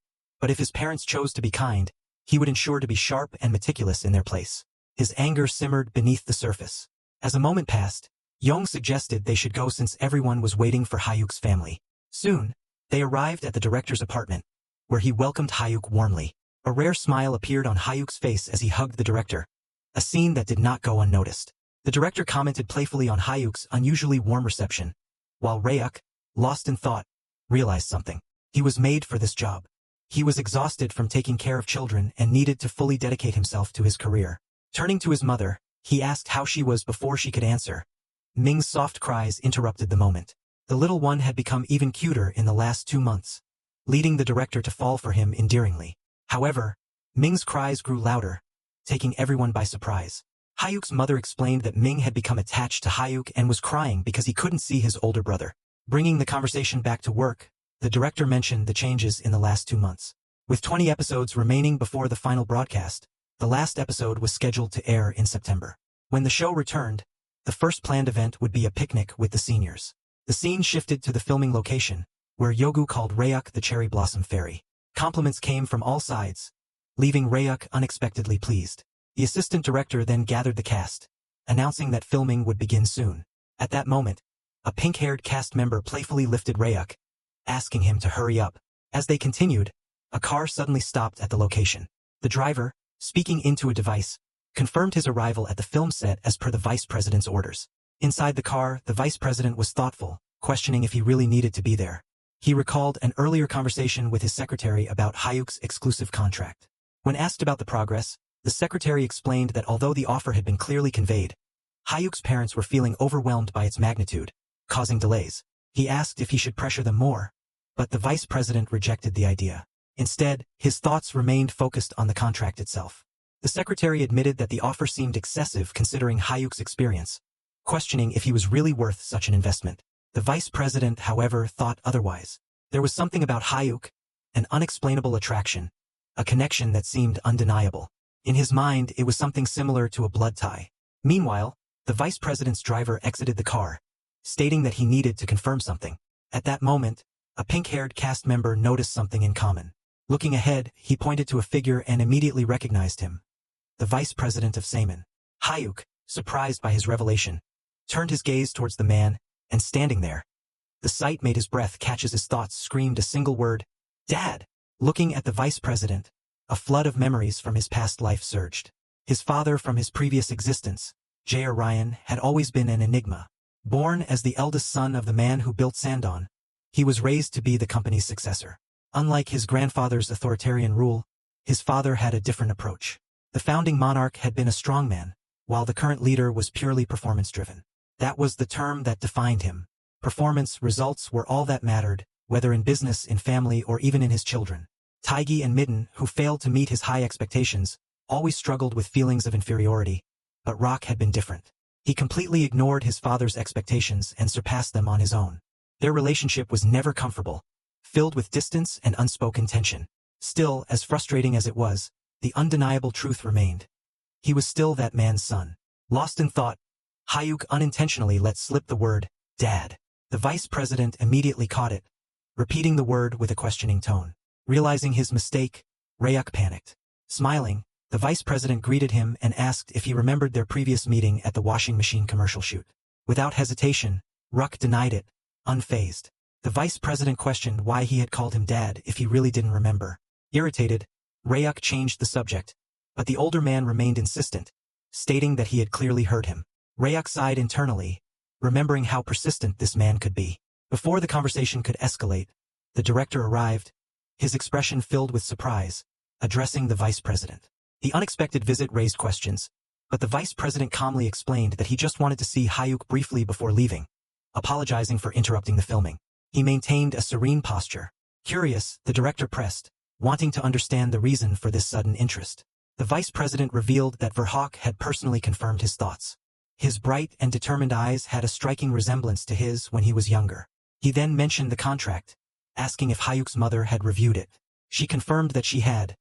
But if his parents chose to be kind, he would ensure to be sharp and meticulous in their place. His anger simmered beneath the surface. As a moment passed, Yong suggested they should go since everyone was waiting for Hyuk's family. Soon, they arrived at the director's apartment, where he welcomed Hyuk warmly. A rare smile appeared on Hyuk's face as he hugged the director, a scene that did not go unnoticed. The director commented playfully on Hyuk's unusually warm reception, while Ryuk, lost in thought, realized something. He was made for this job. He was exhausted from taking care of children and needed to fully dedicate himself to his career. Turning to his mother, he asked how she was before she could answer. Ming's soft cries interrupted the moment. The little one had become even cuter in the last 2 months, leading the director to fall for him endearingly. However, Ming's cries grew louder, taking everyone by surprise. Hyuk's mother explained that Ming had become attached to Hyuk and was crying because he couldn't see his older brother. Bringing the conversation back to work, the director mentioned the changes in the last 2 months. With 20 episodes remaining before the final broadcast, the last episode was scheduled to air in September. When the show returned, the first planned event would be a picnic with the seniors. The scene shifted to the filming location, where Yogu called Ryuk the Cherry Blossom Fairy. Compliments came from all sides, leaving Ryuk unexpectedly pleased. The assistant director then gathered the cast, announcing that filming would begin soon. At that moment, a pink-haired cast member playfully lifted Ryuk, asking him to hurry up. As they continued, a car suddenly stopped at the location. The driver, speaking into a device, confirmed his arrival at the film set as per the vice president's orders. Inside the car, the vice president was thoughtful, questioning if he really needed to be there. He recalled an earlier conversation with his secretary about Hyuk's exclusive contract. When asked about the progress, the secretary explained that although the offer had been clearly conveyed, Hyuk's parents were feeling overwhelmed by its magnitude, causing delays. He asked if he should pressure them more, but the vice president rejected the idea. Instead, his thoughts remained focused on the contract itself. The secretary admitted that the offer seemed excessive considering Hyuk's experience, questioning if he was really worth such an investment. The vice president, however, thought otherwise. There was something about Hyuk, an unexplainable attraction, a connection that seemed undeniable. In his mind, it was something similar to a blood tie. Meanwhile, the vice president's driver exited the car, stating that he needed to confirm something. At that moment, a pink-haired cast member noticed something in common. Looking ahead, he pointed to a figure and immediately recognized him. The vice president of Seimin. Hyuk, surprised by his revelation, turned his gaze towards the man, and standing there, the sight made his breath catch as his thoughts screamed a single word, Dad! Looking at the vice president, a flood of memories from his past life surged. His father from his previous existence, J.R. Ryan, had always been an enigma. Born as the eldest son of the man who built Sandon, he was raised to be the company's successor. Unlike his grandfather's authoritarian rule, his father had a different approach. The founding monarch had been a strongman, while the current leader was purely performance-driven. That was the term that defined him. Performance results were all that mattered, whether in business, in family, or even in his children. Taigi and Midden, who failed to meet his high expectations, always struggled with feelings of inferiority. But Rock had been different. He completely ignored his father's expectations and surpassed them on his own. Their relationship was never comfortable, filled with distance and unspoken tension. Still, as frustrating as it was, the undeniable truth remained. He was still that man's son. Lost in thought, Hyuk unintentionally let slip the word, Dad. The vice president immediately caught it, repeating the word with a questioning tone. Realizing his mistake, Ryuk panicked. Smiling, the vice president greeted him and asked if he remembered their previous meeting at the washing machine commercial shoot. Without hesitation, Ryuk denied it, unfazed. The vice president questioned why he had called him dad if he really didn't remember. Irritated, Ryuk changed the subject, but the older man remained insistent, stating that he had clearly heard him. Ryuk sighed internally, remembering how persistent this man could be. Before the conversation could escalate, the director arrived, his expression filled with surprise, addressing the vice president. The unexpected visit raised questions, but the vice president calmly explained that he just wanted to see Hyuk briefly before leaving, apologizing for interrupting the filming. He maintained a serene posture. Curious, the director pressed, wanting to understand the reason for this sudden interest. The vice president revealed that Verhoek had personally confirmed his thoughts. His bright and determined eyes had a striking resemblance to his when he was younger. He then mentioned the contract, asking if Hyuk's mother had reviewed it. She confirmed that she had,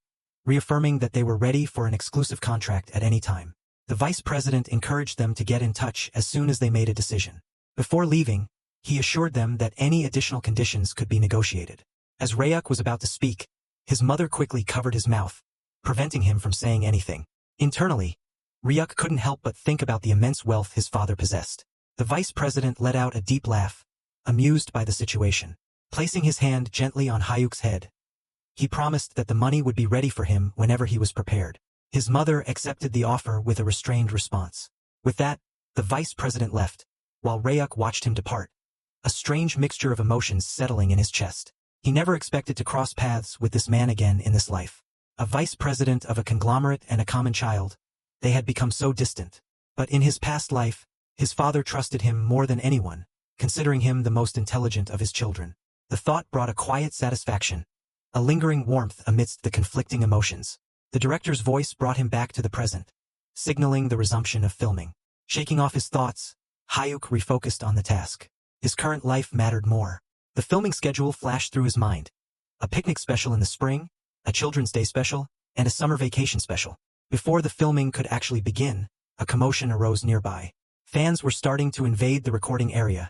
reaffirming that they were ready for an exclusive contract at any time. The vice president encouraged them to get in touch as soon as they made a decision. Before leaving, he assured them that any additional conditions could be negotiated. As Ryuk was about to speak, his mother quickly covered his mouth, preventing him from saying anything. Internally, Ryuk couldn't help but think about the immense wealth his father possessed. The vice president let out a deep laugh, amused by the situation. Placing his hand gently on Hyuk's head, he promised that the money would be ready for him whenever he was prepared. His mother accepted the offer with a restrained response. With that, the vice president left, while Ryuk watched him depart, a strange mixture of emotions settling in his chest. He never expected to cross paths with this man again in this life. A vice president of a conglomerate and a common child, they had become so distant. But in his past life, his father trusted him more than anyone, considering him the most intelligent of his children. The thought brought a quiet satisfaction, a lingering warmth amidst the conflicting emotions. The director's voice brought him back to the present, signaling the resumption of filming. Shaking off his thoughts, Hyuk refocused on the task. His current life mattered more. The filming schedule flashed through his mind. A picnic special in the spring, a Children's Day special, and a summer vacation special. Before the filming could actually begin, a commotion arose nearby. Fans were starting to invade the recording area,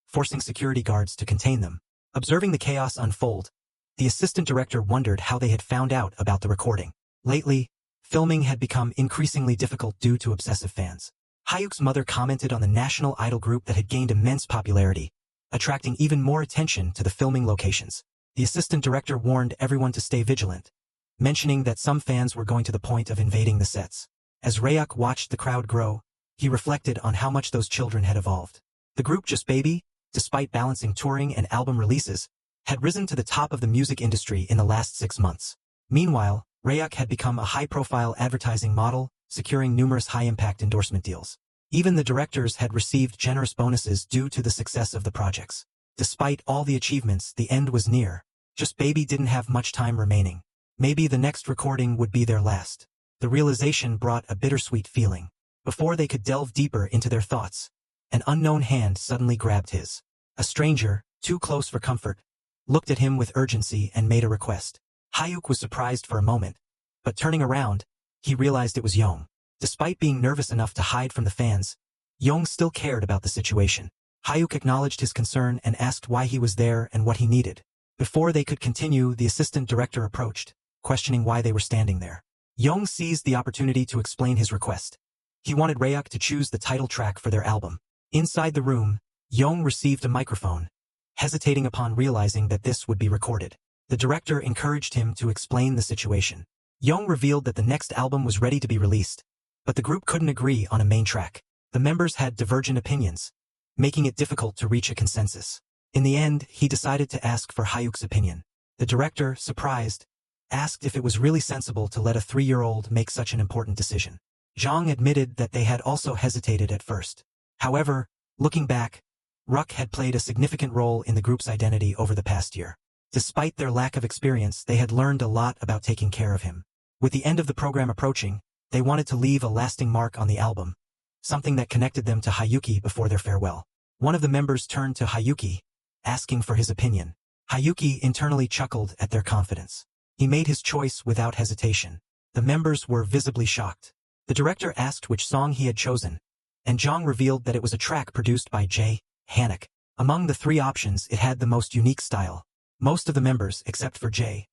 forcing security guards to contain them. Observing the chaos unfold, the assistant director wondered how they had found out about the recording. Lately, filming had become increasingly difficult due to obsessive fans. Hyuk's mother commented on the national idol group that had gained immense popularity, attracting even more attention to the filming locations. The assistant director warned everyone to stay vigilant, mentioning that some fans were going to the point of invading the sets. As Ryuk watched the crowd grow, he reflected on how much those children had evolved. The group Just Baby, despite balancing touring and album releases, had risen to the top of the music industry in the last 6 months. Meanwhile, Ryuk had become a high-profile advertising model, securing numerous high-impact endorsement deals. Even the directors had received generous bonuses due to the success of the projects. Despite all the achievements, the end was near. Just Baby didn't have much time remaining. Maybe the next recording would be their last. The realization brought a bittersweet feeling. Before they could delve deeper into their thoughts, an unknown hand suddenly grabbed his. A stranger, too close for comfort, looked at him with urgency and made a request. Hyuk was surprised for a moment, but turning around, he realized it was Yong. Despite being nervous enough to hide from the fans, Yong still cared about the situation. Hyuk acknowledged his concern and asked why he was there and what he needed. Before they could continue, the assistant director approached, questioning why they were standing there. Yong seized the opportunity to explain his request. He wanted Ryuk to choose the title track for their album. Inside the room, Yong received a microphone, hesitating upon realizing that this would be recorded. The director encouraged him to explain the situation. Yong revealed that the next album was ready to be released, but the group couldn't agree on a main track. The members had divergent opinions, making it difficult to reach a consensus. In the end, he decided to ask for Hyuk's opinion. The director, surprised, asked if it was really sensible to let a 3-year-old make such an important decision. Zhang admitted that they had also hesitated at first. However, looking back, Ryuk had played a significant role in the group's identity over the past year. Despite their lack of experience, they had learned a lot about taking care of him. With the end of the program approaching, they wanted to leave a lasting mark on the album, something that connected them to Hyuki before their farewell. One of the members turned to Hyuki, asking for his opinion. Hyuki internally chuckled at their confidence. He made his choice without hesitation. The members were visibly shocked. The director asked which song he had chosen, and Zhang revealed that it was a track produced by J. Hannock. Among the 3 options, it had the most unique style, Most of the members, except for Jae,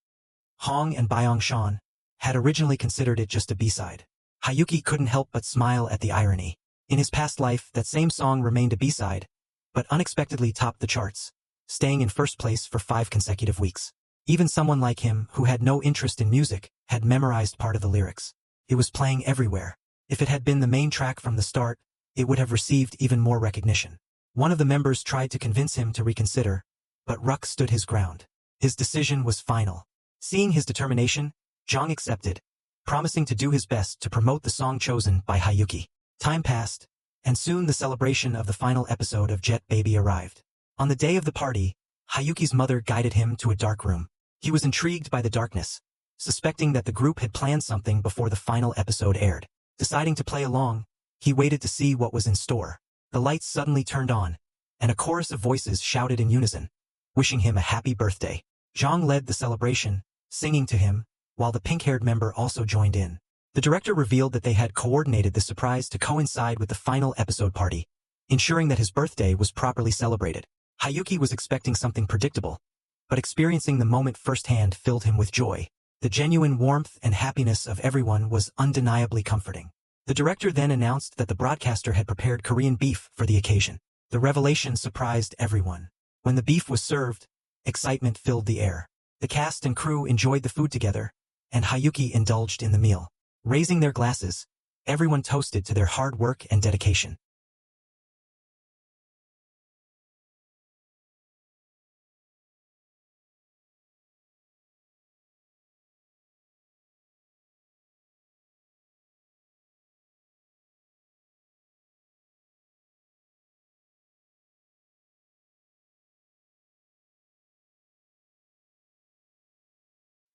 Hong and Byung Shan, had originally considered it just a B-side. Hayuki couldn't help but smile at the irony. In his past life, that same song remained a B-side, but unexpectedly topped the charts, staying in first place for 5 consecutive weeks. Even someone like him, who had no interest in music, had memorized part of the lyrics. It was playing everywhere. If it had been the main track from the start, it would have received even more recognition. One of the members tried to convince him to reconsider, but Ruck stood his ground. His decision was final. Seeing his determination, Jong accepted, promising to do his best to promote the song chosen by Hayuki. Time passed, and soon the celebration of the final episode of Jet Baby arrived. On the day of the party, Hayuki's mother guided him to a dark room. He was intrigued by the darkness, suspecting that the group had planned something before the final episode aired. Deciding to play along, he waited to see what was in store. The lights suddenly turned on, and a chorus of voices shouted in unison, wishing him a happy birthday. Zhang led the celebration, singing to him, while the pink-haired member also joined in. The director revealed that they had coordinated the surprise to coincide with the final episode party, ensuring that his birthday was properly celebrated. Hayuki was expecting something predictable, but experiencing the moment firsthand filled him with joy. The genuine warmth and happiness of everyone was undeniably comforting. The director then announced that the broadcaster had prepared Korean beef for the occasion. The revelation surprised everyone. When the beef was served, excitement filled the air. The cast and crew enjoyed the food together, and Hayuki indulged in the meal. Raising their glasses, everyone toasted to their hard work and dedication.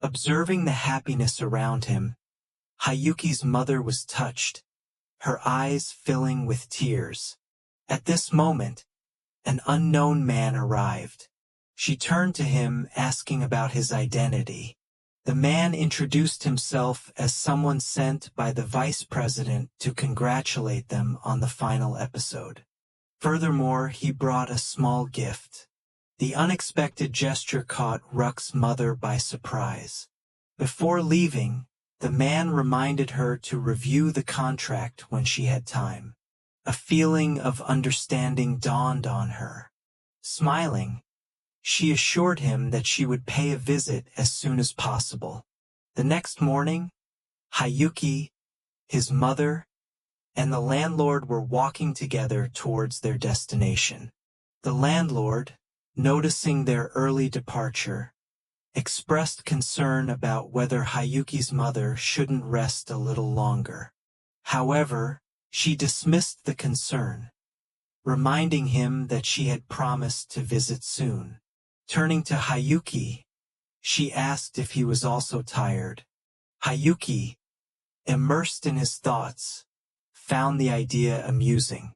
Observing the happiness around him, Hayuki's mother was touched, her eyes filling with tears. At this moment, an unknown man arrived. She turned to him asking about his identity. The man introduced himself as someone sent by the vice president to congratulate them on the final episode. Furthermore, he brought a small gift. The unexpected gesture caught Ruck's mother by surprise. Before leaving, the man reminded her to review the contract when she had time. A feeling of understanding dawned on her. Smiling, she assured him that she would pay a visit as soon as possible. The next morning, Hayuki, his mother, and the landlord were walking together towards their destination. The landlord, noticing their early departure, expressed concern about whether Hayuki's mother shouldn't rest a little longer. However, she dismissed the concern, reminding him that she had promised to visit soon. Turning to Hayuki, she asked if he was also tired. Hayuki, immersed in his thoughts, found the idea amusing.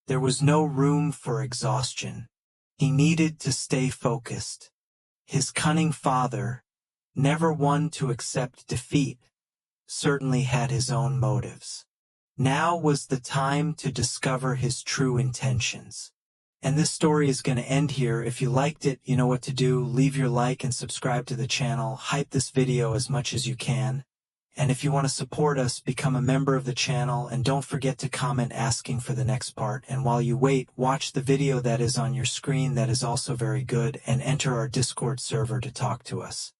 There was no room for exhaustion. He needed to stay focused. His cunning father, never one to accept defeat, certainly had his own motives. Now was the time to discover his true intentions. And this story is going to end here. If you liked it, you know what to do. Leave your like and subscribe to the channel. Hype this video as much as you can. And if you want to support us, become a member of the channel, and don't forget to comment asking for the next part. And while you wait, watch the video that is on your screen that is also very good, and enter our Discord server to talk to us.